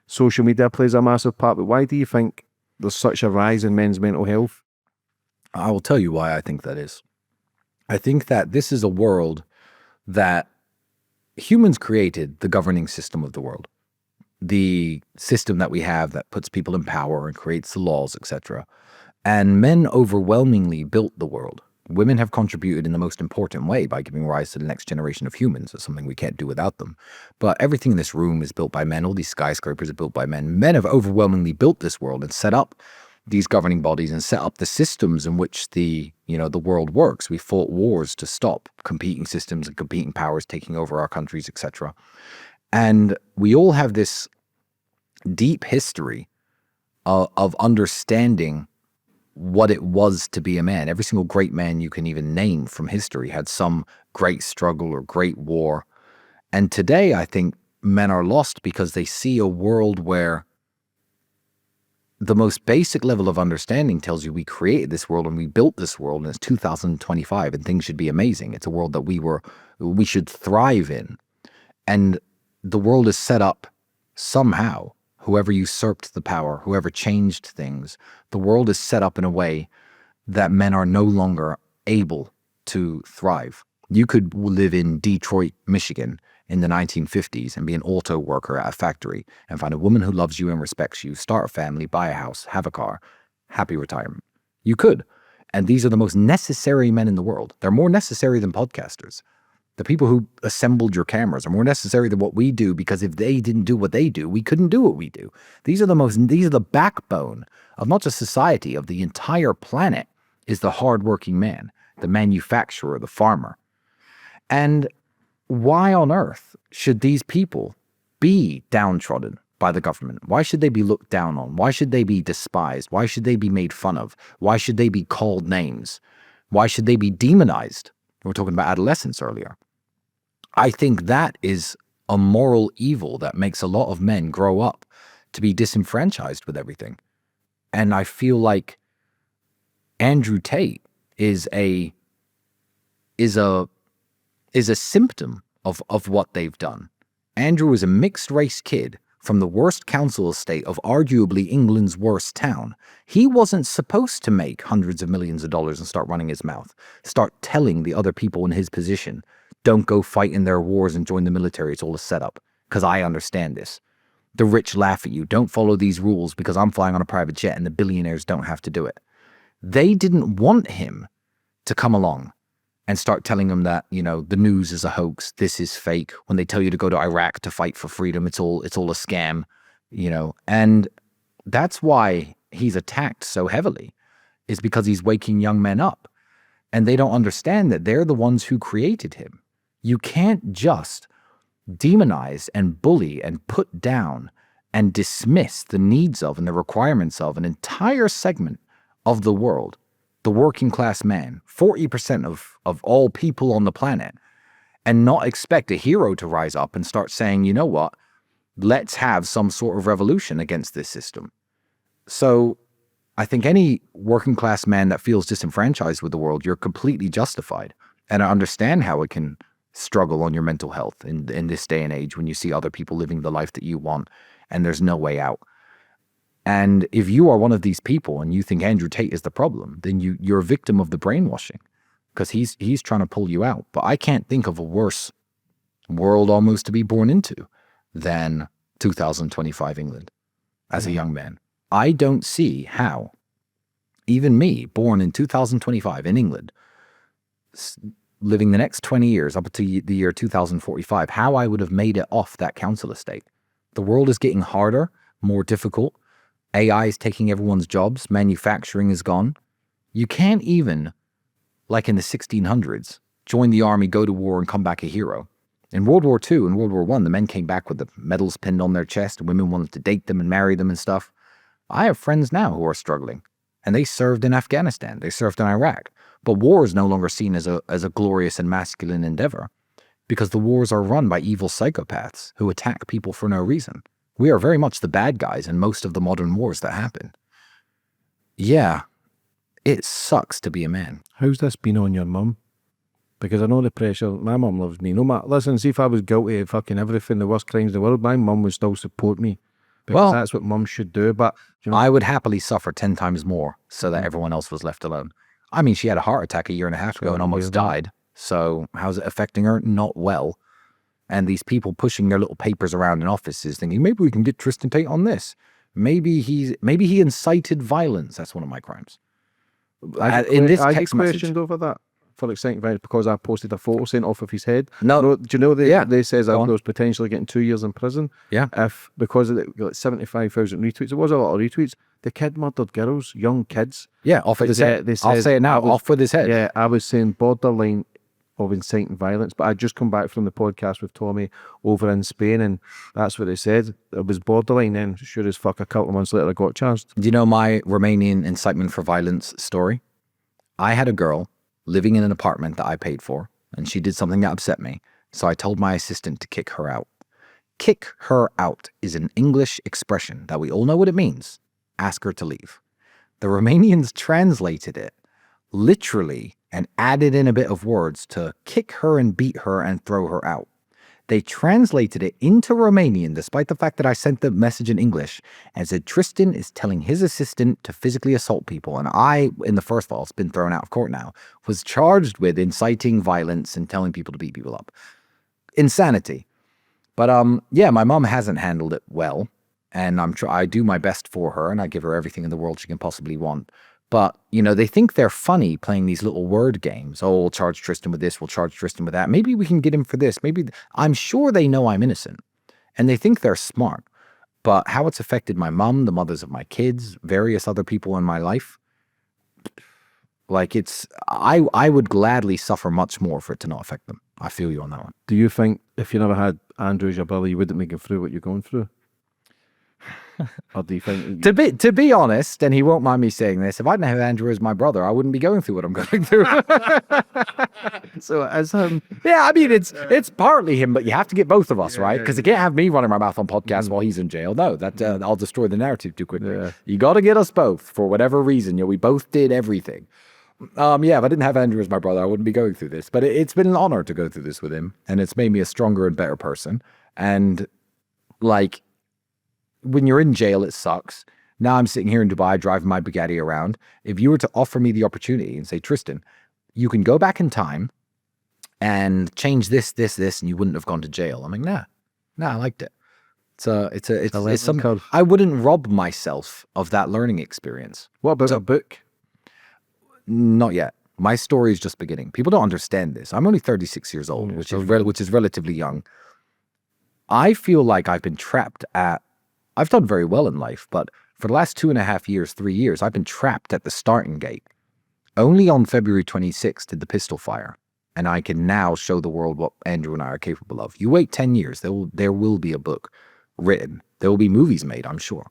social media plays a massive part, but why do you think there's such a rise in men's mental health?
I will tell you why I think that is. I think that this is a world that humans created, the governing system of the world. The system that we have that puts people in power and creates the laws, etc. And men overwhelmingly built the world. Women have contributed in the most important way by giving rise to the next generation of humans. It's something we can't do without them. But everything in this room is built by men. All these skyscrapers are built by men. Men have overwhelmingly built this world and set up these governing bodies and set up the systems in which the world works. We fought wars to stop competing systems and competing powers taking over our countries, etc. And we all have this deep history of understanding what it was to be a man. Every single great man you can even name from history had some great struggle or great war. And today, I think men are lost because they see a world where the most basic level of understanding tells you we created this world and we built this world and it's 2025 and things should be amazing. It's a world that we should thrive in. And the world is set up somehow. Whoever usurped the power, whoever changed things, the world is set up in a way that men are no longer able to thrive. You could live in Detroit, Michigan in the 1950s and be an auto worker at a factory and find a woman who loves you and respects you, start a family, buy a house, have a car, happy retirement. You could. And these are the most necessary men in the world. They're more necessary than podcasters. The people who assembled your cameras are more necessary than what we do, because if they didn't do what they do, we couldn't do what we do. These are the backbone of not just society, of the entire planet, is the hardworking man, the manufacturer, the farmer. And why on earth should these people be downtrodden by the government? Why should they be looked down on? Why should they be despised? Why should they be made fun of? Why should they be called names? Why should they be demonized? We were talking about adolescence earlier. I think that is a moral evil that makes a lot of men grow up to be disenfranchised with everything. And I feel like Andrew Tate is a symptom of what they've done. Andrew is a mixed race kid from the worst council estate of arguably England's worst town. He wasn't supposed to make hundreds of millions of dollars and start running his mouth, start telling the other people in his position, don't go fight in their wars and join the military. It's all a setup, because I understand this. The rich laugh at you. Don't follow these rules because I'm flying on a private jet and the billionaires don't have to do it. They didn't want him to come along and start telling them that, the news is a hoax, this is fake. When they tell you to go to Iraq to fight for freedom, it's all a scam, And that's why he's attacked so heavily, is because he's waking young men up. And they don't understand that they're the ones who created him. You can't just demonize and bully and put down and dismiss the needs of and the requirements of an entire segment of the world, the working class man, 40% of all people on the planet, and not expect a hero to rise up and start saying, you know what, let's have some sort of revolution against this system. So I think any working class man that feels disenfranchised with the world, you're completely justified. And I understand how it can struggle on your mental health in this day and age when you see other people living the life that you want and there's no way out. And if you are one of these people and you think Andrew Tate is the problem, then you're a victim of the brainwashing, because he's trying to pull you out. But I can't think of a worse world almost to be born into than 2025 England as a young man. I don't see how, even me, born in 2025 in England, living the next 20 years up to the year 2045, how I would have made it off that council estate. The world is getting harder, more difficult. AI is taking everyone's jobs. Manufacturing is gone. You can't even, like in the 1600s, join the army, go to war, and come back a hero. In World War II and World War I, the men came back with the medals pinned on their chest, and women wanted to date them and marry them and stuff. I have friends now who are struggling, and they served in Afghanistan. They served in Iraq. But war is no longer seen as a glorious and masculine endeavor, because the wars are run by evil psychopaths who attack people for no reason. We are very much the bad guys in most of the modern wars that happen. Yeah, it sucks to be a man.
How's this been on your mum? Because I know the pressure. My mum loves me. Listen, see, if I was guilty of fucking everything, the worst crimes in the world, my mum would still support me. Because that's what mum should do. But
I would happily suffer 10 times more so that everyone else was left alone. I mean, she had a heart attack a year and a half ago and almost died. So how's it affecting her? Not well. And these people pushing their little papers around in offices thinking, maybe we can get Tristan Tate on this. Maybe he incited violence. That's one of my crimes. in this
I get
text message.
questioned over that for exciting violence because I posted a photo sent off of his head.
No,
do you know they says I
Go on.
was potentially getting 2 years in prison.
Yeah.
If because of like 75,000 retweets, it was a lot of retweets. The kid murdered girls, young kids.
Yeah, off with his head. I'll say it now, off with his head.
Yeah, I was saying borderline of inciting violence, but I just come back from the podcast with Tommy over in Spain, and that's what they said. It was borderline. Then sure as fuck, a couple of months later, I got charged.
Do you know my Romanian incitement for violence story? I had a girl living in an apartment that I paid for, and she did something that upset me. So I told my assistant to kick her out. Kick her out is an English expression that we all know what it means. Ask her to leave. The Romanians translated it literally and added in a bit of words to kick her and beat her and throw her out. They translated it into Romanian, despite the fact that I sent the message in English, and said Tristan is telling his assistant to physically assault people. And I, in the first fall, it's been thrown out of court now, was charged with inciting violence and telling people to beat people up. Insanity. But yeah, my mom hasn't handled it well, and I do my best for her, and I give her everything in the world she can possibly want. But, you know, they think they're funny playing these little word games. Oh, we'll charge Tristan with this, we'll charge Tristan with that. Maybe we can get him for this. Maybe I'm sure they know I'm innocent, and they think they're smart. But how it's affected my mom, the mothers of my kids, various other people in my life, like I would gladly suffer much more for it to not affect them. I feel you on that one.
Do you think if you never had Andrew as your brother, you wouldn't make it through what you're going through? Or do you think
to be honest, and he won't mind me saying this, if I didn't have Andrew as my brother, I wouldn't be going through what I'm going through.
So as
yeah, I mean it's partly him, but you have to get both of us, right? Because you can't have me running my mouth on podcasts while he's in jail. No, that I'll destroy the narrative too quickly.
Yeah.
You got to get us both for whatever reason. You know, we both did everything. Yeah, if I didn't have Andrew as my brother, I wouldn't be going through this. But it's been an honor to go through this with him, and it's made me a stronger and better person. And like, when you're in jail, it sucks. Now I'm sitting here in Dubai driving my Bugatti around. If you were to offer me the opportunity and say, Tristan, you can go back in time and change this, and you wouldn't have gone to jail. I'm like, nah, I liked it. It's something. I wouldn't rob myself of that learning experience.
What about a book?
Not yet. My story is just beginning. People don't understand this. I'm only 36 years old, which is relatively young. I feel like I've been trapped at. I've done very well in life, but for the last 2.5 years, 3 years, I've been trapped at the starting gate. Only on February 26th did the pistol fire, and I can now show the world what Andrew and I are capable of. You wait 10 years, there will be a book written. There will be movies made, I'm sure.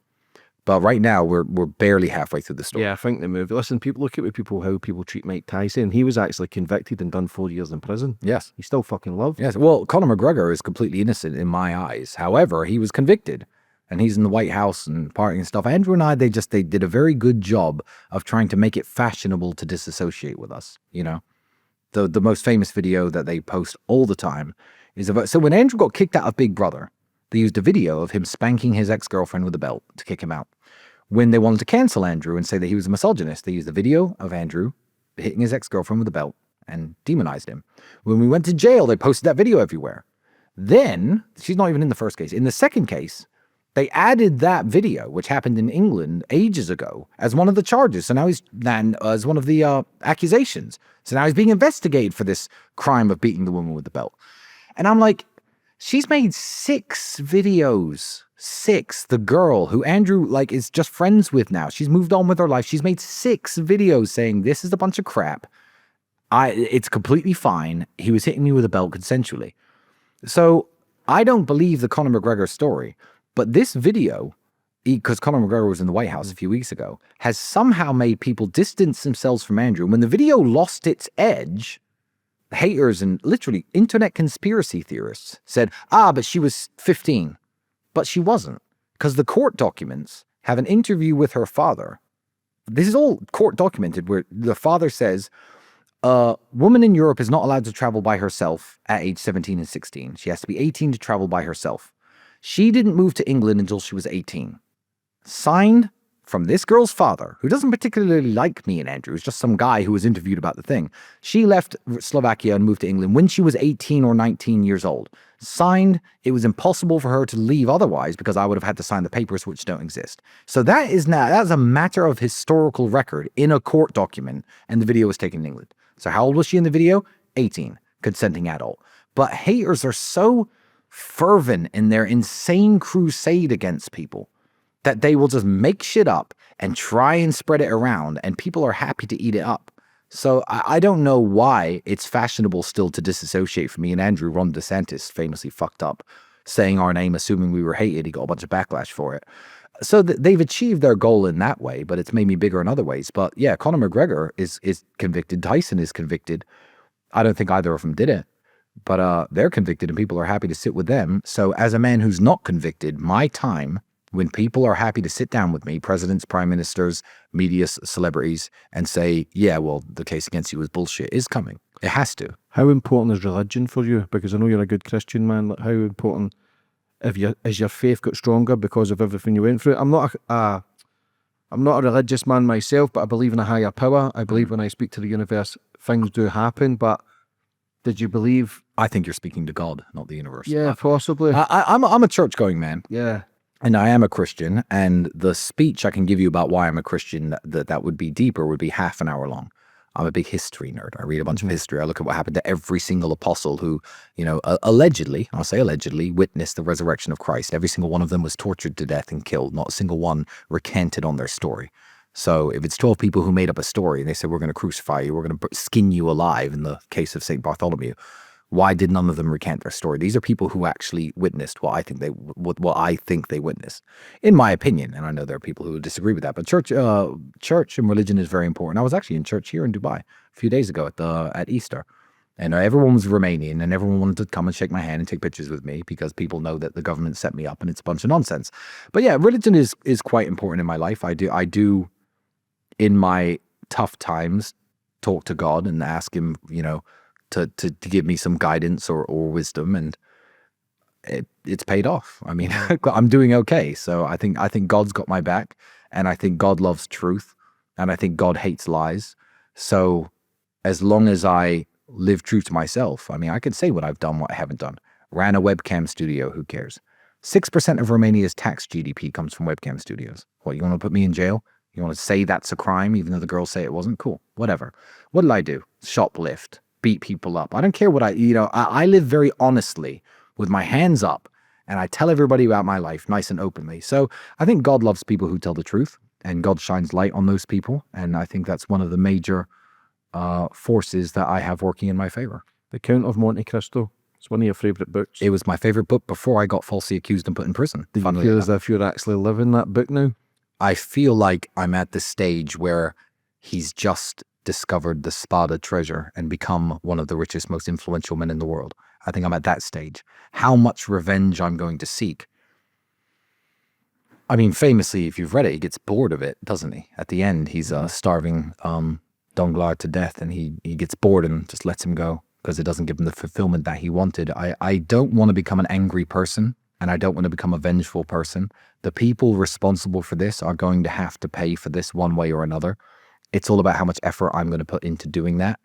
But right now, we're barely halfway through the story.
Yeah, I think the movie. Listen, people look at how people treat Mike Tyson. He was actually convicted and done 4 years in prison.
Yes.
He's still fucking loved.
Yes. Well, Conor McGregor is completely innocent in my eyes. However, he was convicted. And he's in the White House and partying and stuff. Andrew and I, they did a very good job of trying to make it fashionable to disassociate with us, you know? The most famous video that they post all the time is about... So when Andrew got kicked out of Big Brother, they used a video of him spanking his ex-girlfriend with a belt to kick him out. When they wanted to cancel Andrew and say that he was a misogynist, they used a video of Andrew hitting his ex-girlfriend with a belt and demonized him. When we went to jail, they posted that video everywhere. Then, she's not even in the first case. In the second case... They added that video, which happened in England ages ago, as one of the charges. So now as one of the accusations. So now he's being investigated for this crime of beating the woman with the belt. And I'm like, she's made 6 videos. 6. The girl who Andrew is just friends with now. She's moved on with her life. She's made 6 videos saying this is a bunch of crap. It's completely fine. He was hitting me with a belt consensually. So I don't believe the Conor McGregor story. But this video, because Conor McGregor was in the White House a few weeks ago, has somehow made people distance themselves from Andrew. And when the video lost its edge, haters and literally internet conspiracy theorists said, but she was 15. But she wasn't, because the court documents have an interview with her father. This is all court documented, where the father says, a woman in Europe is not allowed to travel by herself at age 17 and 16. She has to be 18 to travel by herself. She didn't move to England until she was 18. Signed from this girl's father, who doesn't particularly like me and Andrew, is just some guy who was interviewed about the thing. She left Slovakia and moved to England when she was 18 or 19 years old. Signed, it was impossible for her to leave otherwise because I would have had to sign the papers which don't exist. So that's a matter of historical record in a court document, and the video was taken in England. So how old was she in the video? 18, consenting adult. But haters are so fervent in their insane crusade against people that they will just make shit up and try and spread it around, and people are happy to eat it up. So I don't know why it's fashionable still to disassociate from me and Andrew. Ron DeSantis famously fucked up saying our name, assuming we were hated. He got a bunch of backlash for it. So they've achieved their goal in that way, but it's made me bigger in other ways. But yeah, Conor McGregor is convicted. Tyson is convicted. I don't think either of them did it, but they're convicted and people are happy to sit with them. So as a man who's not convicted, my time, when people are happy to sit down with me, presidents, prime ministers, media, celebrities, and say, yeah, well, the case against you is bullshit, is coming. It has to.
How important is religion for you? Because I know you're a good Christian man. Like, how important has your faith got stronger because of everything you went through? I'm not a religious man myself, but I believe in a higher power. I believe when I speak to the universe, things do happen. But did you believe?
I think you're speaking to God, not the universe.
Yeah, possibly.
I'm a church-going man.
Yeah.
And I am a Christian, and the speech I can give you about why I'm a Christian that would be deeper would be half an hour long. I'm a big history nerd. I read a bunch of history. I look at what happened to every single apostle who, allegedly, I'll say allegedly, witnessed the resurrection of Christ. Every single one of them was tortured to death and killed. Not a single one recanted on their story. So if it's 12 people who made up a story and they said, we're going to crucify you, we're going to skin you alive in the case of St. Bartholomew, why did none of them recant their story? These are people who actually witnessed what I think they witnessed, in my opinion. And I know there are people who disagree with that, but church and religion is very important. I was actually in church here in Dubai a few days ago at Easter, and everyone was Romanian, and everyone wanted to come and shake my hand and take pictures with me because people know that the government set me up, and it's a bunch of nonsense. But yeah, religion is quite important in my life. I do in my tough times talk to God and ask him, to give me some guidance or wisdom, and it's paid off. I mean, I'm doing okay. So I think God's got my back, and I think God loves truth, and I think God hates lies. So as long as I live true to myself, I mean, I can say what I've done, what I haven't done. Ran a webcam studio, who cares? 6% of Romania's tax GDP comes from webcam studios. What, you want to put me in jail? You want to say that's a crime, even though the girls say it wasn't? Cool, whatever. What did I do? Shoplift. Beat people up. I don't care what I live very honestly with my hands up, and I tell everybody about my life nice and openly. So I think God loves people who tell the truth, and God shines light on those people. And I think that's one of the major forces that I have working in my favor.
The Count of Monte Cristo. It's one of your favorite books.
It was my favorite book before I got falsely accused and put in prison.
Do you feel as if you're actually living that book now?
I feel like I'm at the stage where he's just discovered the Spada treasure and become one of the richest, most influential men in the world. I think I'm at that stage. How much revenge I'm going to seek. I mean, famously, if you've read it, he gets bored of it, doesn't he? At the end, he's starving Danglars to death, and he gets bored and just lets him go because it doesn't give him the fulfillment that he wanted. I don't want to become an angry person, and I don't want to become a vengeful person. The people responsible for this are going to have to pay for this one way or another. It's all about how much effort I'm going to put into doing that.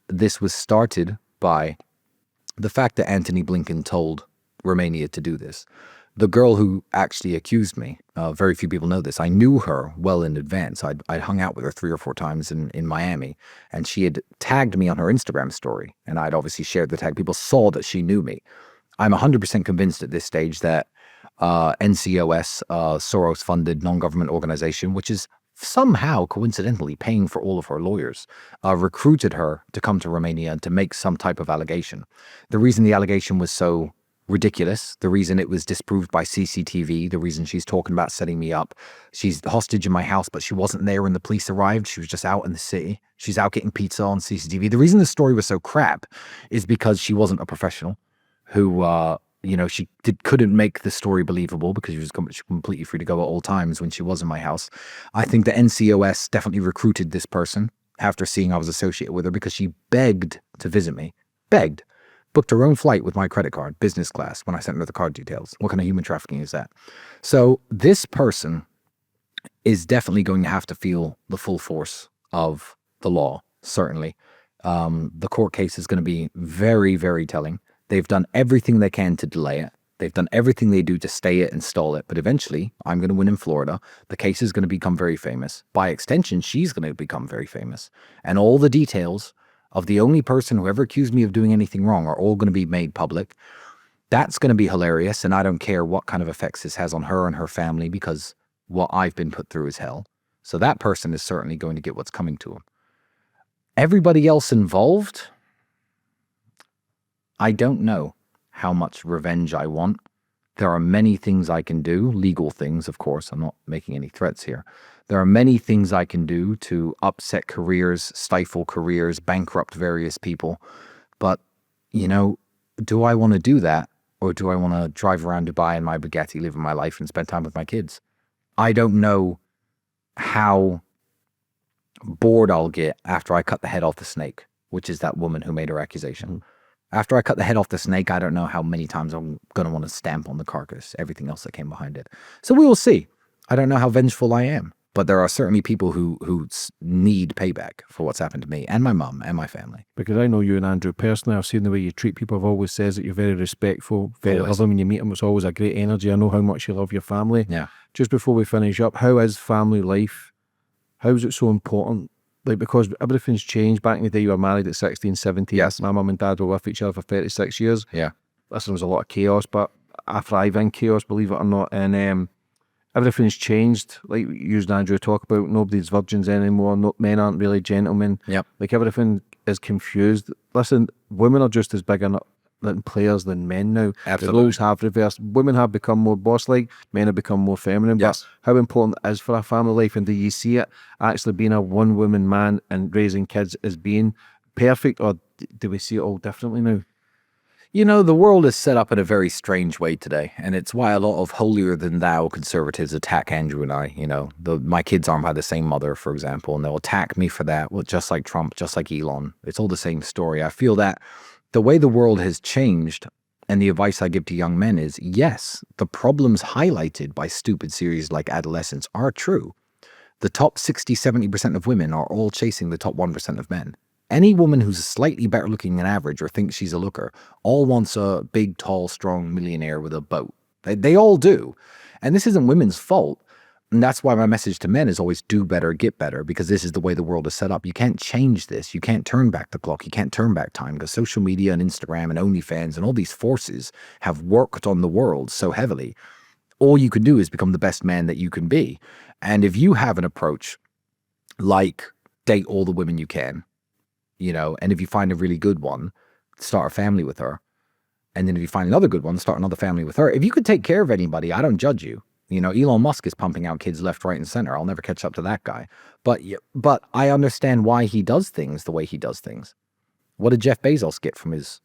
This was started by the fact that Antony Blinken told Romania to do this. The girl who actually accused me, very few people know this. I knew her well in advance. I'd hung out with her 3 or 4 times in Miami, and she had tagged me on her Instagram story, and I'd obviously shared the tag. People saw that she knew me. I'm 100% convinced at this stage that NCOS, Soros-funded non-government organization, which is somehow coincidentally paying for all of her lawyers, recruited her to come to Romania and to make some type of allegation. The reason the allegation was so ridiculous, the reason it was disproved by CCTV, the reason she's talking about setting me up, she's hostage in my house, but she wasn't there when the police arrived. She was just out in the city. She's out getting pizza on CCTV. The reason the story was so crap is because she wasn't a professional who, she couldn't make the story believable because she was completely free to go at all times when she was in my house. I think the NCOS definitely recruited this person after seeing I was associated with her because she begged to visit me. Begged. Booked her own flight with my credit card, business class, when I sent her the card details. What kind of human trafficking is that? So this person is definitely going to have to feel the full force of the law, certainly. The court case is going to be very, very telling. They've done everything they can to delay it. They've done everything they do to stay it and stall it. But eventually, I'm going to win in Florida. The case is going to become very famous. By extension, she's going to become very famous. And all the details of the only person who ever accused me of doing anything wrong are all going to be made public. That's going to be hilarious. And I don't care what kind of effects this has on her and her family, because what I've been put through is hell. So that person is certainly going to get what's coming to him. Everybody else involved, I don't know how much revenge I want. There are many things I can do, legal things, of course. I'm not making any threats here. There are many things I can do to upset careers, stifle careers, bankrupt various people. But, you know, do I want to do that? Or do I want to drive around Dubai in my Bugatti, living my life and spend time with my kids? I don't know how bored I'll get after I cut the head off the snake, which is that woman who made her accusation. After I cut the head off the snake, I don't know how many times I'm going to want to stamp on the carcass, everything else that came behind it. So we will see. I don't know how vengeful I am, but there are certainly people who need payback for what's happened to me and my mum and my family.
Because I know you and Andrew personally. I've seen the way you treat people. I've always says that you're very respectful, very loving when you meet them. It's always a great energy. I know how much you love your family.
Yeah.
Just before we finish up, how is family life? How is it so important? Like, because everything's changed. Back in the day, you were married at 16, 17.
Yes.
My mum and dad were with each other for 36 years.
Yeah.
Listen, there was a lot of chaos, but I thrive in chaos, believe it or not. And everything's changed. Like you and Andrew talk about, nobody's virgins anymore. No, men aren't really gentlemen.
Yep.
Like everything is confused. Listen, women are just as big than players than men now.
Absolutely.
The roles have reversed. Women have become more boss-like. Men have become more feminine.
Yes.
But how important it is for a family life, and do you see it actually being a one-woman man and raising kids as being perfect, or do we see it all differently now?
You know, the world is set up in a very strange way today, and it's why a lot of holier-than-thou conservatives attack Andrew and I. You know, my kids aren't by the same mother, for example, and they'll attack me for that. Well, just like Trump, just like Elon. It's all the same story. I feel that the way the world has changed, and the advice I give to young men is, yes, the problems highlighted by stupid series like Adolescence are true. The top 60, 70% of women are all chasing the top 1% of men. Any woman who's slightly better looking than average or thinks she's a looker all wants a big, tall, strong millionaire with a boat. They all do. And this isn't women's fault. And that's why my message to men is always do better, get better, because this is the way the world is set up. You can't change this. You can't turn back the clock. You can't turn back time, because social media and Instagram and OnlyFans and all these forces have worked on the world so heavily. All you can do is become the best man that you can be. And if you have an approach like date all the women you can, you know, and if you find a really good one, start a family with her. And then if you find another good one, start another family with her. If you could take care of anybody, I don't judge you. You know, Elon Musk is pumping out kids left, right, and center. I'll never catch up to that guy. But I understand why he does things the way he does things. What did Jeff Bezos get from his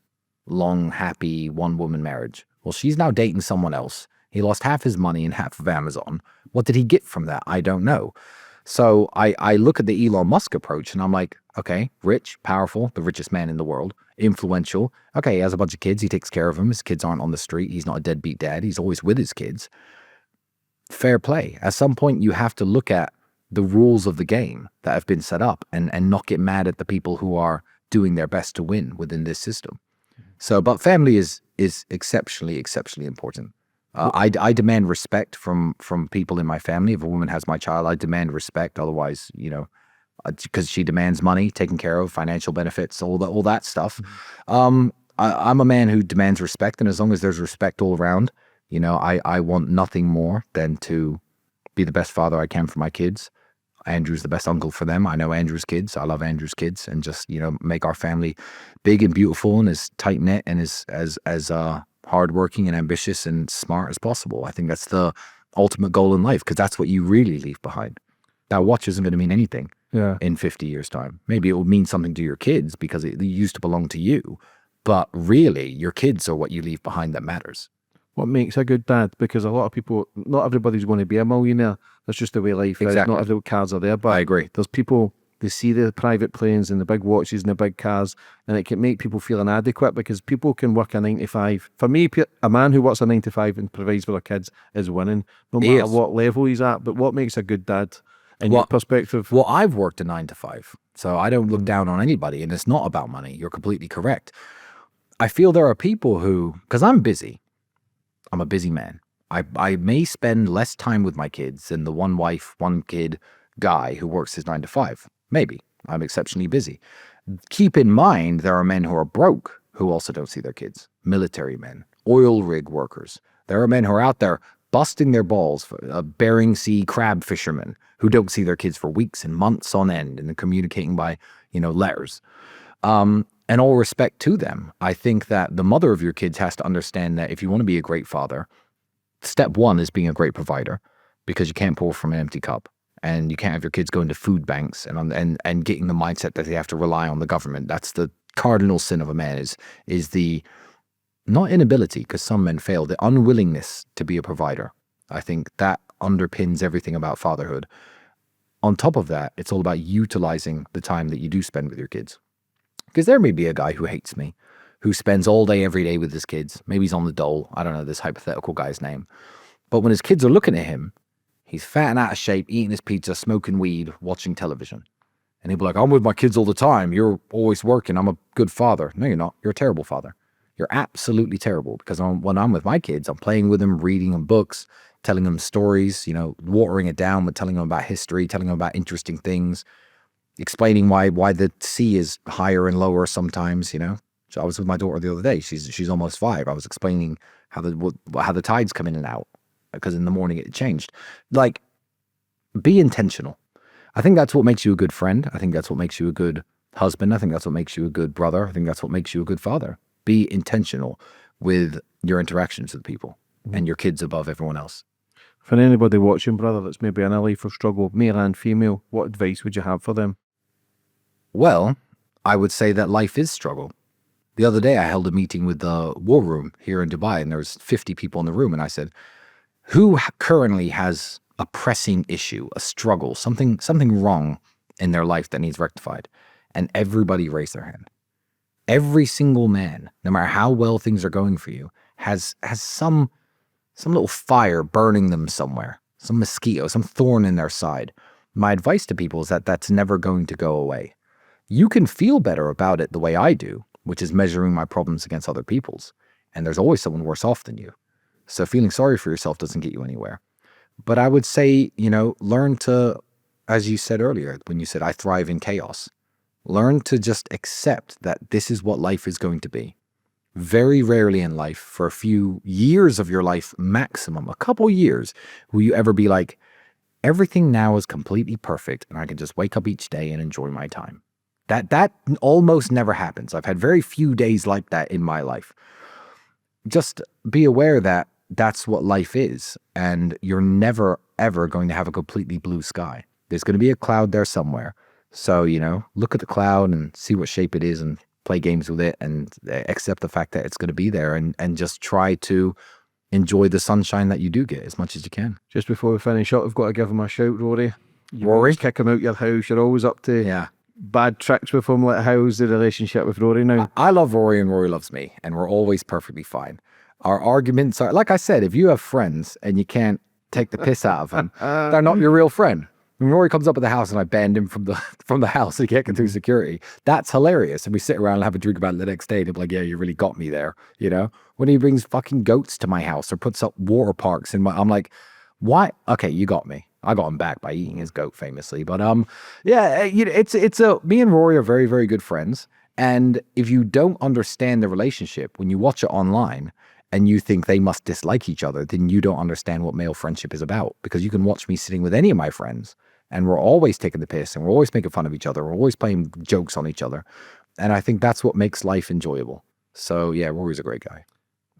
long, happy, one-woman marriage? Well, she's now dating someone else. He lost half his money and half of Amazon. What did he get from that? I don't know. So I look at the Elon Musk approach and I'm like, okay, rich, powerful, the richest man in the world, influential. Okay, he has a bunch of kids. He takes care of them. His kids aren't on the street. He's not a deadbeat dad. He's always with his kids. Fair play. At some point, you have to look at the rules of the game that have been set up and not get mad at the people who are doing their best to win within this system. So, but family is exceptionally important. I demand respect from people in my family. If a woman has my child, I demand respect. Otherwise, you know, because she demands money, taken care of, financial benefits, all that stuff. I'm a man who demands respect, and as long as there's respect all around, you know, I want nothing more than to be the best father I can for my kids. Andrew's the best uncle for them. I know Andrew's kids. I love Andrew's kids, and just, you know, make our family big and beautiful and as tight knit and as hardworking and ambitious and smart as possible. I think that's the ultimate goal in life, because that's what you really leave behind. That watch isn't going to mean anything in 50 years' time. Maybe it will mean something to your kids because it used to belong to you, but really your kids are what you leave behind that matters.
What makes a good dad? Because a lot of people, not everybody's going to be a millionaire. That's just the way life is.
Exactly.
Not every cards are there, but
I agree.
There's people They see the private planes and the big watches and the big cars, and it can make people feel inadequate because people can work a 9 to 5. For me, a man who works a 9 to 5 and provides for their kids is winning, no matter what level he's at. But what makes a good dad in your perspective?
Well, I've worked a 9 to 5, so I don't look down on anybody, and it's not about money. You're completely correct. I feel there are people who, because I'm busy, I'm a busy man. I may spend less time with my kids than the one wife, one kid guy who works his 9 to 5. Maybe. I'm exceptionally busy. Keep in mind, there are men who are broke who also don't see their kids. Military men, oil rig workers. There are men who are out there busting their balls, for Bering Sea crab fishermen who don't see their kids for weeks and months on end and communicating by, letters. And all respect to them. I think that the mother of your kids has to understand that if you want to be a great father, step one is being a great provider, because you can't pour from an empty cup. And you can't have your kids going to food banks and getting the mindset that they have to rely on the government. That's the cardinal sin of a man, is the, not inability, because some men fail, the unwillingness to be a provider. I think that underpins everything about fatherhood. On top of that, it's all about utilizing the time that you do spend with your kids. Because there may be a guy who hates me, who spends all day, every day with his kids. Maybe he's on the dole. I don't know this hypothetical guy's name. But when his kids are looking at him, he's fat and out of shape, eating his pizza, smoking weed, watching television. And he'll be like, I'm with my kids all the time. You're always working. I'm a good father. No, you're not. You're a terrible father. You're absolutely terrible. Because when I'm with my kids, I'm playing with them, reading them books, telling them stories, watering it down, but telling them about history, telling them about interesting things, explaining why the sea is higher and lower sometimes, So I was with my daughter the other day. She's almost 5. I was explaining how the tides come in and out, because in the morning it changed. Like, be intentional. I think that's what makes you a good friend. I think that's what makes you a good husband. I think that's what makes you a good brother. I think that's what makes you a good father. Be intentional with your interactions with people and your kids above everyone else.
For anybody watching, brother, that's maybe in a life of struggle, male and female, what advice would you have for them?
Well, I would say that life is struggle. The other day I held a meeting with the War Room here in Dubai, and there was 50 people in the room, and I said, who currently has a pressing issue, a struggle, something wrong in their life that needs rectified? And everybody raised their hand. Every single man, no matter how well things are going for you, has some little fire burning them somewhere, some mosquito, some thorn in their side. My advice to people is that that's never going to go away. You can feel better about it the way I do, which is measuring my problems against other people's. And there's always someone worse off than you. So feeling sorry for yourself doesn't get you anywhere. But I would say, learn to, as you said earlier, when you said, I thrive in chaos, learn to just accept that this is what life is going to be. Very rarely in life, for a few years of your life, maximum, a couple years, will you ever be like, everything now is completely perfect and I can just wake up each day and enjoy my time. That almost never happens. I've had very few days like that in my life. Just be aware that that's what life is, and you're never, ever going to have a completely blue sky. There's going to be a cloud there somewhere. So, look at the cloud and see what shape it is and play games with it and accept the fact that it's going to be there, and just try to enjoy the sunshine that you do get as much as you can.
Just before we finish up, we've got to give him a shout, Rory. You always kick him out your house. You're always up to bad tricks with him. Like, how's the relationship with Rory now?
I love Rory and Rory loves me, and we're always perfectly fine. Our arguments are, like I said, if you have friends and you can't take the piss out of them, they're not your real friend. When Rory comes up at the house and I banned him from the house and can't get through security, that's hilarious. And we sit around and have a drink about it the next day, and they're like, yeah, you really got me there, When he brings fucking goats to my house or puts up water parks I'm like, why? Okay, you got me. I got him back by eating his goat famously. But me and Rory are very, very good friends. And if you don't understand the relationship, when you watch it online and you think they must dislike each other, then you don't understand what male friendship is about. Because you can watch me sitting with any of my friends, and we're always taking the piss, and we're always making fun of each other. We're always playing jokes on each other. And I think that's what makes life enjoyable. So yeah, Rory's a great guy.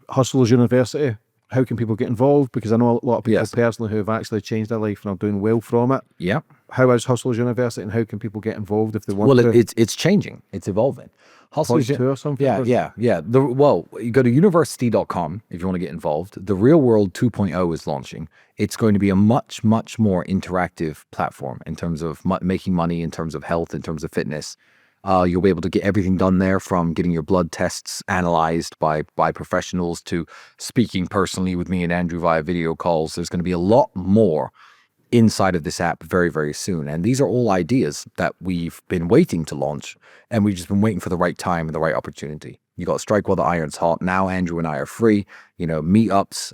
Hustlers University, how can people get involved? Because I know a lot of people
Yes.
personally who have actually changed their life and are doing well from it.
Yeah.
How is Hustlers University, and how can people get involved if they want
Well,
to?
it's changing. It's evolving.
Point two or something?
Yeah. You go to university.com if you want to get involved. The Real World 2.0 is launching. It's going to be a much, much more interactive platform in terms of making money, in terms of health, in terms of fitness. You'll be able to get everything done there, from getting your blood tests analyzed by professionals to speaking personally with me and Andrew via video calls. There's going to be a lot more inside of this app very, very soon. And these are all ideas that we've been waiting to launch, and we've just been waiting for the right time and the right opportunity. You got to strike while the iron's hot. Now Andrew and I are free. Meetups,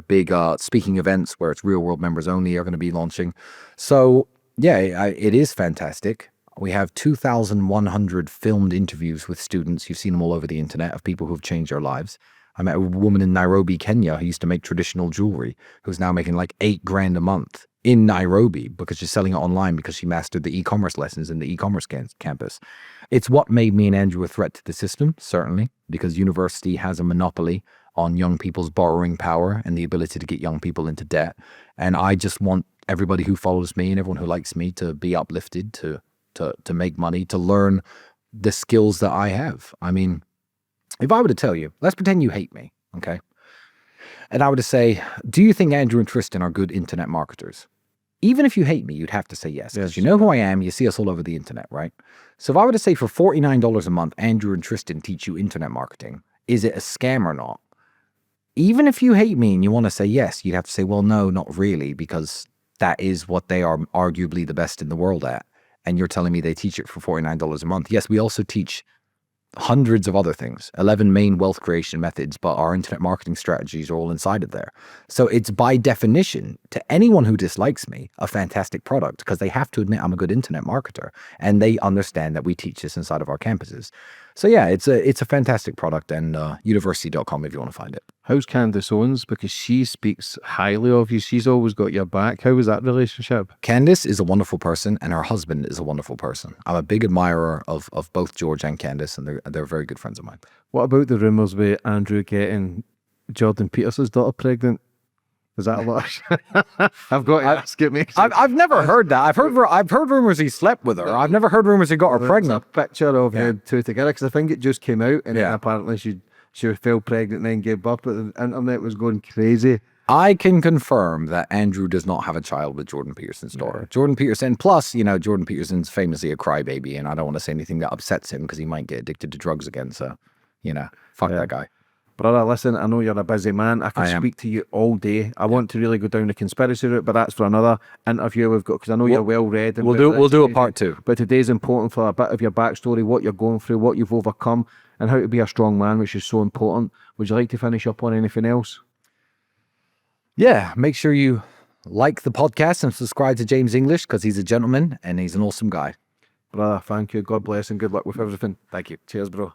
big speaking events where it's real world members only are going to be launching. So yeah, it is fantastic. We have 2,100 filmed interviews with students. You've seen them all over the internet, of people who've changed their lives. I met a woman in Nairobi, Kenya, who used to make traditional jewelry, who's now making like $8,000 a month in Nairobi because she's selling it online because she mastered the e-commerce lessons in the e-commerce campus. It's what made me and Andrew a threat to the system, certainly, because university has a monopoly on young people's borrowing power and the ability to get young people into debt. And I just want everybody who follows me and everyone who likes me to be uplifted, to make money, to learn the skills that I have. I mean, if I were to tell you, let's pretend you hate me, okay? And I were to say, do you think Andrew and Tristan are good internet marketers? Even if you hate me, you'd have to say yes, because you know who I am. You see us all over the internet, right? So if I were to say for $49 a month, Andrew and Tristan teach you internet marketing, is it a scam or not? Even if you hate me and you want to say yes, you'd have to say, well, no, not really, because that is what they are arguably the best in the world at. And you're telling me they teach it for $49 a month. Yes, we also teach hundreds of other things, 11 main wealth creation methods, but our internet marketing strategies are all inside of there. So it's by definition, to anyone who dislikes me, a fantastic product, because they have to admit I'm a good internet marketer, and they understand that we teach this inside of our campuses. So yeah, it's a fantastic product, and university.com if you want to find it.
How's Candace Owens? Because she speaks highly of you. She's always got your back. How was that relationship?
Candace is a wonderful person, and her husband is a wonderful person. I'm a big admirer of both George and Candace, and they're very good friends of mine.
What about the rumours about Andrew getting Jordan Peterson's daughter pregnant? Is that a lot? I've got to ask it, mate.
I've never heard that. I've heard rumors he slept with her. I've never heard rumors he got her pregnant.
A picture of them two together, because I think it just came out, and apparently she fell pregnant and then gave birth, but the internet was going crazy.
I can confirm that Andrew does not have a child with Jordan Peterson's daughter. Yeah. Jordan Peterson, plus, Jordan Peterson's famously a crybaby, and I don't want to say anything that upsets him because he might get addicted to drugs again. So, fuck that guy.
Brother, listen, I know you're a busy man. I can speak to you all day. I want to really go down the conspiracy route, but that's for another interview we've got, because I know you're well read.
We'll do a part 2.
But today's important for a bit of your backstory, what you're going through, what you've overcome, and how to be a strong man, which is so important. Would you like to finish up on anything else?
Yeah, make sure you like the podcast and subscribe to James English, because he's a gentleman and he's an awesome guy.
Brother, thank you. God bless and good luck with everything.
Thank you.
Cheers, bro.